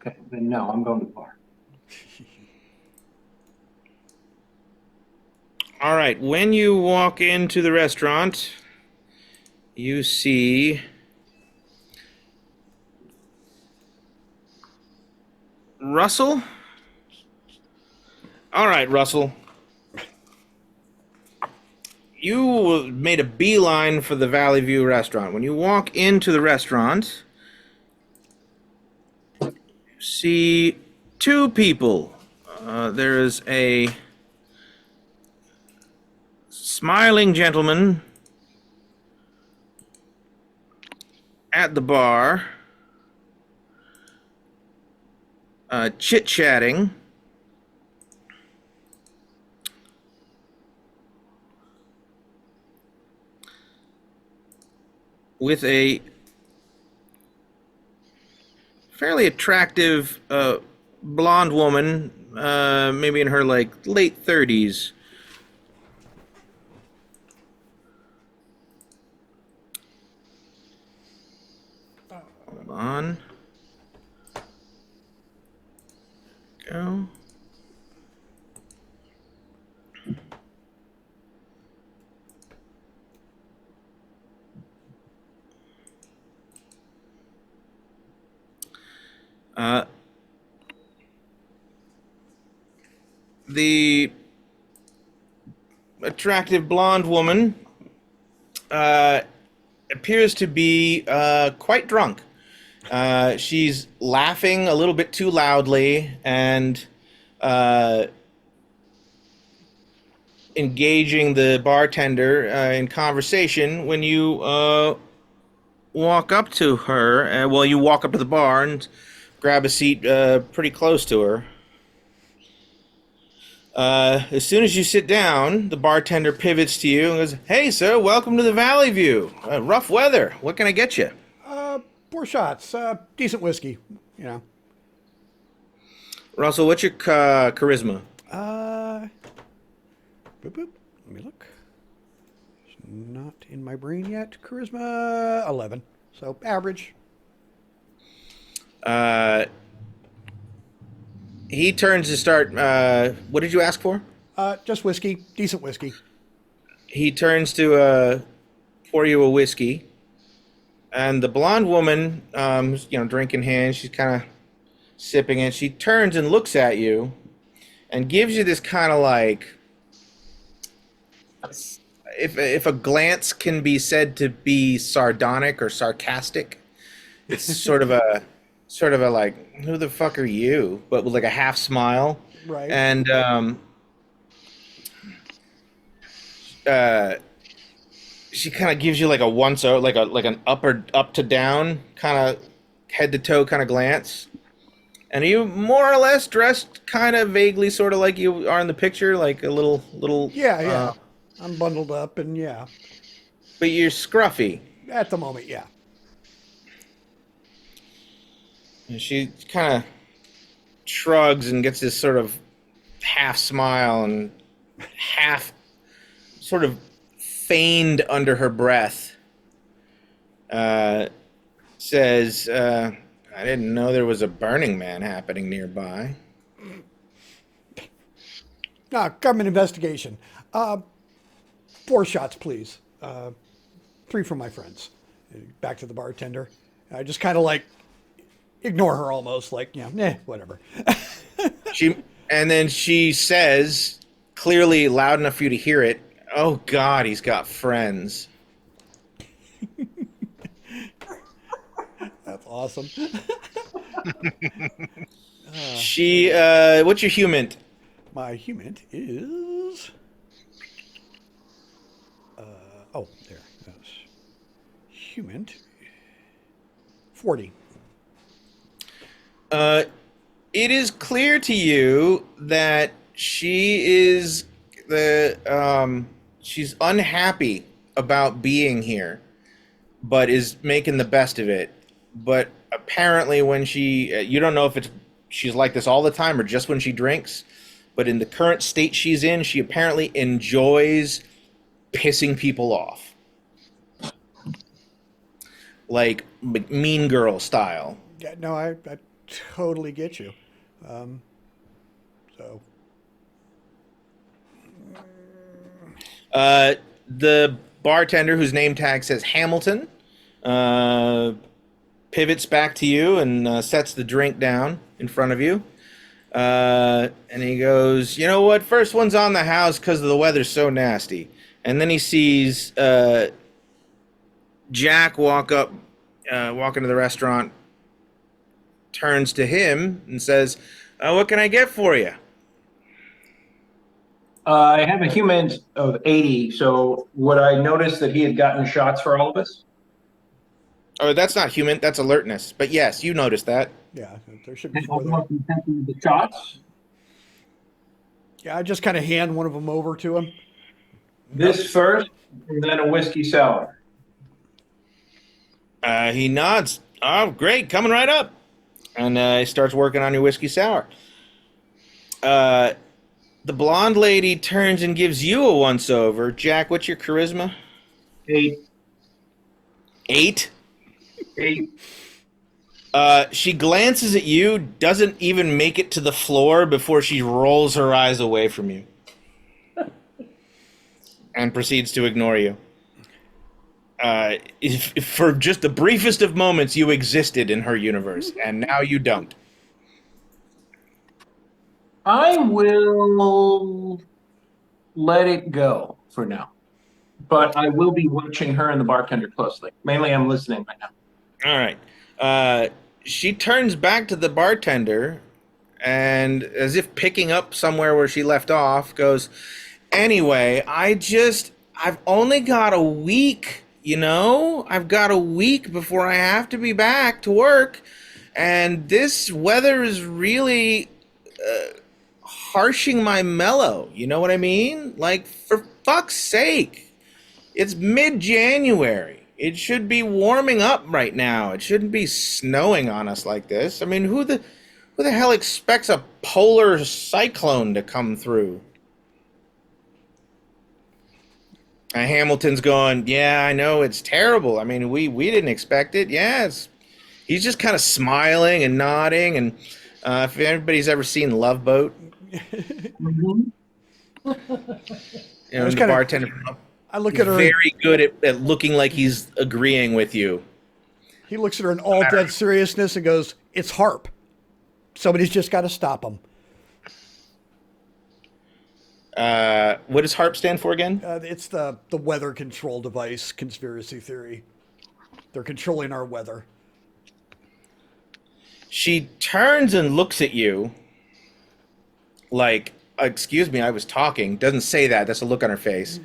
Okay, then no, I'm going to the bar. All right. When you walk into the restaurant, you see Russell. All right, Russell. You made a beeline for the Valley View restaurant. When you walk into the restaurant, you see 2 people. There is a smiling gentleman at the bar, chit-chatting. With a fairly attractive blonde woman, maybe in her late 30s. Hold on. Go. The attractive blonde woman appears to be quite drunk. She's laughing a little bit too loudly and engaging the bartender in conversation when you walk up to her. Well, you walk up to the bar and grab a seat pretty close to her. As soon as you sit down, the bartender pivots to you and goes, "Hey, sir, welcome to the Valley View. Rough weather. What can I get you?" 4 shots, decent whiskey, you know. Russell, what's your charisma? Boop, boop. Let me look. It's not in my brain yet. Charisma 11, so average. He turns to start. What did you ask for? Just whiskey, decent whiskey. He turns to pour you a whiskey, and the blonde woman, who's, drink in hand, she's kind of sipping it. She turns and looks at you, and gives you this kind of if a glance can be said to be sardonic or sarcastic, it's sort of a who the fuck are you? But with a half smile. Right. And she kind of gives you a once over, an up to down kind of head to toe kind of glance. And are you more or less dressed kind of vaguely sort of like you are in the picture, like a little Yeah. I'm bundled up and yeah. But you're scruffy. At the moment, yeah. And she kind of shrugs and gets this sort of half smile and half sort of feigned under her breath, says, I didn't know there was a Burning Man happening nearby. Government investigation. 4 shots, please. 3 from my friends. Back to the bartender. I just kind of like ignore her almost, like, whatever. And then she says, clearly loud enough for you to hear it, "Oh God, he's got friends." That's awesome. What's your human? My human is... there. That's human. 40. It is clear to you that she is she's unhappy about being here, but is making the best of it. But apparently when you don't know if she's like this all the time or just when she drinks, but in the current state she's in, she apparently enjoys pissing people off. Like Mean Girl style. Yeah, no, I totally get you. The bartender, whose name tag says Hamilton, pivots back to you and sets the drink down in front of you. And he goes, "You know what? First one's on the house because the weather's so nasty." And then he sees Jack walk into the restaurant, turns to him and says, "What can I get for you?" I have a human of 80, so would I notice that he had gotten shots for all of us? Oh, that's not human. That's alertness. But yes, you noticed that. Yeah, there should be And 4 there. the shots? Yeah, I just kind of hand one of them over to him. This first, and then a whiskey sour. He nods. "Oh, great. Coming right up." And he starts working on your whiskey sour. The blonde lady turns and gives you a once-over. Jack, what's your charisma? 8. 8? 8. She glances at you, doesn't even make it to the floor before she rolls her eyes away from you. And proceeds to ignore you. If for just the briefest of moments, you existed in her universe, and now you don't. I will let it go for now. But I will be watching her and the bartender closely. Mainly I'm listening right now. All right. She turns back to the bartender and, as if picking up somewhere where she left off, goes, "Anyway, I've only got a week, I've got a week before I have to be back to work. And this weather is really harshing my mellow. You know what I mean? Like, for fuck's sake. It's mid-January. It should be warming up right now. It shouldn't be snowing on us like this. I mean, who the hell expects a polar cyclone to come through?" And Hamilton's going, "Yeah, I know, it's terrible. I mean, we didn't expect it. Yeah, he's just kind of smiling and nodding. And if everybody's ever seen Love Boat, Mm-hmm. the bartender, I look at her. very good at looking like he's agreeing with you. He looks at her in all dead seriousness and goes, "It's HARP. Somebody's just got to stop him." What does HARP stand for again? It's the weather control device conspiracy theory. They're controlling our weather. She turns and looks at you like, "Excuse me, I was talking." Doesn't say that. That's a look on her face.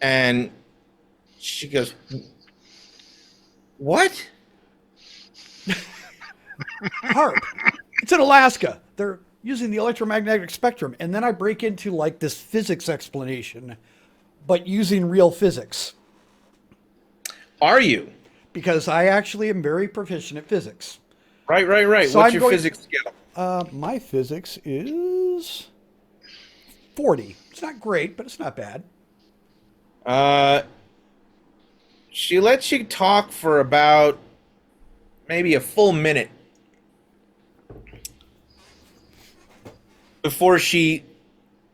And she goes, "What?" HARP. It's in Alaska. They're using the electromagnetic spectrum. And then I break into like this physics explanation, but using real physics. Are you? Because I actually am very proficient at physics. Right. So What's I'm your physics skill? My physics is 40. It's not great, but it's not bad. She lets you talk for about maybe a full minute before she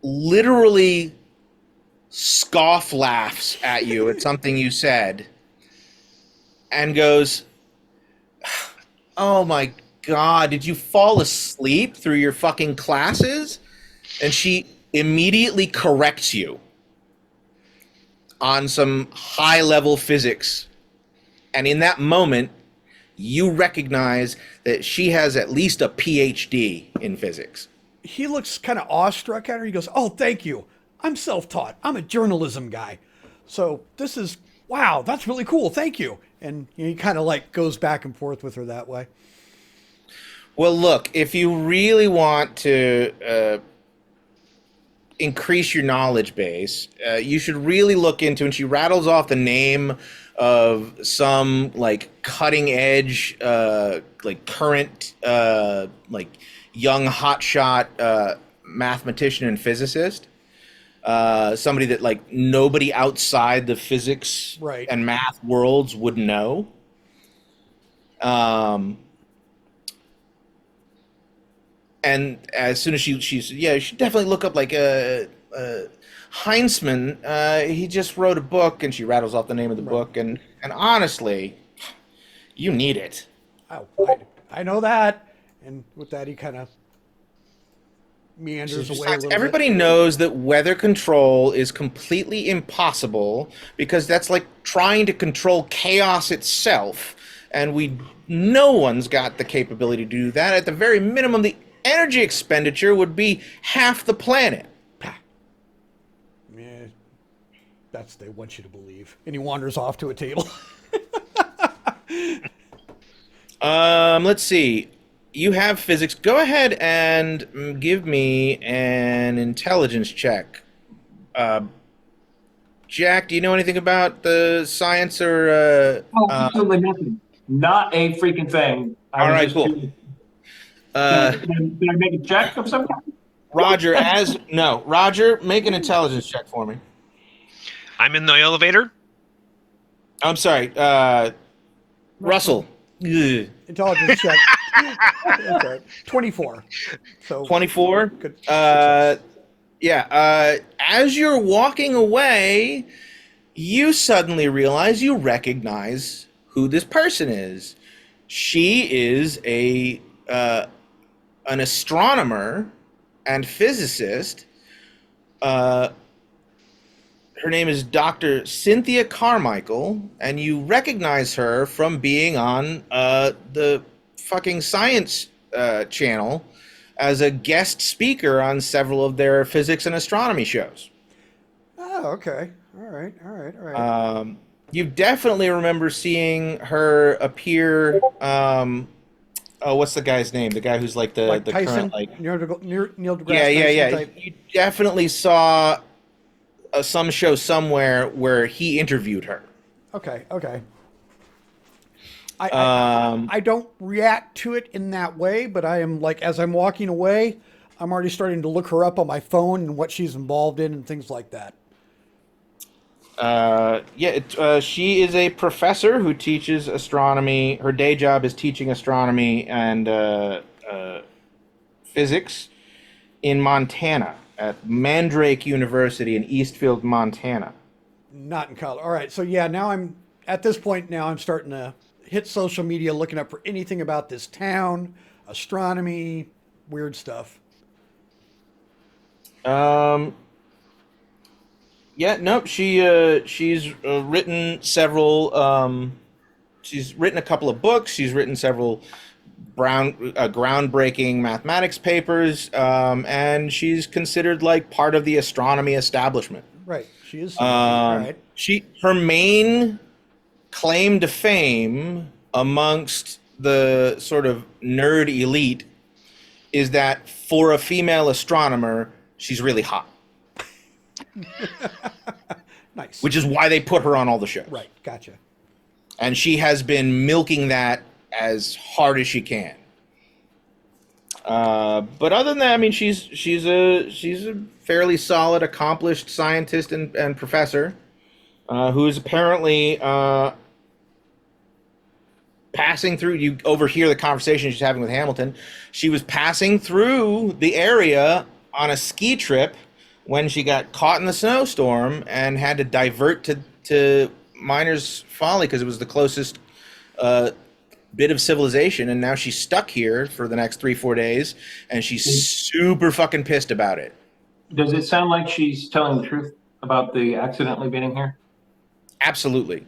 literally scoff laughs at you at something you said and goes, "Oh my God, did you fall asleep through your fucking classes?" And she immediately corrects you on some high-level physics. And in that moment, you recognize that she has at least a PhD in physics. He looks kind of awestruck at her. He goes, "Oh, thank you. I'm self-taught. I'm a journalism guy. So this is, wow, that's really cool. Thank you." And he kind of like goes back and forth with her that way. Well, look, if you really want to increase your knowledge base, you should really look into, and she rattles off the name of some like cutting edge, like current, like young hotshot mathematician and physicist. Somebody that like nobody outside the physics Right. and math worlds would know. And as soon as she's yeah, you should definitely look up like Heinzman. He just wrote a book, and she rattles off the name of the book. And honestly, you need it. Oh, I know that. And with that, he kind of meanders away a Besides, little everybody bit. knows that weather control is completely impossible because that's like trying to control chaos itself, and no one's got the capability to do that. At the very minimum, the energy expenditure would be half the planet. Yeah, that's they want you to believe. And he wanders off to a table. Let's see. You have physics. Go ahead and give me an intelligence check. Jack, do you know anything about the science or? Absolutely nothing. Not a freaking thing. All right, cool. Can I make a check of some kind? Roger, Roger, make an intelligence check for me. I'm in the elevator. I'm sorry, Russell. Ugh. Intelligence check. That's right. 24. So 24. Good. Yeah. As you're walking away, you suddenly realize you recognize who this person is. She is an astronomer and physicist. Her name is Dr. Cynthia Carmichael, and you recognize her from being on the fucking Science Channel as a guest speaker on several of their physics and astronomy shows. Oh, okay. All right. You definitely remember seeing her appear. What's the guy's name? The guy who's like the Tyson, current like. Neil deGrasse Yeah. Tyson type. You definitely saw some show somewhere where he interviewed her. Okay. I don't react to it in that way, but I am like, as I'm walking away, I'm already starting to look her up on my phone and what she's involved in and things like that. She is a professor who teaches astronomy. Her day job is teaching astronomy and physics in Montana at Mandrake University in Eastfield, Montana. Not in college. All right. So yeah, now I'm at this point. Now I'm starting to hit social media, looking up for anything about this town, astronomy, weird stuff. Yeah, nope. She's written several. She's written a couple of books. She's written several groundbreaking mathematics papers, and she's considered like part of the astronomy establishment. Right. She is. Right. Her main claim to fame amongst the sort of nerd elite is that for a female astronomer, she's really hot. Nice. Which is why they put her on all the shows. Right. Gotcha. And she has been milking that as hard as she can. But other than that, I mean, she's a fairly solid, accomplished scientist and professor. who is apparently passing through. You overhear the conversation she's having with Hamilton. She was passing through the area on a ski trip when she got caught in the snowstorm and had to divert to Miner's Folly because it was the closest bit of civilization, and now she's stuck here for the next 3-4 days, and she's super fucking pissed about it. Does it sound like she's telling the truth about the accidentally being here? Absolutely.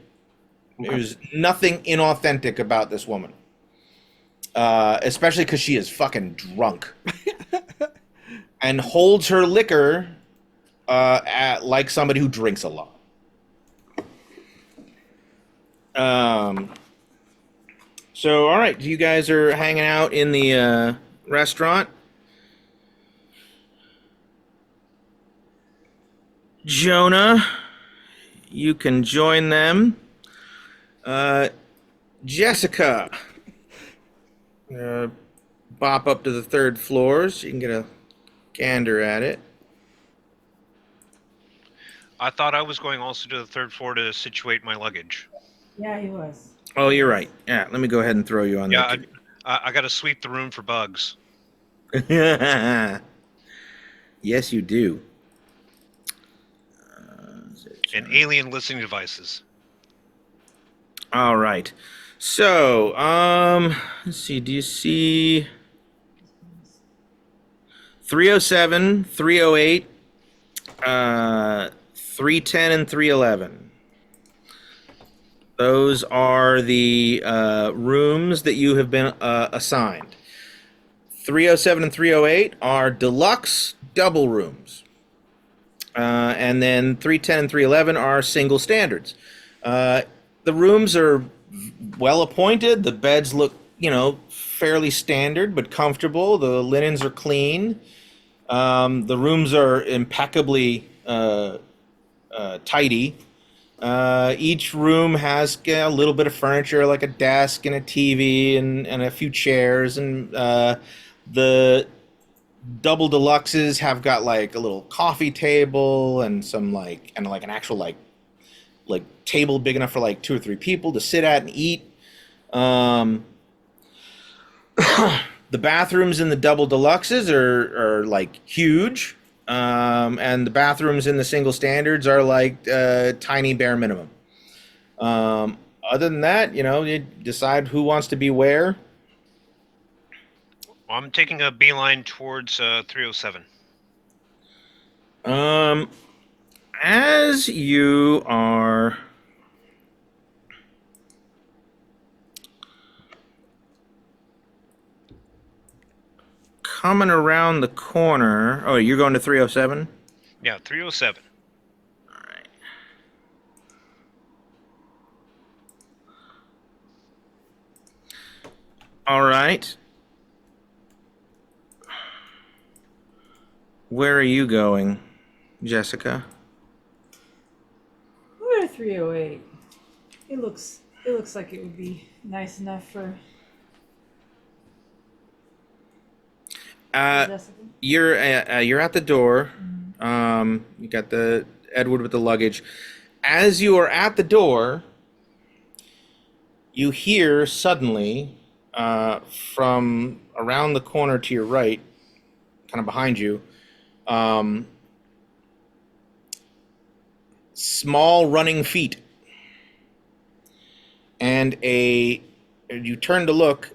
There's nothing inauthentic about this woman. Especially because she is fucking drunk. And holds her liquor like somebody who drinks a lot. So, all right. You guys are hanging out in the restaurant. Jonah, you can join them. Jessica, bop up to the 3rd floor so you can get a gander at it. I thought I was going also to the 3rd floor to situate my luggage. Yeah, he was. Oh, you're right. Yeah, let me go ahead and throw you on Yeah, that. I got to sweep the room for bugs. Yes, you do. And alien listening devices. All right. So, let's see. Do you see 307, 308, 310, and 311? Those are the rooms that you have been assigned. 307 and 308 are deluxe double rooms. And then 310 and 311 are single standards. The rooms are well appointed. The beds look, fairly standard but comfortable. The linens are clean. The rooms are impeccably tidy. Each room has a little bit of furniture, like a desk and a TV and a few chairs. And the double deluxes have got like a little coffee table and some an actual like table big enough for like 2 or 3 people to sit at and eat. The bathrooms in the double deluxes are like huge, and the bathrooms in the single standards are like tiny bare minimum. Other than that, you decide who wants to be where. I'm taking a beeline towards 307. As you are coming around the corner, oh, you're going to 307? Yeah, 307. All right. All right. Where are you going, Jessica? We're at 308. It looks like it would be nice enough for Jessica. You're at the door. You got the Edward with the luggage. As you are at the door, you hear suddenly from around the corner to your right, kind of behind you, small running feet, and you turn to look.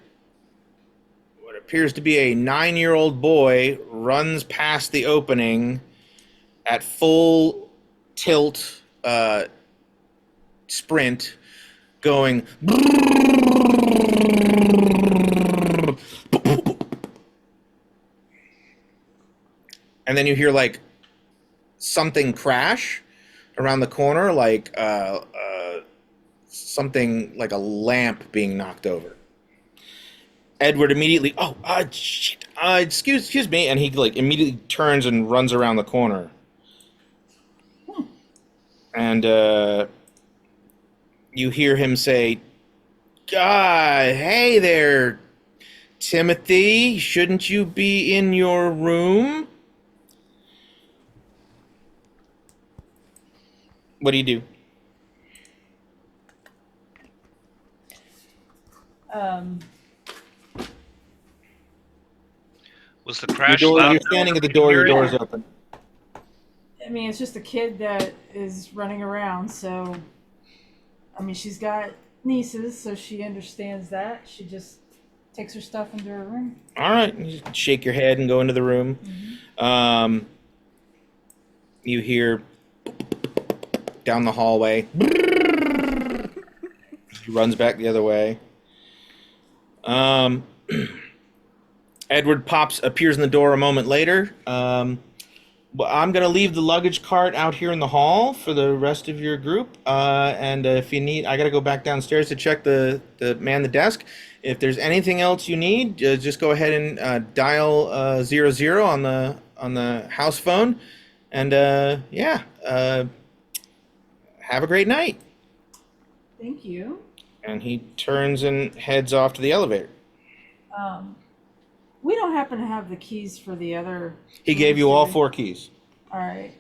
What appears to be a 9-year-old boy runs past the opening at full tilt sprint, going. And then you hear like something crash around the corner, like something like a lamp being knocked over. Edward immediately, shit, excuse me, and he like immediately turns and runs around the corner. And you hear him say, "God, hey there, Timothy, shouldn't you be in your room?" What do you do? Was the Your crash door, loud? you're standing at the door. Your door is open. I mean, it's just a kid that is running around. So, I mean, she's got nieces, so she understands that. She just takes her stuff into her room. All right, you just shake your head and go into the room. You hear down the hallway. He runs back the other way. Edward appears in the door a moment later. Well, I'm going to leave the luggage cart out here in the hall for the rest of your group. And if you need, I got to go back downstairs to check the desk. If there's anything else you need, just go ahead and dial 00 on the house phone. And have a great night. Thank you. And he turns and heads off to the elevator. We don't happen to have the keys for the other. He gave you all 4 keys. All right.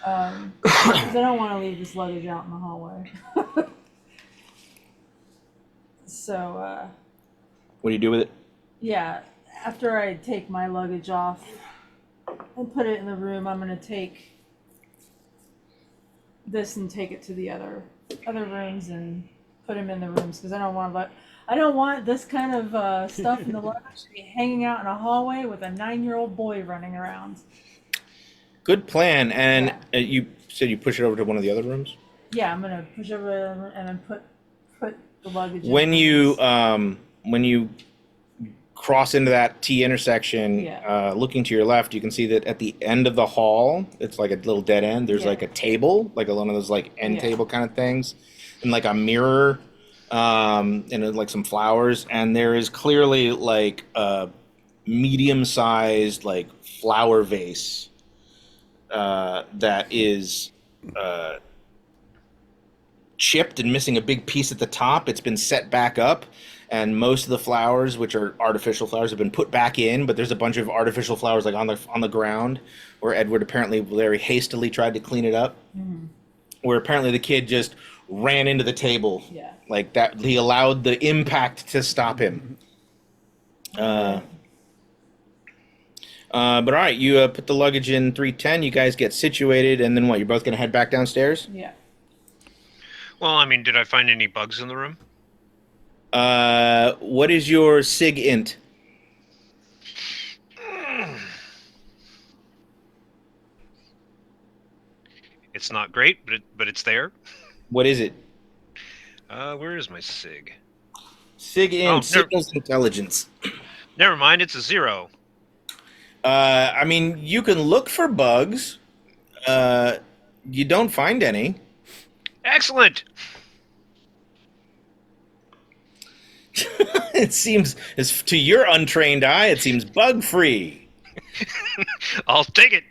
'Cause I don't want to leave this luggage out in the hallway. So, What do you do with it? yeah, after I take my luggage off and put it in the room, I'm going to take this and take it to the other rooms and put them in the rooms because I don't want this kind of stuff in the luggage to be hanging out in a hallway with a 9-year-old boy running around. Good plan. And you said you push it over to one of the other rooms? Yeah, I'm gonna push over and then put the luggage. When you cross into that T intersection, looking to your left, you can see that at the end of the hall, it's like a little dead end. There's like a table, like one of those like end table kind of things, and like a mirror, and like some flowers. And there is clearly like a medium-sized like flower vase that is chipped and missing a big piece at the top. It's been set back up, and most of the flowers, which are artificial flowers, have been put back in, but there's a bunch of artificial flowers like on the ground where Edward apparently very hastily tried to clean it up. Mm-hmm. Where apparently the kid just ran into the table. Yeah. Like that, he allowed the impact to stop him. But all right, you put the luggage in 310. You guys get situated, and then what? You're both going to head back downstairs? Yeah. Well, I mean, did I find any bugs in the room? What is your sig int? It's not great, but it's there. What is it? Where is my sig? Sig int, signals intelligence. Never mind, it's a 0. I mean, you can look for bugs. You don't find any. Excellent. It seems, as to your untrained eye, it seems bug-free. I'll take it.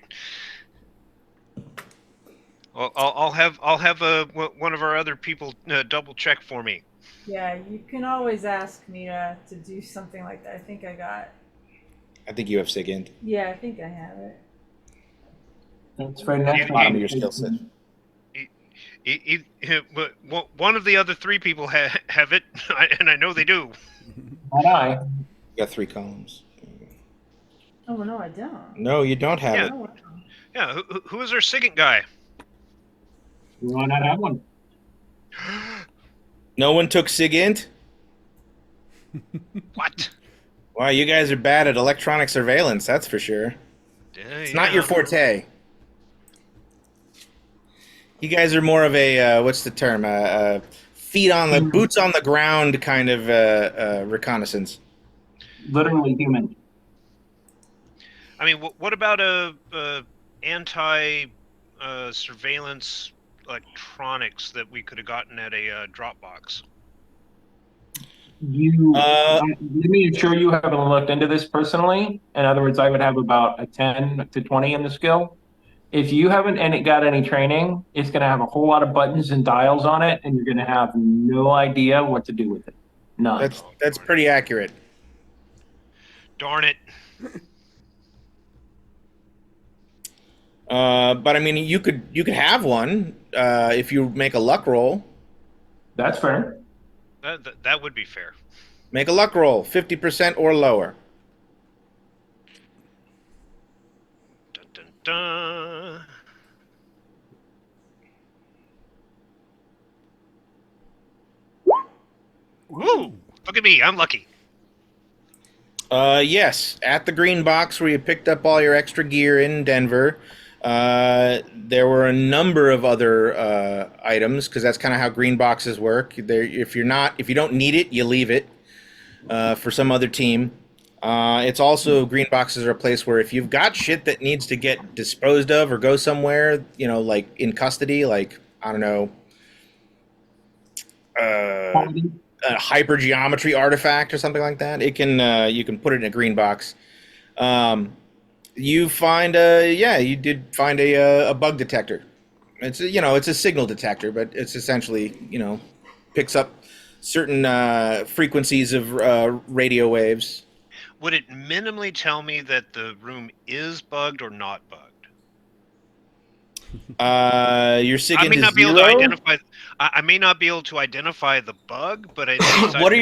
Well, I'll have one of our other people double check for me. Yeah, you can always ask me to do something like that. I think you have sig int. Yeah, I think I have it. That's very nice. Bottom of your skill set. One of the other 3 people have it, and I know they do. Not I. You got 3 columns. Oh, no, I don't. No, you don't have it. Yeah, who is our SIGINT guy? Why not have one? No one took sig int? What? Wow, you guys are bad at electronic surveillance, that's for sure. It's not your forte. You guys are more of a, what's the term? Boots on the ground kind of reconnaissance. Literally human. I mean, what about a anti-surveillance electronics that we could have gotten at a Dropbox? Let me assure you haven't looked into this personally. In other words, I would have about a 10 to 20 in the skill. If you haven't got any training, it's going to have a whole lot of buttons and dials on it, and you're going to have no idea what to do with it. None. That's pretty accurate. Darn it. But I mean, you could have one if you make a luck roll. That's fair. That would be fair. Make a luck roll, 50% or lower. da. Woo! Look at me, I'm lucky. Yes, at the green box where you picked up all your extra gear in Denver, there were a number of other items because that's kind of how green boxes work. If you don't need it, you leave it for some other team. It's also green boxes are a place where if you've got shit that needs to get disposed of or go somewhere, like in custody, like I don't know, a hypergeometry artifact or something like that, you can put it in a green box. You did find a bug detector. It's a signal detector, but it's essentially picks up certain frequencies of radio waves. Would it minimally tell me that the room is bugged or not bugged? You're SIG I may into not be able to zero? identify. I may not be able to identify the bug, but What are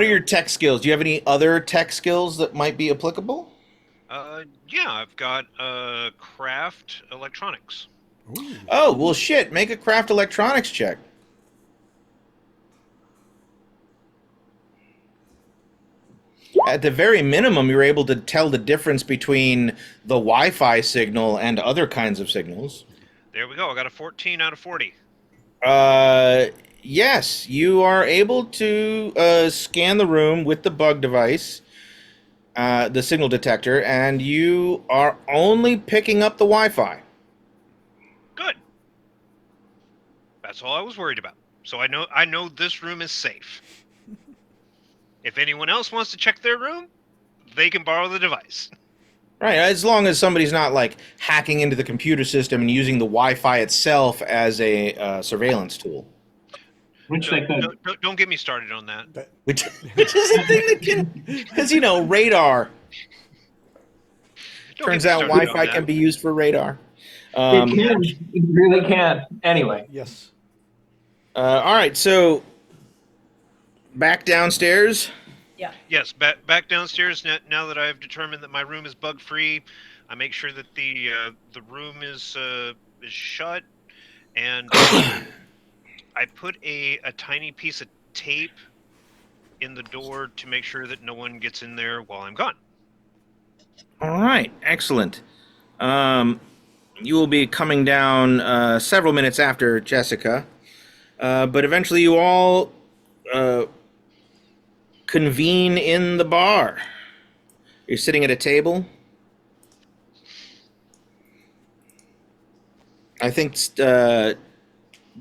your tech skills? Do you have any other tech skills that might be applicable? Yeah, I've got craft electronics. Ooh. Oh, well, shit. Make a craft electronics check. At the very minimum, you're able to tell the difference between the Wi-Fi signal and other kinds of signals. There we go. I got a 14 out of 40. Yes, you are able to scan the room with the bug device, the signal detector, and you are only picking up the Wi-Fi. Good. That's all I was worried about. So I know this room is safe. If anyone else wants to check their room, they can borrow the device. Right, as long as somebody's not like hacking into the computer system and using the Wi-Fi itself as a surveillance tool. Which they could. Don't get me started on that. Which is a thing that can, because radar. Don't Turns get me out started on Wi-Fi that. can be used for radar. It can. It really can. Anyway. Yes. All right, so back downstairs. Yeah. Yes, back downstairs. Now that I've determined that my room is bug free, I make sure that the room is shut, and I put a tiny piece of tape in the door to make sure that no one gets in there while I'm gone. All right, excellent. You will be coming down several minutes after Jessica, but eventually you all convene in the bar. You're sitting at a table. I think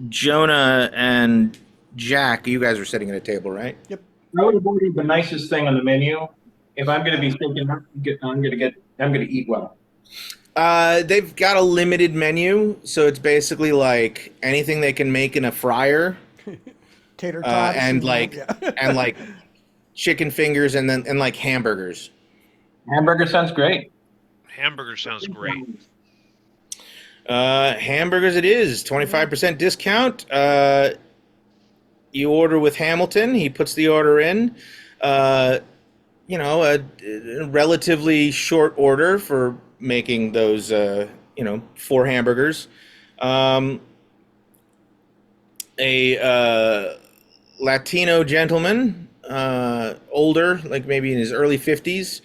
Jonah and Jack, you guys are sitting at a table, right? Yep. I would have ordered the nicest thing on the menu. If I'm going to be thinking, I'm going to eat well. They've got a limited menu, so it's basically like anything they can make in a fryer, Tater tots. and like yeah. and like chicken fingers, and like hamburgers. Hamburger sounds great. Hamburger sounds great. Hamburgers it is, 25% discount. You order with Hamilton. He puts the order in. A relatively short order for making those, 4 hamburgers. A Latino gentleman, older, like maybe in his early 50s,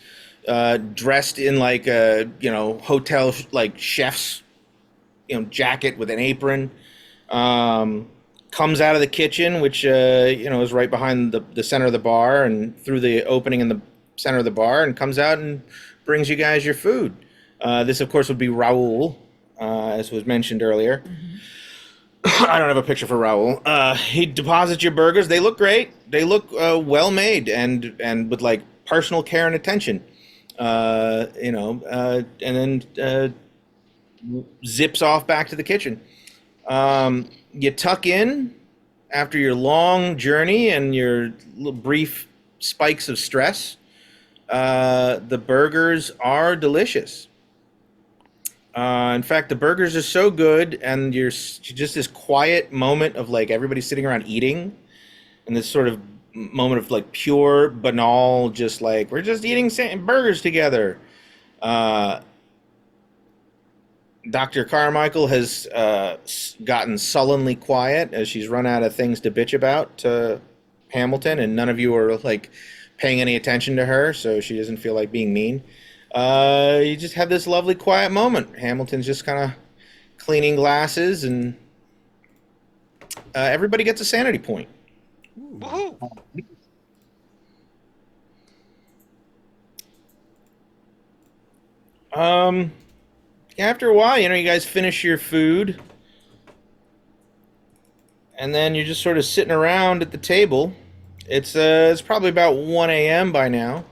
dressed in like a, hotel, like chef's, jacket with an apron, comes out of the kitchen, which, is right behind the center of the bar and through the opening in the center of the bar, and comes out and brings you guys your food. This, of course, would be Raul, as was mentioned earlier. Mm-hmm. I don't have a picture for Raul. He deposits your burgers. They look great. They look well made and with like personal care and attention. And then zips off back to the kitchen. You tuck in after your long journey and your little brief spikes of stress. The burgers are delicious. In fact, the burgers are so good, and you're just this quiet moment of like everybody sitting around eating, and this sort of moment of like pure, banal, just like we're just eating burgers together. Dr. Carmichael has gotten sullenly quiet as she's run out of things to bitch about to Hamilton, and none of you are like paying any attention to her, so she doesn't feel like being mean. You just have this lovely quiet moment. Hamilton's just kind of cleaning glasses, and everybody gets a sanity point. Woohoo! After a while, you guys finish your food, and then you're just sort of sitting around at the table. It's probably about 1 a.m. by now.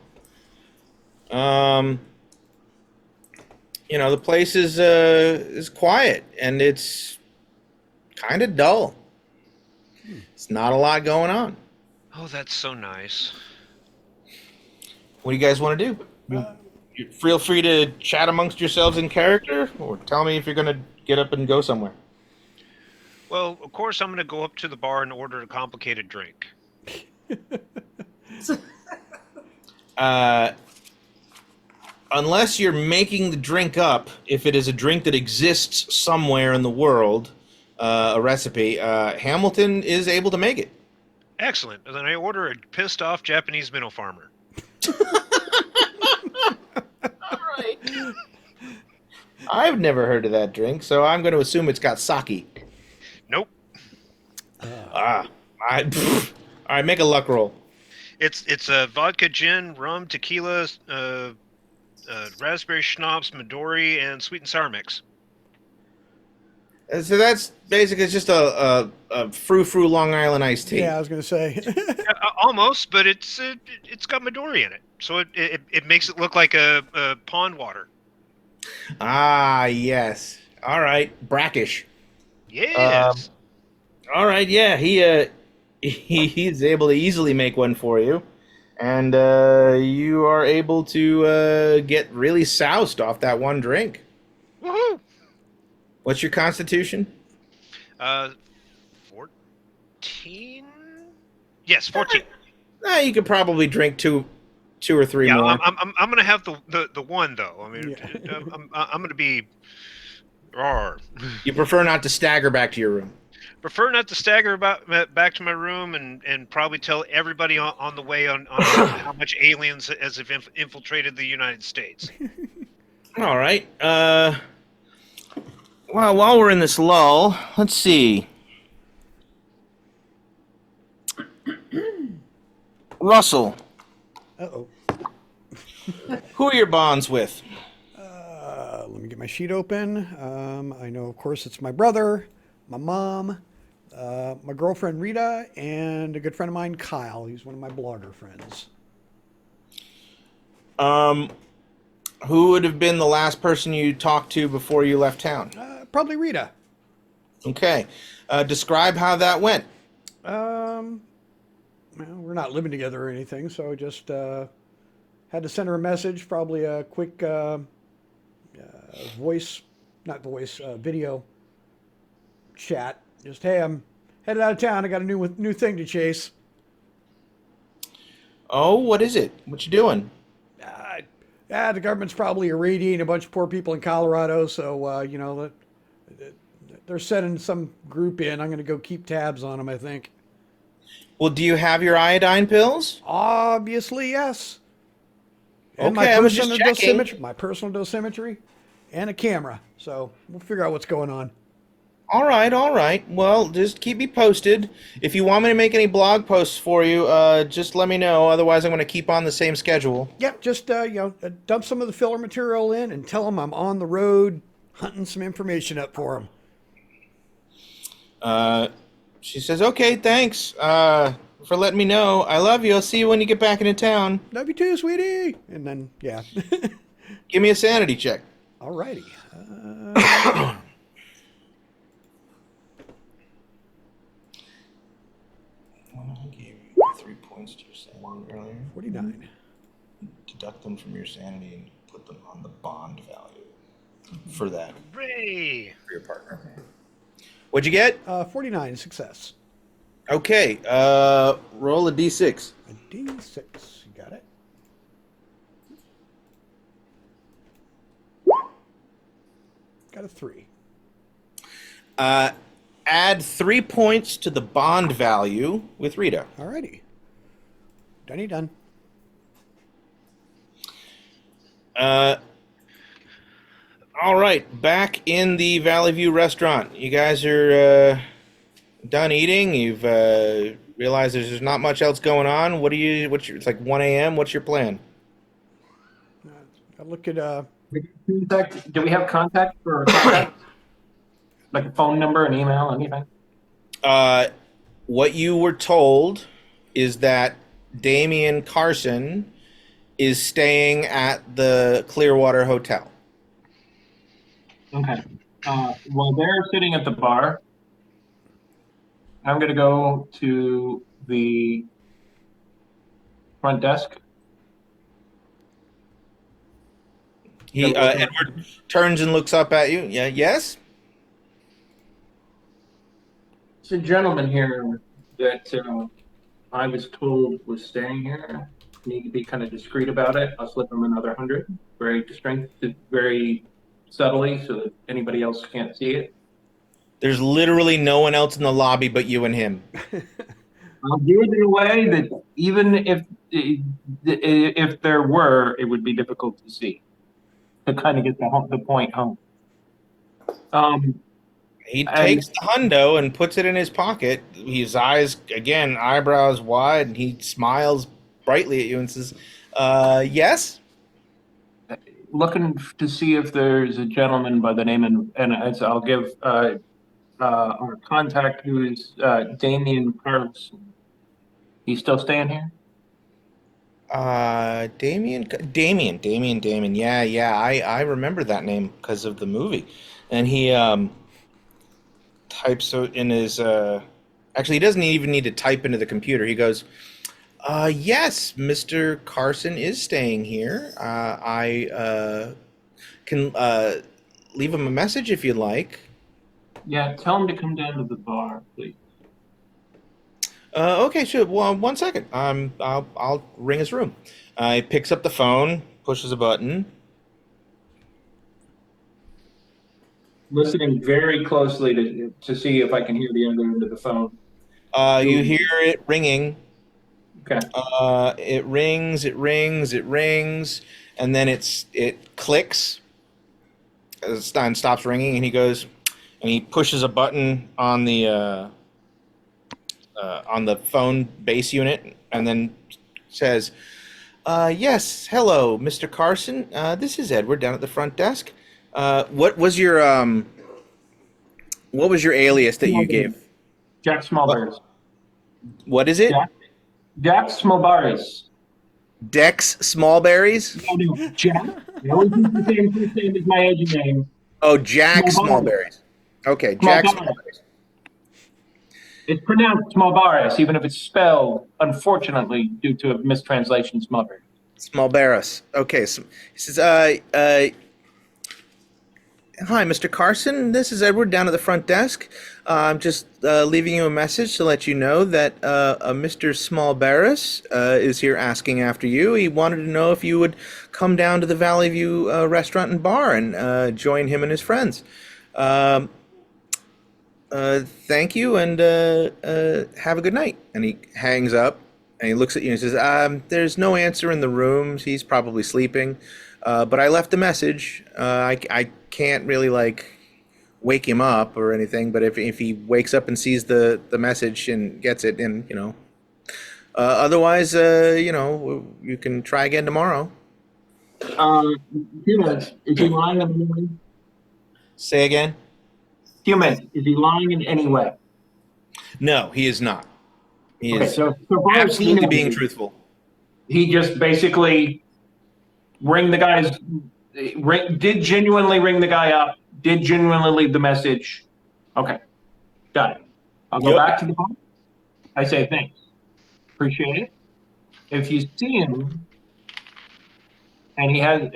The place is quiet, and it's kind of dull. It's not a lot going on. Oh, that's so nice. What do you guys want to do? You feel free to chat amongst yourselves in character, or tell me if you're going to get up and go somewhere. Well, of course, I'm going to go up to the bar and order a complicated drink. Unless you're making the drink up, if it is a drink that exists somewhere in the world, a recipe, Hamilton is able to make it. Excellent. And then I order a pissed off Japanese minnow farmer. All right. I've never heard of that drink, so I'm going to assume it's got sake. Nope. All right, make a luck roll. It's a vodka, gin, rum, tequila, raspberry schnapps, Midori, and sweet and sour mix. So that's basically it's just a frou-frou Long Island iced tea. Yeah, I was going to say. Almost, but it's got Midori in it, so it makes it look like a pond water. Ah, yes. All right, brackish. Yes. All right, yeah, he's able to easily make one for you, and you are able to get really soused off that one drink. Woohoo! What's your constitution? 14. Yes, 14. You could probably drink two or three Yeah, more. I'm gonna have the one though. I mean, Yeah. I'm gonna be. Rawr. You prefer not to stagger back to your room. Prefer not to stagger back to my room and probably tell everybody on the way on how much aliens has infiltrated the United States. All right. Well, while we're in this lull, let's see. Russell, Uh-oh. who are your bonds with? Let me get my sheet open. I know, of course, it's my brother, my mom, my girlfriend Rita, and a good friend of mine, Kyle. He's one of my blogger friends. Who would have been the last person you talked to before you left town? Probably Rita. Okay. Describe how that went. Well, we're not living together or anything, so I just had to send her a message, probably a quick video chat. Just, hey, I'm headed out of town. I got a new thing to chase. Oh, what is it? What you doing? The government's probably irradiating a bunch of poor people in Colorado, so they're sending some group in. I'm going to go keep tabs on them, I think. Well, do you have your iodine pills? Obviously, yes. And Okay, I was just checking. my personal dosimetry, and a camera. So we'll figure out what's going on. All right. Well, just keep me posted. If you want me to make any blog posts for you, just let me know. Otherwise, I'm going to keep on the same schedule. Yep, just dump some of the filler material in and tell them I'm on the road hunting some information up for them. She says, okay, thanks for letting me know. I love you. I'll see you when you get back into town. Love you too, sweetie. And then, yeah. Give me a sanity check. Alrighty. I gave you 3 points to your sanity earlier. 49. Deduct them from your sanity and put them on the bond value for that, Hooray! for your partner. What'd you get? 49, success. Okay, roll a d6. A D6. You got it? Got a 3. Add 3 points to the bond value with Rita. Alrighty. Done. All right, back in the Valley View restaurant. You guys are done eating. You've realized there's not much else going on. It's like 1 a.m. What's your plan? I look at Do we have contact for contact? Like a phone number, an email, anything? What you were told is that Damian Carson is staying at the Clearwater Hotel. Okay. While they're sitting at the bar, I'm going to go to the front desk. Edward turns and looks up at you. Yeah, yes? It's a gentleman here that I was told was staying here. Need to be kind of discreet about it. I'll slip him another 100, very subtly, so that anybody else can't see it. There's literally no one else in the lobby but you and him. I'll do it in a way that even if there were, it would be difficult to see. To kind of get the point home. He takes the hundo and puts it in his pocket. His eyes, again, eyebrows wide, and he smiles brightly at you and says, yes? Looking to see if there's a gentleman by the name, and I'll give our contact, who is Damian Carlson. He's still staying here? Damien. Yeah. I remember that name because of the movie. And he types in his actually, he doesn't even need to type into the computer. He goes, yes, Mr. Carson is staying here. I can leave him a message if you'd like. Yeah, tell him to come down to the bar, please. Okay, sure. Well, 1 second. I'll ring his room. He picks up the phone, pushes a button. Listening very closely to see if I can hear the other end of the phone. You hear it ringing. Okay. It rings, and then it clicks. Stein stops ringing, and he goes, and he pushes a button on the phone base unit, and then says, yes, hello, Mr. Carson. This is Edward down at the front desk. What was your alias that you gave? Jack Smallberries. What is it? Jack Smallberries. Dex Smallberries? No, Jack. I always use the same first name as my agent name. Oh, Jack Smallberries. Okay, Jack Smallberries. It's pronounced Smallberries, even if it's spelled, unfortunately, due to a mistranslation, Smallberries. Smallberries. Okay, so he says, hi, Mr. Carson. This is Edward down at the front desk. I'm just leaving you a message to let you know that Mr. Smallberries is here asking after you. He wanted to know if you would come down to the Valley View restaurant and bar and join him and his friends. Thank you, and have a good night. And he hangs up, and he looks at you and says, there's no answer in the rooms. He's probably sleeping. But I left a message. I can't really, wake him up or anything, but if he wakes up and sees the message and gets it, and, otherwise, you can try again tomorrow. Humans, is he lying in any way? Say again? Humans, is he lying in any way? No, he is not. He Okay, is so far as he absolutely knows, being truthful. He just basically did genuinely ring the guy up, did genuinely leave the message. Okay, got it. I'll go back to the phone. I say thanks. Appreciate it. If you see him and he has,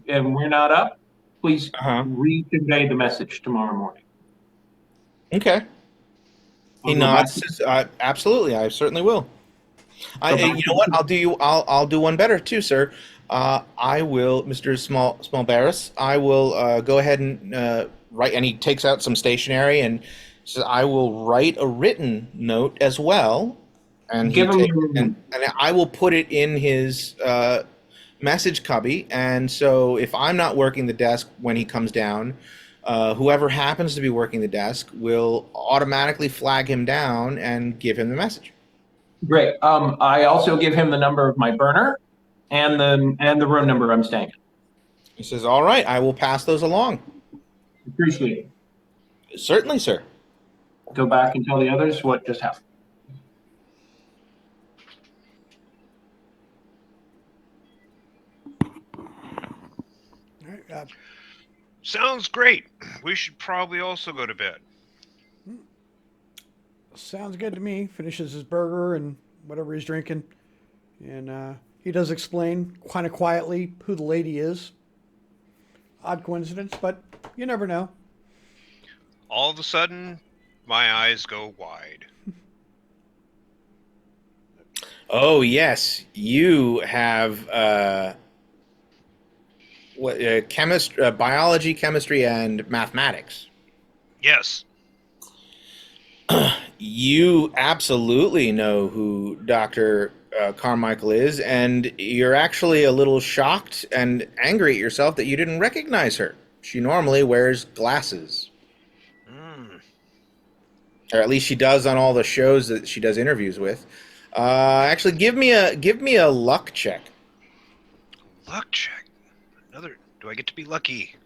and we're not up, please re-convey the message tomorrow morning. Okay. He nods. Says, absolutely, I certainly will. You know what? I'll do one better too, sir. I will, Mr. Smallbarris, I will go ahead and write, and he takes out some stationery and says, I will write a written note as well. And Give him and I will put it in his message cubby. And so if I'm not working the desk when he comes down, whoever happens to be working the desk will automatically flag him down and give him the message. Great. I also give him the number of my burner and the room number I'm staying at. He says, all right, I will pass those along. Appreciate it. Certainly, sir. Go back and tell the others what just happened. All right, Sounds great. We should probably also go to bed. sounds good to me. Finishes his burger and whatever he's drinking. And he does explain kind of quietly who the lady is. Odd coincidence, but you never know. All of a sudden, my eyes go wide. Oh, yes. You have biology, chemistry, and mathematics. Yes. You absolutely know who Dr. Carmichael is, and you're actually a little shocked and angry at yourself that you didn't recognize her. She normally wears glasses. Or at least she does on all the shows that she does interviews with. Actually, give me a luck check. Luck check. Do I get to be lucky?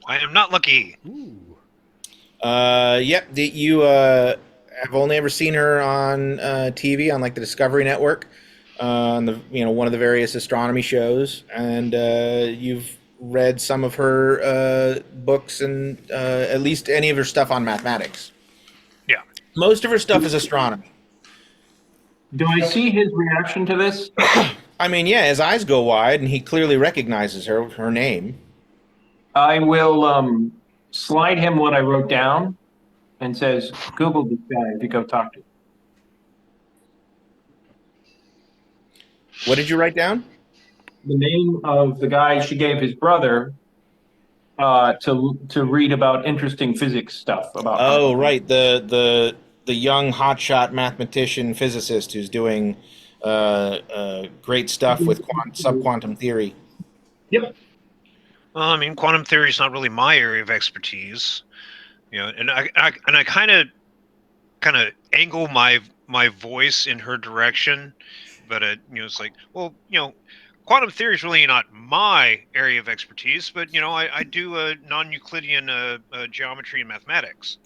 I am not lucky. Ooh. Yep. You have only ever seen her on TV on like the Discovery Network, on the one of the various astronomy shows, and you've read some of her books and at least any of her stuff on mathematics. Yeah. Most of her stuff is astronomy. Do I see his reaction to this? I mean, yeah, his eyes go wide, and he clearly recognizes her name. I will slide him what I wrote down and says, Google this guy if you go talk to him. What did you write down? The name of the guy she gave his brother to read about interesting physics stuff about. Oh, right, the young hotshot mathematician physicist who's doing great stuff with subquantum theory. Yep. Well, I mean, quantum theory is not really my area of expertise, and I kind of angle my voice in her direction, but it's like, well, quantum theory is really not my area of expertise, but I do non-Euclidean geometry and mathematics.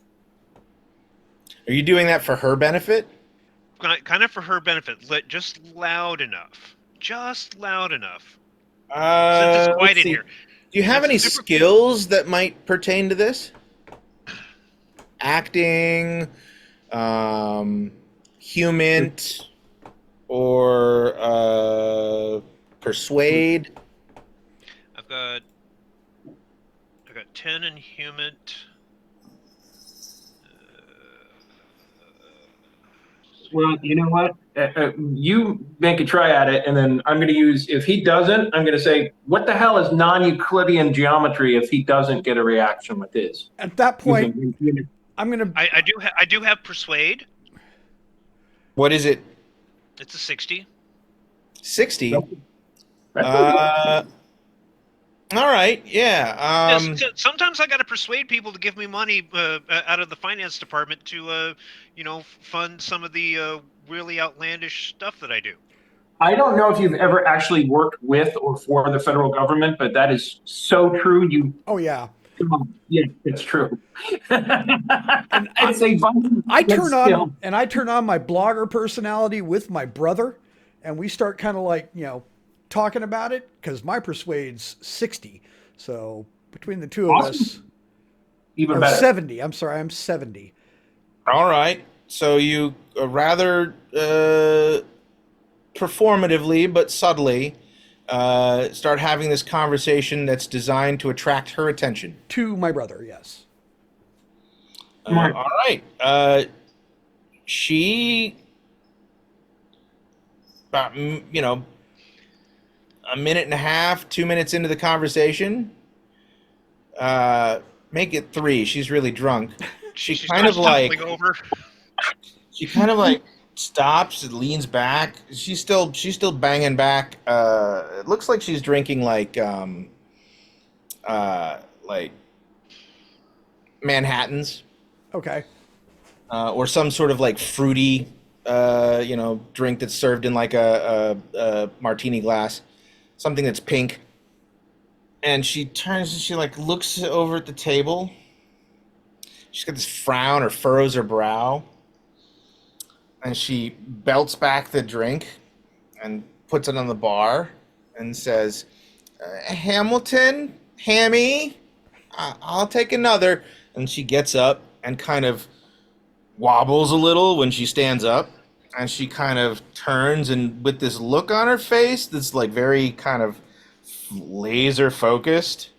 Are you doing that for her benefit? Kind of for her benefit, just loud enough, since it's quiet in here. Do you have any skills that might pertain to this? Acting, humint, or persuade? I've got 10 in humint. Well, you know what? You make a try at it, and then I'm going to use, if he doesn't, I'm going to say, what the hell is non-Euclidean geometry if he doesn't get a reaction with his? At that point, I'm going to... I do have persuade. What is it? It's a 60. 60? All right, yeah. Sometimes I got to persuade people to give me money out of the finance department to, fund some of the really outlandish stuff that I do. I don't know if you've ever actually worked with or for the federal government, but that is so true. Oh, yeah. Yeah, it's true. And I turn on my blogger personality with my brother, and we start kind of like, talking about it, because my persuade's 60. So between the two of us, even better. 70. I'm sorry, I'm 70. All right. So you rather performatively but subtly start having this conversation that's designed to attract her attention. To my brother, yes. All right. She about, a minute and a half, 2 minutes into the conversation. Make it 3. She's really drunk. She's not stumbling over. She kind of like stops and leans back. She's still banging back. It looks like she's drinking like Manhattans, Okay. or some sort of like fruity drink that's served in like a martini glass, something that's pink. And she turns and she like looks over at the table. She's got this frown or furrows her brow. And she belts back the drink and puts it on the bar and says, Hamilton, Hammy, I'll take another. And she gets up and kind of wobbles a little when she stands up. And she kind of turns, and with this look on her face that's like very kind of laser focused,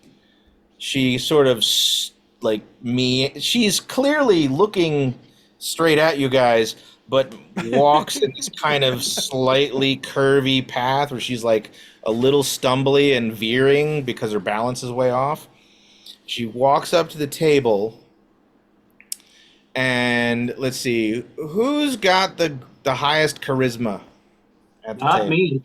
she sort of she's clearly looking straight at you guys, but walks in this kind of slightly curvy path where she's like a little stumbly and veering because her balance is way off. She walks up to the table, and let's see, who's got the highest charisma at the Not table? me.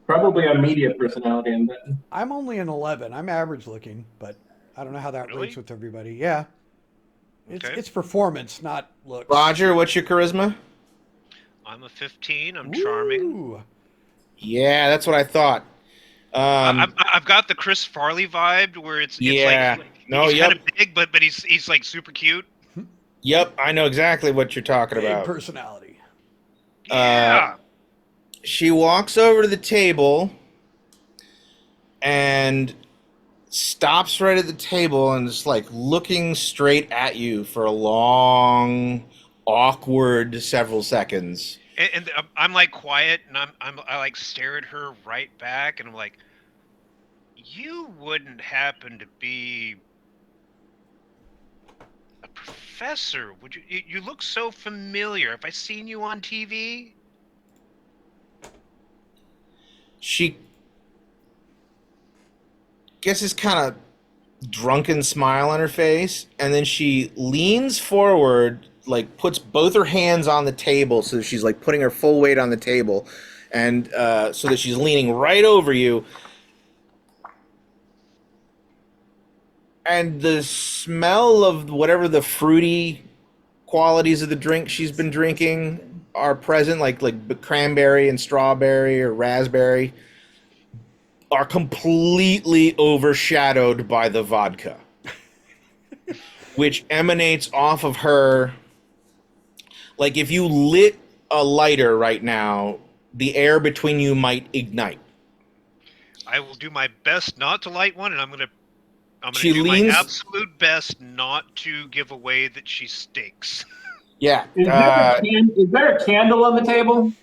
Probably a media personality. I'm only an 11. I'm average looking, but I don't know how that Really? rates with everybody. Yeah. Okay. It's performance, not looks. Roger, what's your charisma? I'm a 15. I'm charming. Ooh. Yeah, that's what I thought. I've got the Chris Farley vibe where it's Yeah. like No, he's yep. kind of big, but he's like super cute. Yep, I know exactly what you're talking Big about. personality. Yeah. She walks over to the table and stops right at the table and is like looking straight at you for a long, awkward several seconds. And I'm like quiet, and I like stare at her right back, and I'm like, you wouldn't happen to be a professor, would you? You look so familiar. Have I seen you on TV? She gets this kind of drunken smile on her face, and then she leans forward, like puts both her hands on the table, so she's like putting her full weight on the table, and so that she's leaning right over you. And the smell of whatever the fruity qualities of the drink she's been drinking are present, like cranberry and strawberry or raspberry, are completely overshadowed by the vodka, which emanates off of her. Like if you lit a lighter right now, the air between you might ignite. I will do my best not to light one, and I'm gonna She do leans- my absolute best not to give away that she stinks. Yeah. Is there a candle on the table?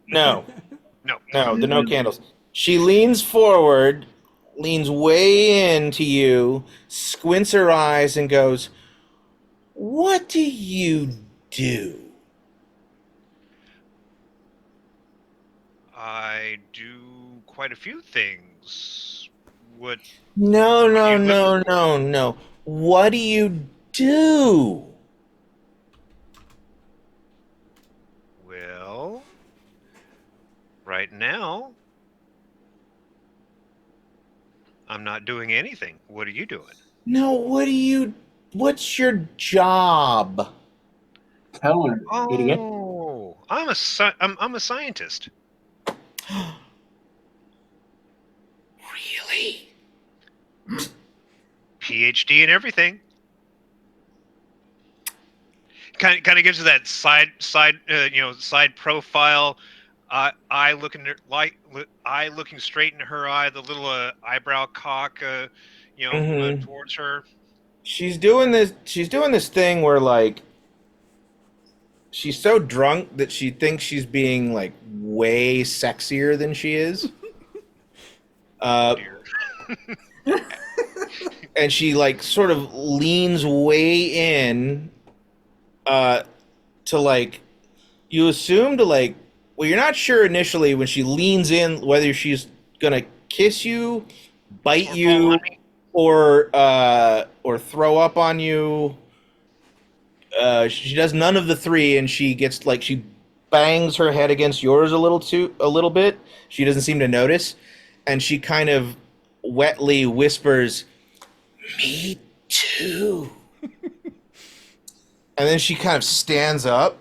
No. No. No, the no candles. She leans forward, leans way into you, squints her eyes, and goes, "What do you do?" I do quite a few things. What? No. You What do you do? Well, right now, I'm not doing anything. What are you doing? No, what's your job? Tell her, idiot. Oh, I'm a scientist. Really? PhD and everything. Kind of gives her that side profile. Eye looking straight into her eye, the little eyebrow cock, towards her. She's doing this thing where like she's so drunk that she thinks she's being like way sexier than she is. Dear. And she like sort of leans way in to like, you assume to like well, you're not sure initially when she leans in whether she's gonna kiss you, bite Or fall you, on me. or throw up on you. She does none of the three, and she gets like she bangs her head against yours a little bit. She doesn't seem to notice, and she kind of wetly whispers, "Me too." And then she kind of stands up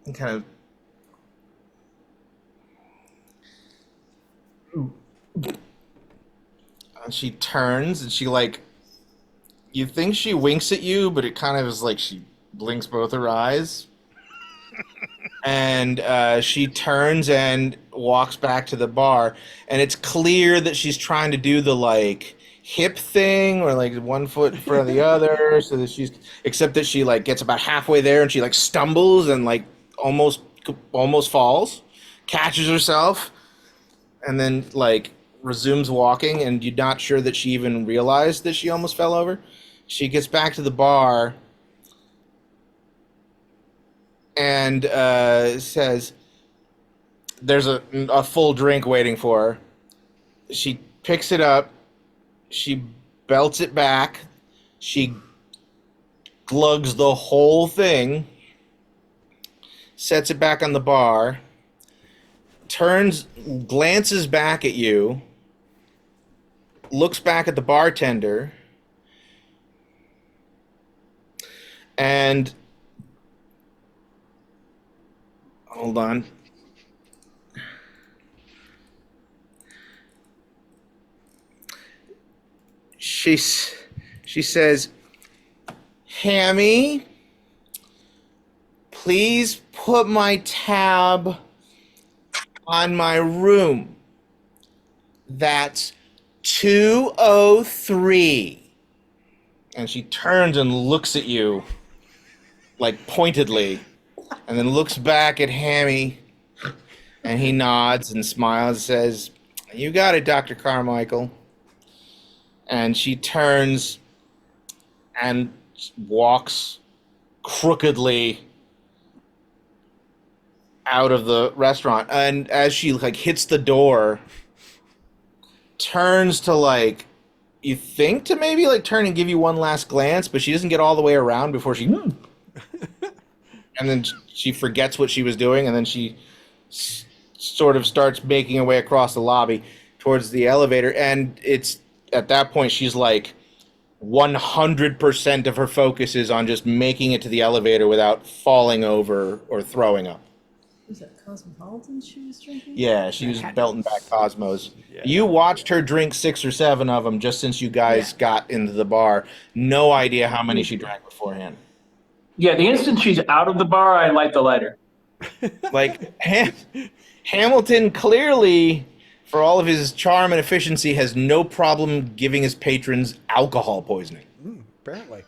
and kind of and she turns and she like you think she winks at you, but it kind of is like she blinks both her eyes. And she turns and walks back to the bar, and it's clear that she's trying to do the like hip thing or like one foot in front of the other, so that except that she like gets about halfway there and she like stumbles and like almost falls, catches herself, and then like resumes walking, and you're not sure that she even realized that she almost fell over. She gets back to the bar and says there's a full drink waiting for her. She picks it up, she belts it back, she glugs the whole thing, sets it back on the bar, glances back at you, looks back at the bartender, and hold on. She says, "Hammy, please put my tab on my room. That's 203." And she turns and looks at you, like pointedly, and then looks back at Hammy, and he nods and smiles and says, "You got it, Dr. Carmichael." And she turns and walks crookedly out of the restaurant. And as she like hits the door, turns to like, you think to maybe like turn and give you one last glance, but she doesn't get all the way around before she and then she forgets what she was doing, and then she sort of starts making her way across the lobby towards the elevator. And it's at that point she's like 100% of her focus is on just making it to the elevator without falling over or throwing up. Was that Cosmopolitan she was drinking? Yeah, she was belting back Cosmos. Yeah. You watched her drink 6 or 7 of them just since you guys got into the bar. No idea how many she drank beforehand. Yeah, the instant she's out of the bar, I light the lighter. Like, Hamilton clearly, for all of his charm and efficiency, has no problem giving his patrons alcohol poisoning. Apparently.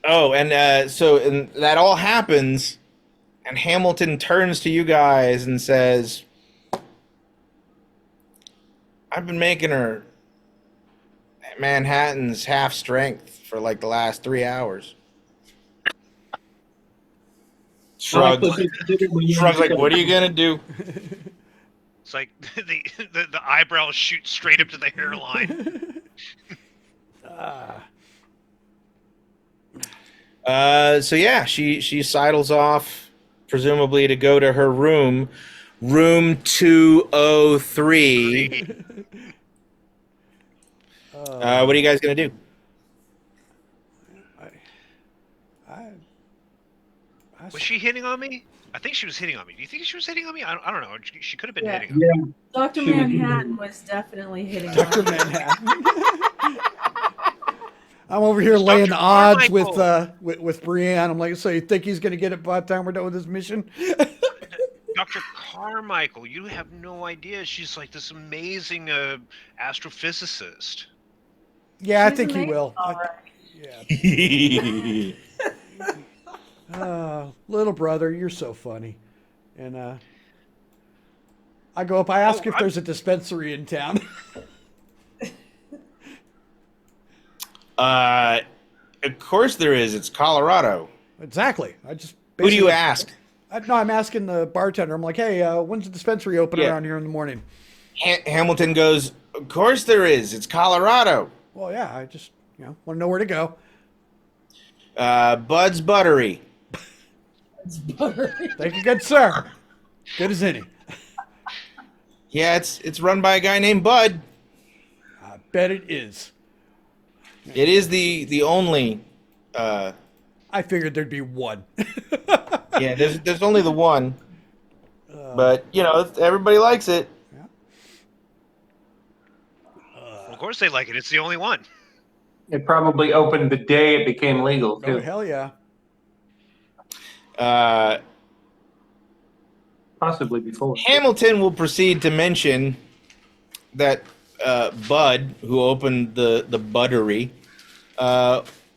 Oh, and so that all happens, and Hamilton turns to you guys and says, "I've been making her Manhattan's half strength for like the last 3 hours." Shrugs like, "What are you gonna do?" It's like the eyebrows shoot straight up to the hairline. So yeah, she sidles off, presumably to go to her room 203. What are you guys gonna do? Was she hitting on me? I think she was hitting on me. Do you think she was hitting on me? I don't know. She could have been Yeah. hitting on me. Yeah. Dr. Manhattan was definitely hitting Dr. on her. Manhattan. I'm over here laying Dr. odds Carmichael. with Brienne. I'm like, so you think he's going to get it by the time we're done with this mission? Dr. Carmichael, you have no idea. She's like this amazing astrophysicist. Yeah, I She's think he amazing, will. all right. Yeah. Little brother, you're so funny. And I go up, I ask if there's a dispensary in town. Of course there is. It's Colorado. Exactly. I just Who do you basically- ask? No, I'm asking the bartender. I'm like, hey, when's the dispensary open Yeah. around here in the morning? Hamilton goes, of course there is. It's Colorado. Well, yeah, I just want to know where to go. Bud's Buttery. It's buttery. Thank you, good sir. Good as any. Yeah, it's run by a guy named Bud. I bet it is. It is the only. I figured there'd be one. Yeah, there's only the one. But everybody likes it. Of course they like it. It's the only one. It probably opened the day it became legal, Oh too. hell yeah! Possibly before. Hamilton will proceed to mention that Bud, who opened the Buttery,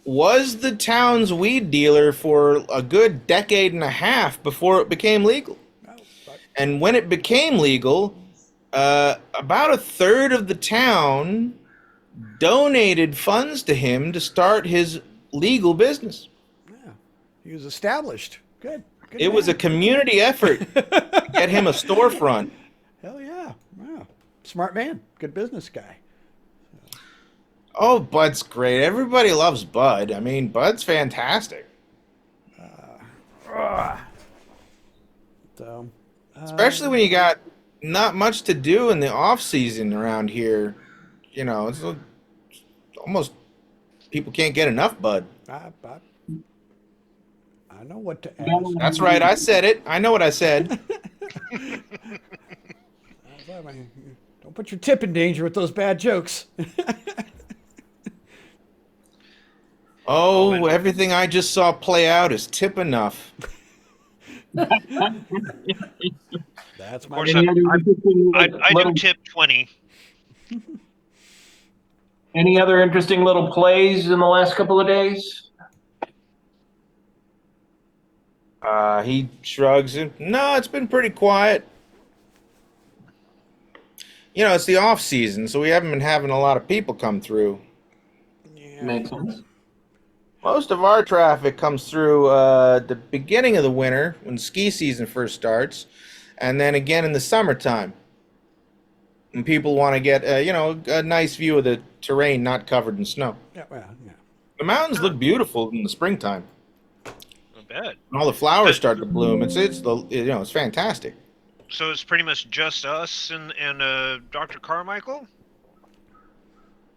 was the town's weed dealer for a good decade and a half before it became legal. And when it became legal, about a third of the town donated funds to him to start his legal business. Yeah, he was established. Good. Good It was a man. community effort to get him a storefront. Hell yeah! Wow, smart man. Good business guy. Oh, Bud's great. Everybody loves Bud. I mean, Bud's fantastic. So, Especially when you got not much to do in the off season around here. It's almost people can't get enough Bud. I know what to ask. That's right. I said it. I know what I said. Don't put your tip in danger with those bad jokes. Oh, everything I just saw play out is tip enough. That's Of my course, Any other interesting I do little- tip 20. Any other interesting little plays in the last couple of days? He shrugs. No, it's been pretty quiet. It's the off season, so we haven't been having a lot of people come through. Makes sense. Most of our traffic comes through the beginning of the winter when ski season first starts, and then again in the summertime. And people want to get a nice view of the terrain not covered in snow. Yeah, well, yeah. The mountains look beautiful in the springtime. I bet. When all the flowers start to bloom, it's fantastic. So it's pretty much just us and Dr. Carmichael?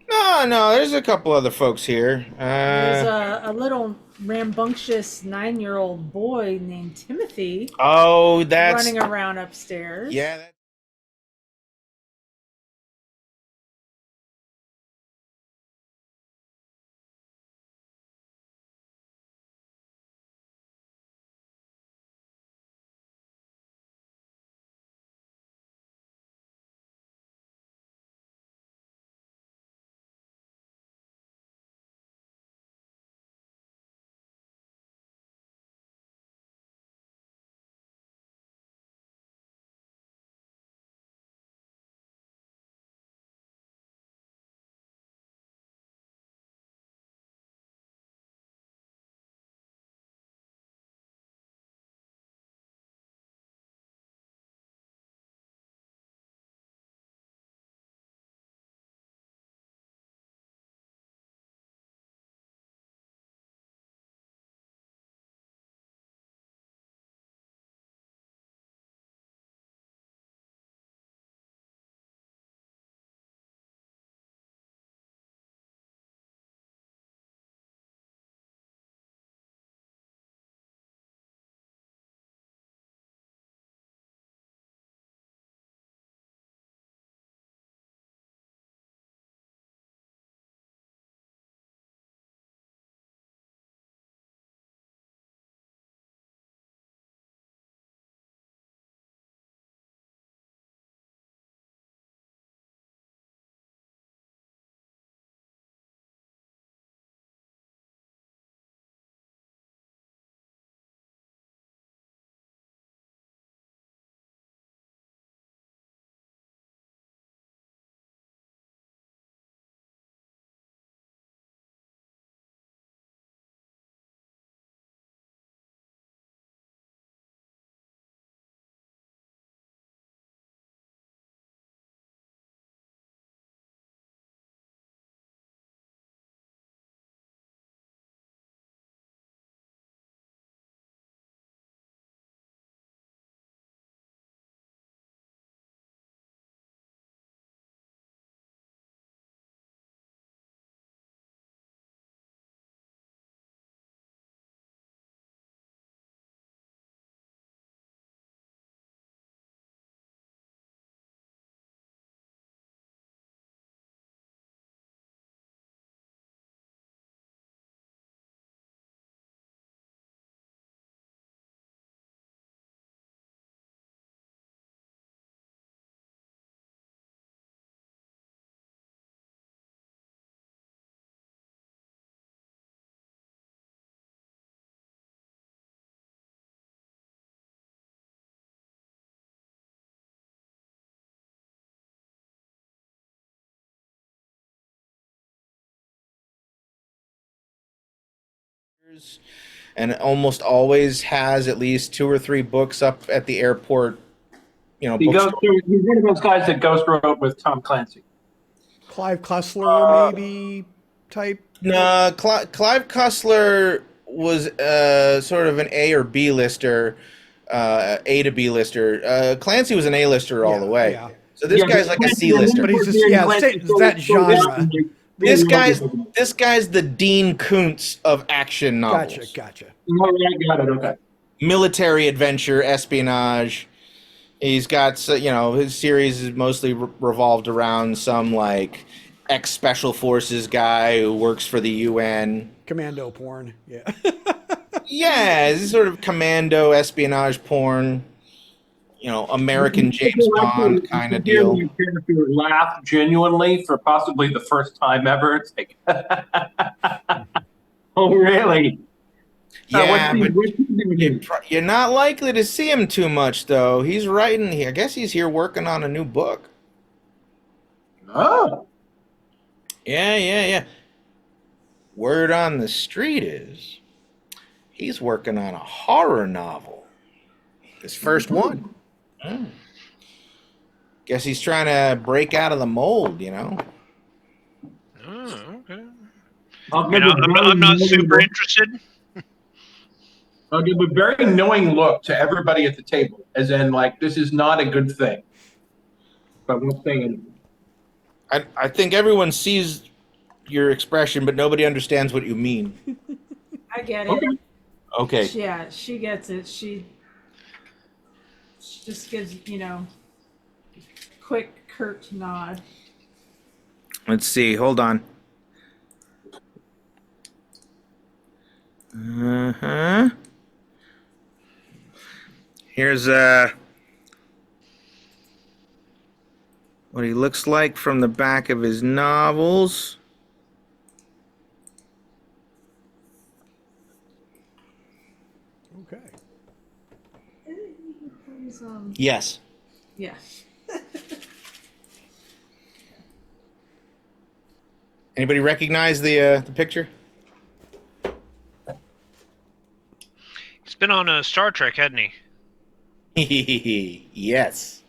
No, there's a couple other folks here. There's a little rambunctious 9-year-old boy named Timothy Oh, that's running around upstairs. yeah. That, and almost always has at least 2 or 3 books up at the airport. He's Bookstore. one of those guys that ghost wrote with Tom Clancy. Clive Cussler, maybe type. No, Clive Cussler was sort of an A or B lister, A to B lister. Clancy was an A lister all the way. Yeah. So this guy's like a C lister. But he's just, it's that genre. This guy's the Dean Koontz of action novels. Gotcha. Got it. Okay. Military adventure, espionage. He's got, his series is mostly revolved around some like ex-special forces guy who works for the UN. Commando porn, yeah. Yeah, it's sort of commando espionage porn. American James Bond kind of deal. Your character laugh genuinely for possibly the first time ever. It's like, oh really? Yeah, but you're not likely to see him too much, though. He's writing. I guess he's here working on a new book. Oh. Yeah. Word on the street is he's working on a horror novel. His first one. Guess he's trying to break out of the mold, Oh, okay. I'm not super interested. I'll give a very knowing look to everybody at the table, as in, like, this is not a good thing. But won't say anything. I think everyone sees your expression, but nobody understands what you mean. I get it. Okay. Yeah, she gets it. She just gives, quick, curt nod. Let's see. Hold on. Uh-huh. Here's what he looks like from the back of his novels. Okay. Yes. Yeah. Anybody recognize the picture? He's been on Star Trek, hasn't he? Yes.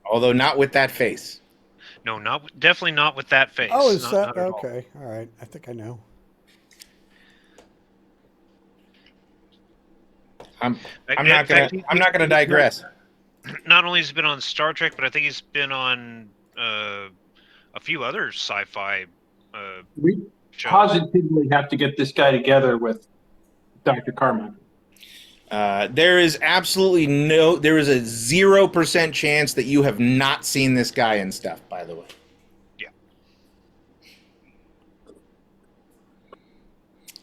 Although not with that face. No, definitely not with that face. Oh, is Not that at all. okay? All right, I think I know. I'm not gonna digress. Not only has he been on Star Trek, but I think he's been on a few other sci-fi We shows. positively have to get this guy together with Dr. Carmine. There is absolutely there is a 0% chance that you have not seen this guy and stuff, by the way.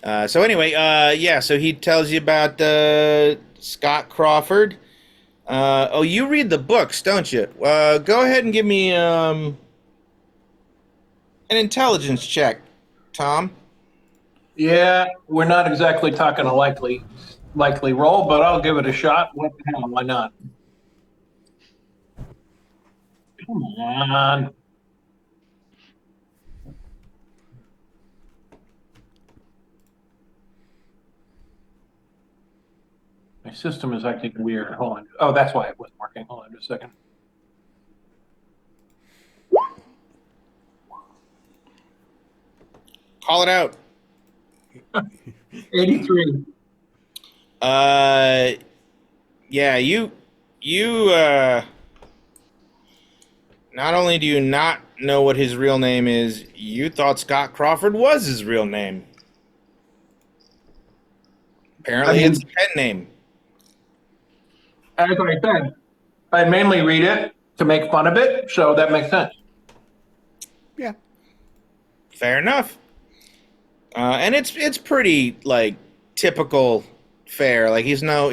Yeah. So anyway, so he tells you about Scott Crawford. You read the books, don't you? Go ahead and give me an intelligence check, Tom. Yeah, we're not exactly talking a likely roll, but I'll give it a shot. What the hell? Why not? Come on. My system is acting weird. Hold on. Oh, that's why it wasn't working. Hold on just a second. Call it out. 83. Yeah, you not only do you not know what his real name is, you thought Scott Crawford was his real name. Apparently it's a pen name. As I said, I mainly read it to make fun of it, so that makes sense. Yeah. Fair enough. And it's pretty like typical fare. Like he's no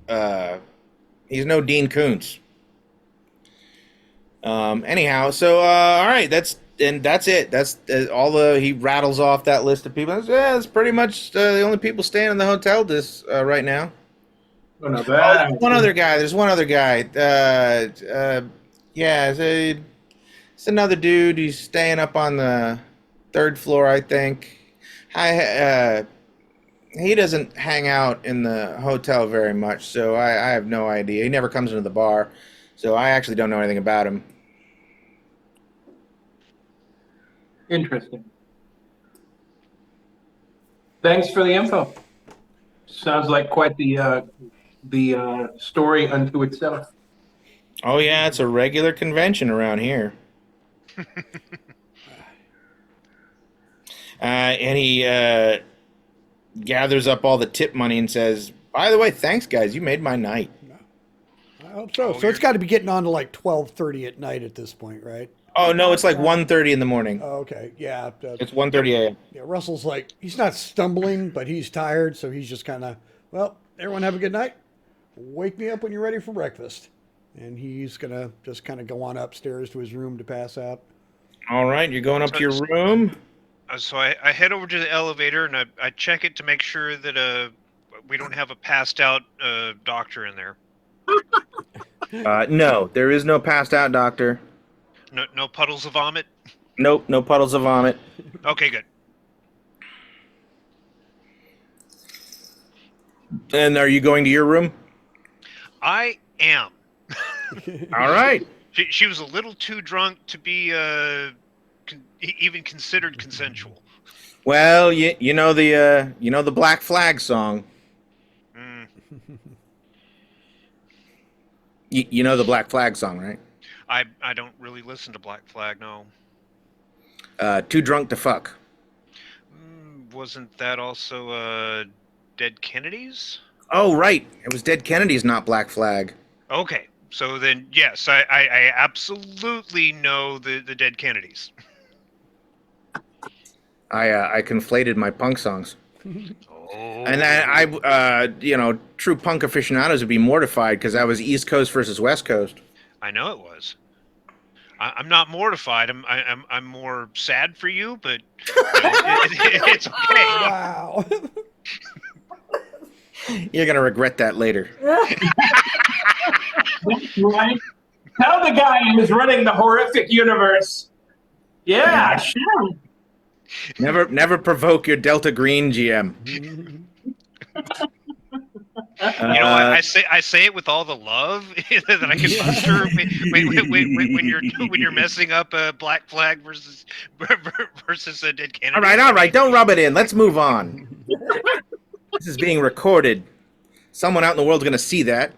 Dean Koontz. Anyhow, so all right, that's it. That's all he rattles off that list of people. That's pretty much the only people staying in the hotel right now. Oh, no, There's one other guy. It's another dude. He's staying up on the 3rd floor, I think. He doesn't hang out in the hotel very much, so I have no idea. He never comes into the bar, so I actually don't know anything about him. Interesting. Thanks for the info. Sounds like quite the story unto itself. Oh yeah, it's a regular convention around here. And he gathers up all the tip money and says, "By the way, thanks guys, you made my night." I hope so. Oh, So it's you're- got to be getting on to like 12:30 at night at this point, right? Oh no, it's like 1:30 in the morning. Oh, okay. Yeah. It's 1:30 a.m. Yeah. Russell's like, he's not stumbling, but he's tired. So he's just kind of, well, everyone have a good night. Wake me up when you're ready for breakfast. And he's going to just kind of go on upstairs to his room to pass out. All right, you're going up to your room. So I head over to the elevator and I check it to make sure that we don't have a passed out doctor in there. No, there is no passed out doctor. No puddles of vomit. Nope, no puddles of vomit. Okay, good. And are you going to your room? I am. All right. She was a little too drunk to be even considered consensual. Well, you know the Black Flag song. Mm, You know the Black Flag song, right? I don't really listen to Black Flag, no. Too drunk to fuck. Wasn't that also Dead Kennedys? Oh, right. It was Dead Kennedys, not Black Flag. Okay, so then yes, I absolutely know the Dead Kennedys. I conflated my punk songs. Oh. And I true punk aficionados would be mortified because I was East Coast versus West Coast. I know it was. I'm not mortified. I'm more sad for you, but it's okay. Wow. You're gonna regret that later. Right? Tell the guy who's running the horrific universe. Yeah, sure. Never provoke your Delta Green GM. You know, I say it with all the love that I can muster when you're messing up Black Flag versus Dead Kennedy. All right. Don't rub it in. Let's move on. This is being recorded. Someone out in the world's gonna see that.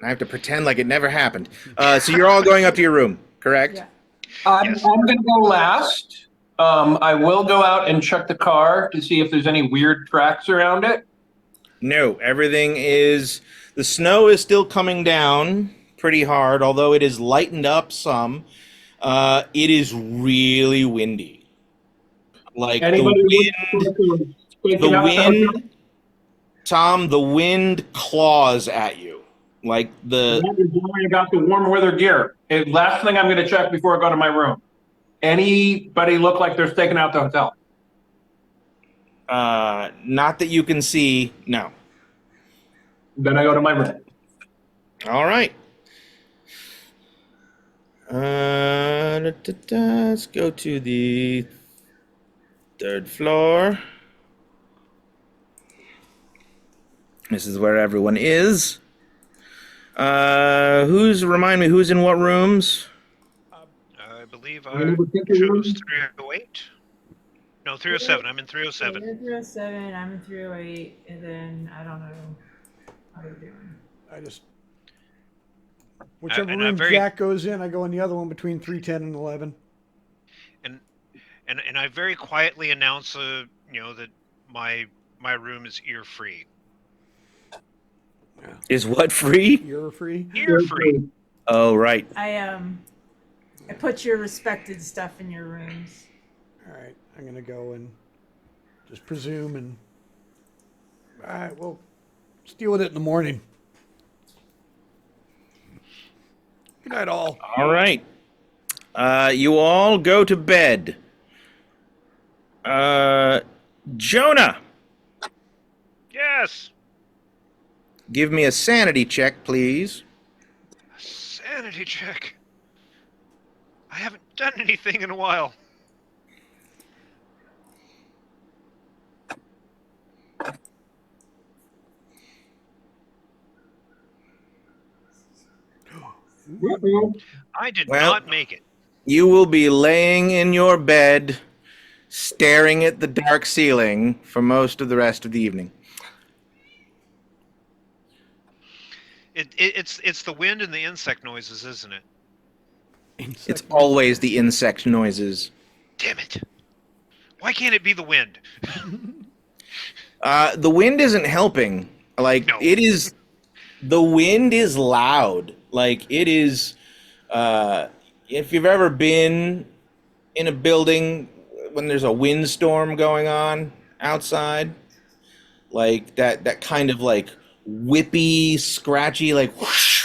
I have to pretend like it never happened. So you're all going up to your room, correct? Yeah. I'm Yes. going to go last. I will go out and check the car to see if there's any weird tracks around it. No, everything is. The snow is still coming down pretty hard, although it is lightened up some. It is really windy. Like Anybody the wind, Tom, the wind claws at you. Like the. I got the warm weather gear. Last thing I'm going to check before I go to my room. Anybody look like they're staking out the hotel? Not that you can see. No. Then I go to my room. All right. Let's go to the third floor. This is where everyone is. Remind me who's in what rooms? I believe I I never think it was. chose 308. No, 307. I'm in 307. You're in 307, I'm in 308, and then I don't know how we're doing. I just, whichever and I'm room very- Jack goes in, I go in the other one between 310 and 11. And I very quietly announce, that my room is ear free. Is what free? You're free. Ear free. Oh, right. I put your respected stuff in your rooms. All right, I'm gonna go and just presume and. All right, well, let's deal with it in the morning. Good night, all. All right. You all go to bed. Jonah, Yes. give me a sanity check, please. Sanity check. I haven't done anything in a while. I did Well- not make it. You will be laying in your bed, staring at the dark ceiling for most of the rest of the evening. It's the wind and the insect noises, isn't it? It's always the insect noises. Damn it! Why can't it be the wind? The wind isn't helping. Like, No. it is. The wind is loud. Like, it is. If you've ever been in a building when there's a windstorm going on outside, like that kind of like whippy, scratchy, like whoosh,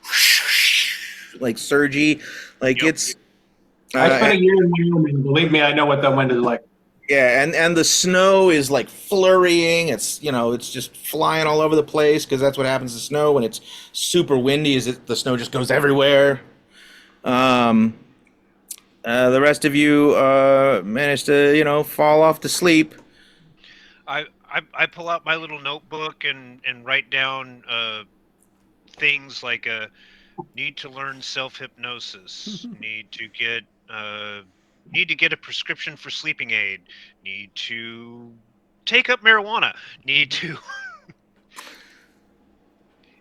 whoosh, whoosh, like surgy, like Yep. it's. I spent a year in Wyoming. Believe me, I know what that wind is like. Yeah, and the snow is like flurrying. It's it's just flying all over the place because that's what happens to snow when it's super windy. The snow just goes everywhere. The rest of you managed to fall off to sleep. I pull out my little notebook and write down things like need to learn self-hypnosis, need to get a prescription for sleeping aid, need to take up marijuana, need to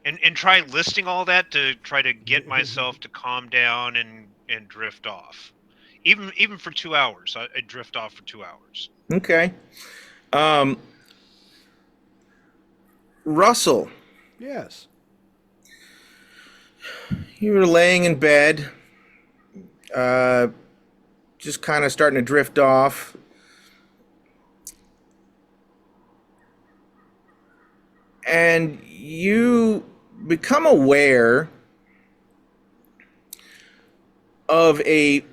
and try listing all that to try to get myself to calm down and drift off. Even for 2 hours, I drift off for 2 hours. Okay. Russell, Yes. you were laying in bed, just kind of starting to drift off. And you become aware of a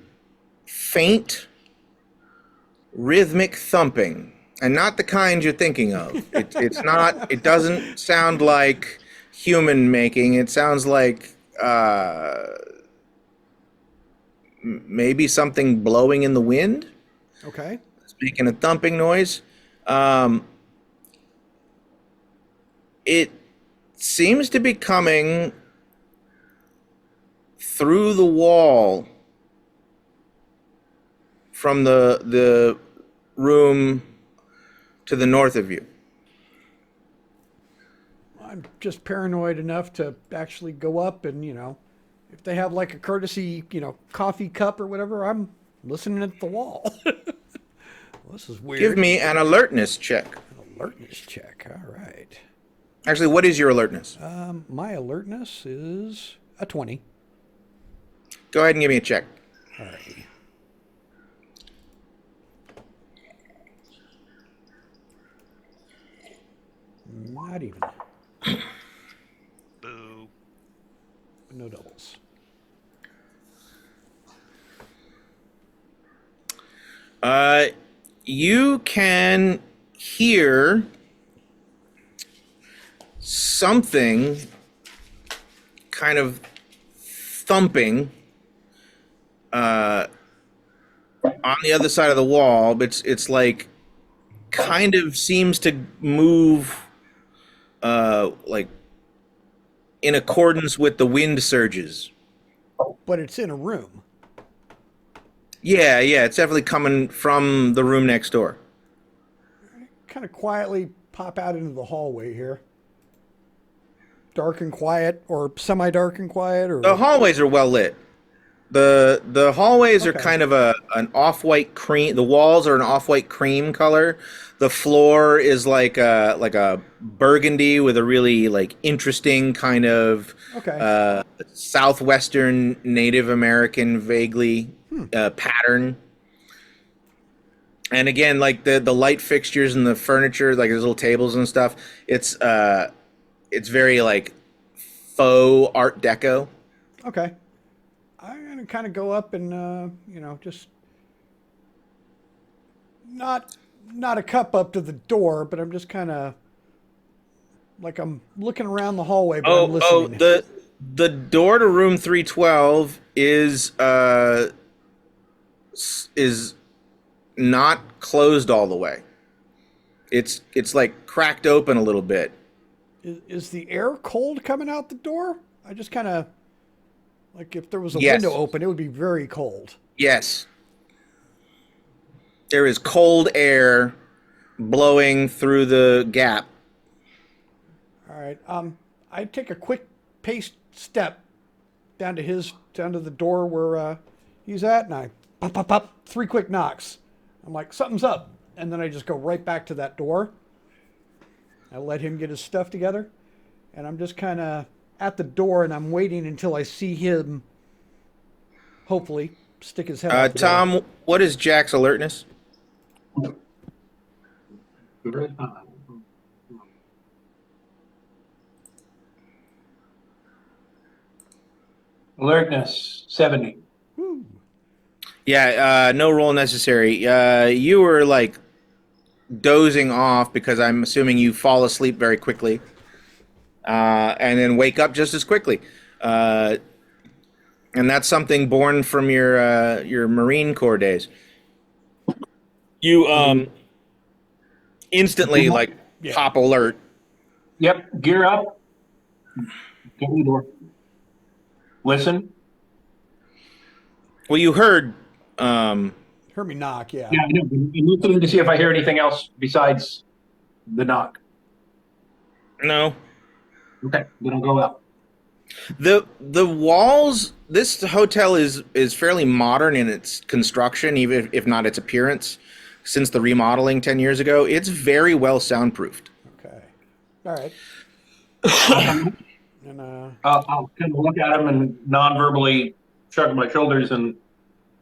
faint rhythmic thumping, and not the kind you're thinking of. It's not. It doesn't sound like human making. It sounds like maybe something blowing in the wind. Okay. It's making a thumping noise. It seems to be coming through the wall from the room to the north of you. I'm just paranoid enough to actually go up and, if they have like a courtesy, coffee cup or whatever, I'm listening at the wall. Well, this is weird. Give me an alertness check. An alertness check. All right. Actually, what is your alertness? My alertness is a 20. Go ahead and give me a check. All right. Not even. Boo. No doubles. You can hear something kind of thumping on the other side of the wall, but it's like kind of seems to move like in accordance with the wind surges. But it's in a room. Yeah, it's definitely coming from the room next door. Kind of quietly pop out into the hallway here. Dark and quiet, or semi-dark and quiet, or The hallways are well lit. The hallways are Okay. kind of an off-white cream. The walls are an off-white cream color. The floor is like a burgundy with a really like interesting kind of okay. southwestern Native American vaguely pattern. And again, like the light fixtures and the furniture, like there's little tables and stuff. It's very like faux Art Deco. Okay. I'm gonna kind of go up and just not a cup up to the door, but I'm just kind of like I'm looking around the hallway, but I'm listening. The door to room 312 is not closed all the way. It's like cracked open a little bit. Is the air cold coming out the door? I just kind of Like if there was a Yes. window open, it would be very cold. Yes. There is cold air blowing through the gap. All right. I take a quick paced step down to the door where he's at, and I pop, pop, pop, 3 quick knocks. I'm like, something's up, and then I just go right back to that door. I let him get his stuff together, and I'm just kind of at the door, and I'm waiting until I see him, hopefully, stick his head out the door. Tom, what is Jack's alertness? Alertness 70. Yeah, no roll necessary. You were like dozing off because I'm assuming you fall asleep very quickly, and then wake up just as quickly. And that's something born from your Marine Corps days. You instantly like pop alert. Yep, gear up. Get in the door. Listen. Well, you heard. Heard me knock, yeah. Yeah, I know. I'm looking to see if I hear anything else besides the knock. No. Okay, then I'll go out. The walls. This hotel is fairly modern in its construction, even if not its appearance. Since the remodeling 10 years ago, it's very well soundproofed. Okay. All right. And I'll kind of look at him and non-verbally shrug my shoulders and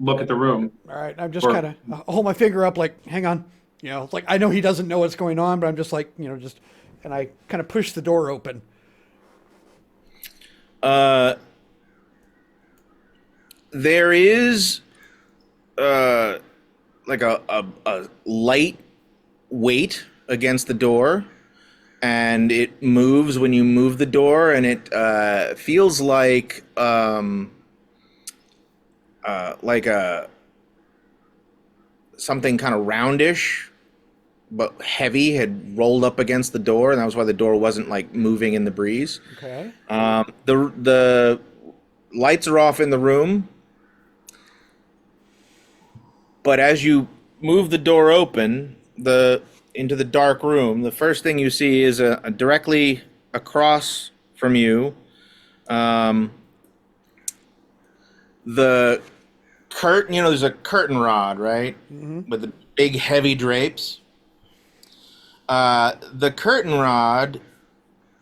look at the room. all right. I'm just kind of hold my finger up, like, hang on. You know, like I know he doesn't know what's going on, but I'm just like, and I kind of push the door open. There is like a light weight against the door, and it moves when you move the door, and it feels like a something kind of roundish but heavy had rolled up against the door, and that was why the door wasn't like moving in the breeze. Okay. The lights are off in the room, but as you move the door open into the dark room, the first thing you see is a directly across from you, the curtain. There's a curtain rod, right, with the big heavy drapes. The curtain rod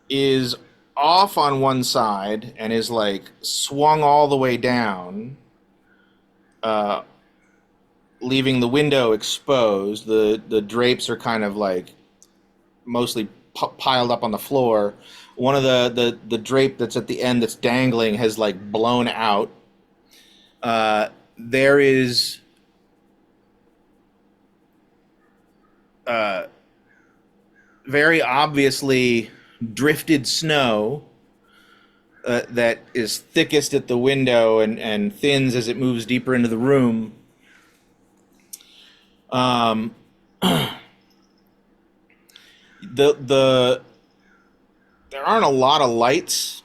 is off on one side and is like swung all the way down, leaving the window exposed. The drapes are kind of like mostly piled up on the floor. One of the drape that's at the end that's dangling has like blown out. There is very obviously drifted snow that is thickest at the window and thins as it moves deeper into the room. There aren't a lot of lights.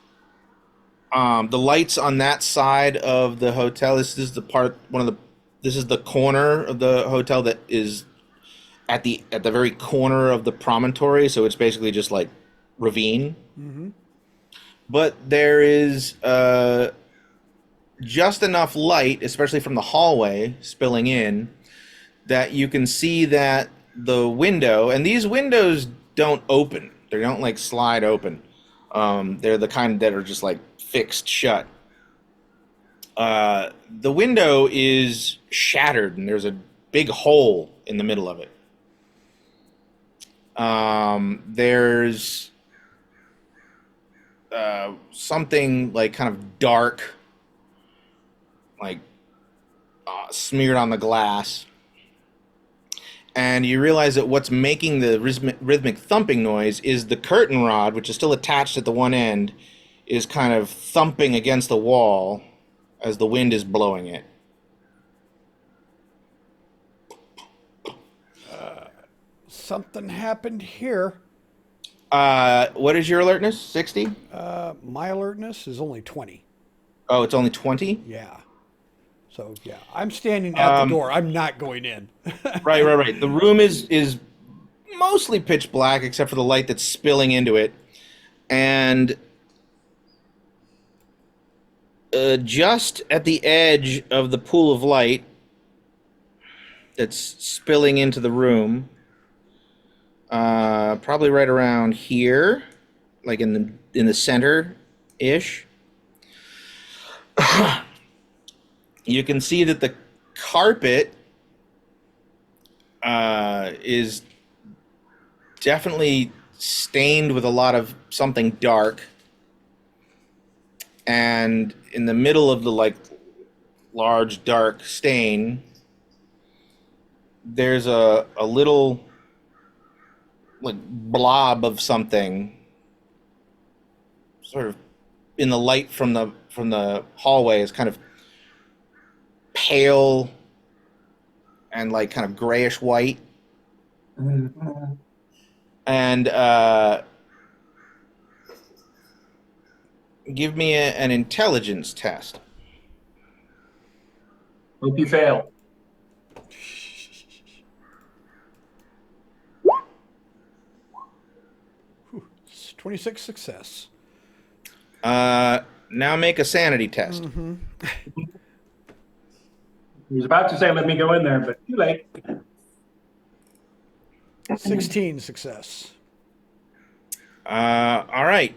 The lights on that side of the hotel. This is the corner of the hotel that is at the very corner of the promontory. So it's basically just like ravine. Mm-hmm. But there is just enough light, especially from the hallway spilling in, that you can see that the window, and these windows don't open. They don't like slide open. They're the kind that are just like fixed shut. The window is shattered, and there's a big hole in the middle of it. There's something like kind of dark, like smeared on the glass. And you realize that what's making the rhythmic thumping noise is the curtain rod, which is still attached at the one end, is kind of thumping against the wall as the wind is blowing it. Something happened here. What is your alertness? 60? My alertness is only 20. Oh, it's only 20? Yeah. So yeah, I'm standing at the Um, door. I'm not going in. Right. The room is mostly pitch black except for the light that's spilling into it. And just at the edge of the pool of light that's spilling into the room, probably right around here, like in the center ish, you can see that the carpet is definitely stained with a lot of something dark, and in the middle of the like large dark stain, there's a little like blob of something, sort of in the light from the hallway, is kind of pale and like kind of grayish white. And give me an intelligence test. Hope you fail. It's 26 success. Now make a sanity test. He was about to say, let me go in there, but too late. 16 success. All right.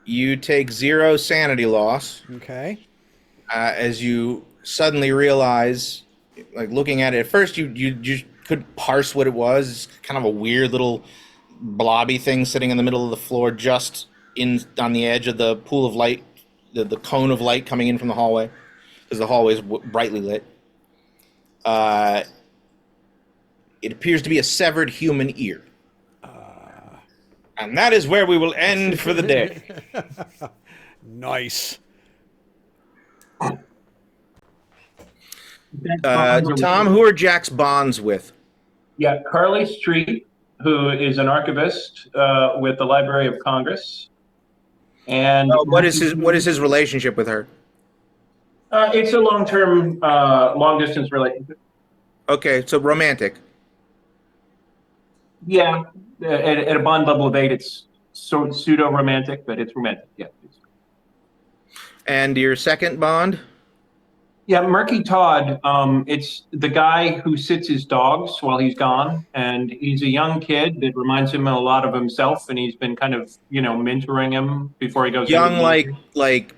You take 0 sanity loss Okay. as you suddenly realize, like looking at it, at first you couldn't parse what it was. It's kind of a weird little blobby thing sitting in the middle of the floor, just on the edge of the pool of light, the cone of light coming in from the hallway, because the hallway is brightly lit. It appears to be a severed human ear. And that is where we will end for the day. Nice. Tom, who are Jack's bonds with? Yeah, Carly Street, who is an archivist with the Library of Congress. And What is his relationship with her? it's a long-term, long-distance relationship. Okay, so romantic. Yeah, at a bond level of 8, it's sort of pseudo-romantic, but it's romantic, yeah. And your second bond? Yeah, Murky Todd, it's the guy who sits his dogs while he's gone, and he's a young kid that reminds him a lot of himself, and he's been kind of, mentoring him before he goes into Young, the military. like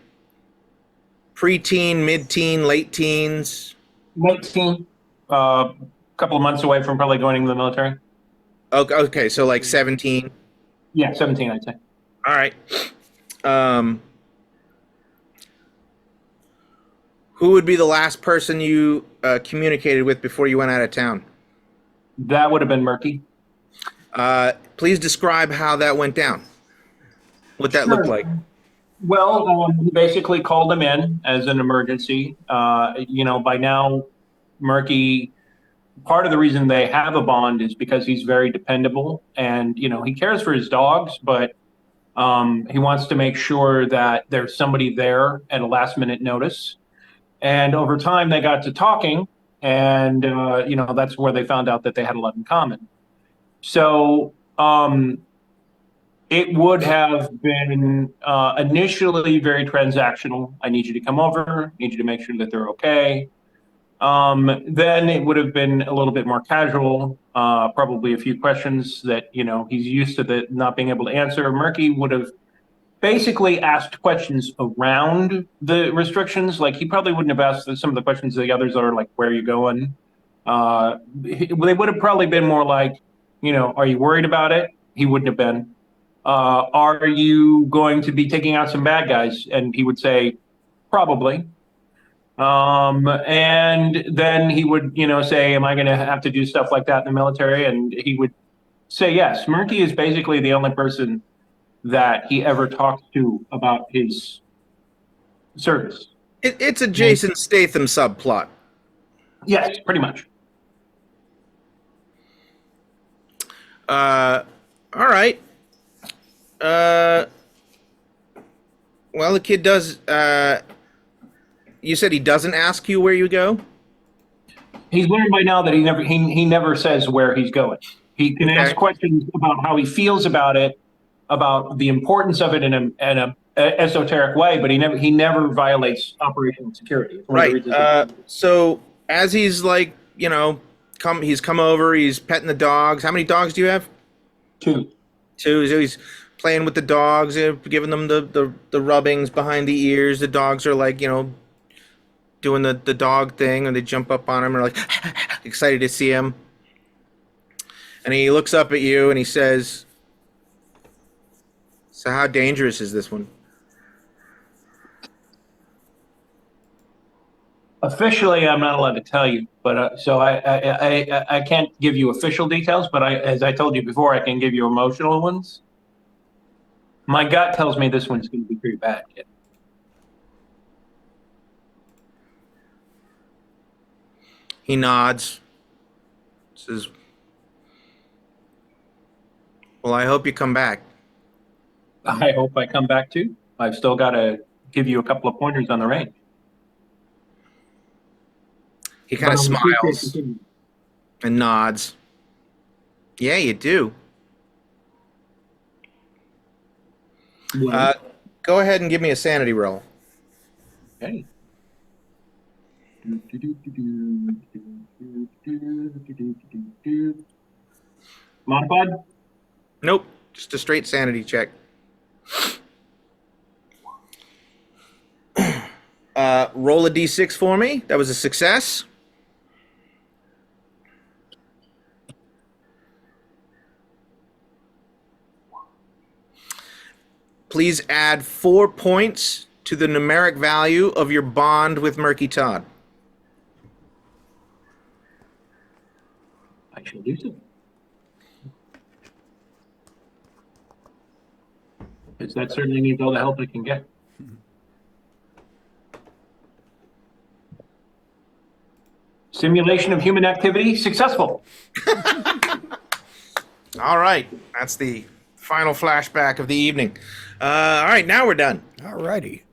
preteen, mid-teen, late teens. 19, a couple of months away from probably joining the military. Okay, so like 17. Yeah, 17, I'd say. All right. Who would be the last person you communicated with before you went out of town? That would have been Murky. Please describe how that went down. What that looked like. Well, he basically called him in as an emergency. By now, Murky, part of the reason they have a bond is because he's very dependable, and he cares for his dogs, but he wants to make sure that there's somebody there at a last minute notice. And over time, they got to talking, and that's where they found out that they had a lot in common. So it would have been initially very transactional. I need you to come over. I need you to make sure that they're okay. Then it would have been a little bit more casual, probably a few questions that, he's used to not being able to answer. Murky would have basically asked questions around the restrictions. Like, he probably wouldn't have asked some of the questions the others are, like, where are you going? They would have probably been more like, are you worried about it? He wouldn't have been. Are you going to be taking out some bad guys? And he would say, probably. And then he would, say, am I going to have to do stuff like that in the military? And he would say yes. Murky is basically the only person that he ever talked to about his service. It's a Jason Statham subplot. Yes, pretty much. All right. Well, the kid does. You said he doesn't ask you where you go? He's learned by now that he never says where he's going. He can ask Okay. questions about how he feels about it, about the importance of it in a esoteric way, but he never violates operational security. It's one of the Right. reasons So as he's like, he's come over, he's petting the dogs. How many dogs do you have? two. Two. So he's playing with the dogs, giving them the rubbings behind the ears. The dogs are like, doing the dog thing, and they jump up on him and are like excited to see him. And he looks up at you and he says, "So how dangerous is this one?" Officially, I'm not allowed to tell you, but so I can't give you official details. But as I told you before, I can give you emotional ones. My gut tells me this one's going to be pretty bad, kid. He nods. Says, "Well, I hope you come back." I hope I come back too. I've still got to give you a couple of pointers on the range. He kind of But I'm smiles and nods. "Yeah, you do." Well, Go ahead and give me a sanity roll. okay. Modified? Nope, just a straight sanity check. Roll a d6 for me. That was a success. Please add 4 points to the numeric value of your bond with Murky Todd. I shall do so. Because that certainly needs all the help it can get. Simulation of human activity successful. All right, that's the final flashback of the evening. All right, now we're done. All righty.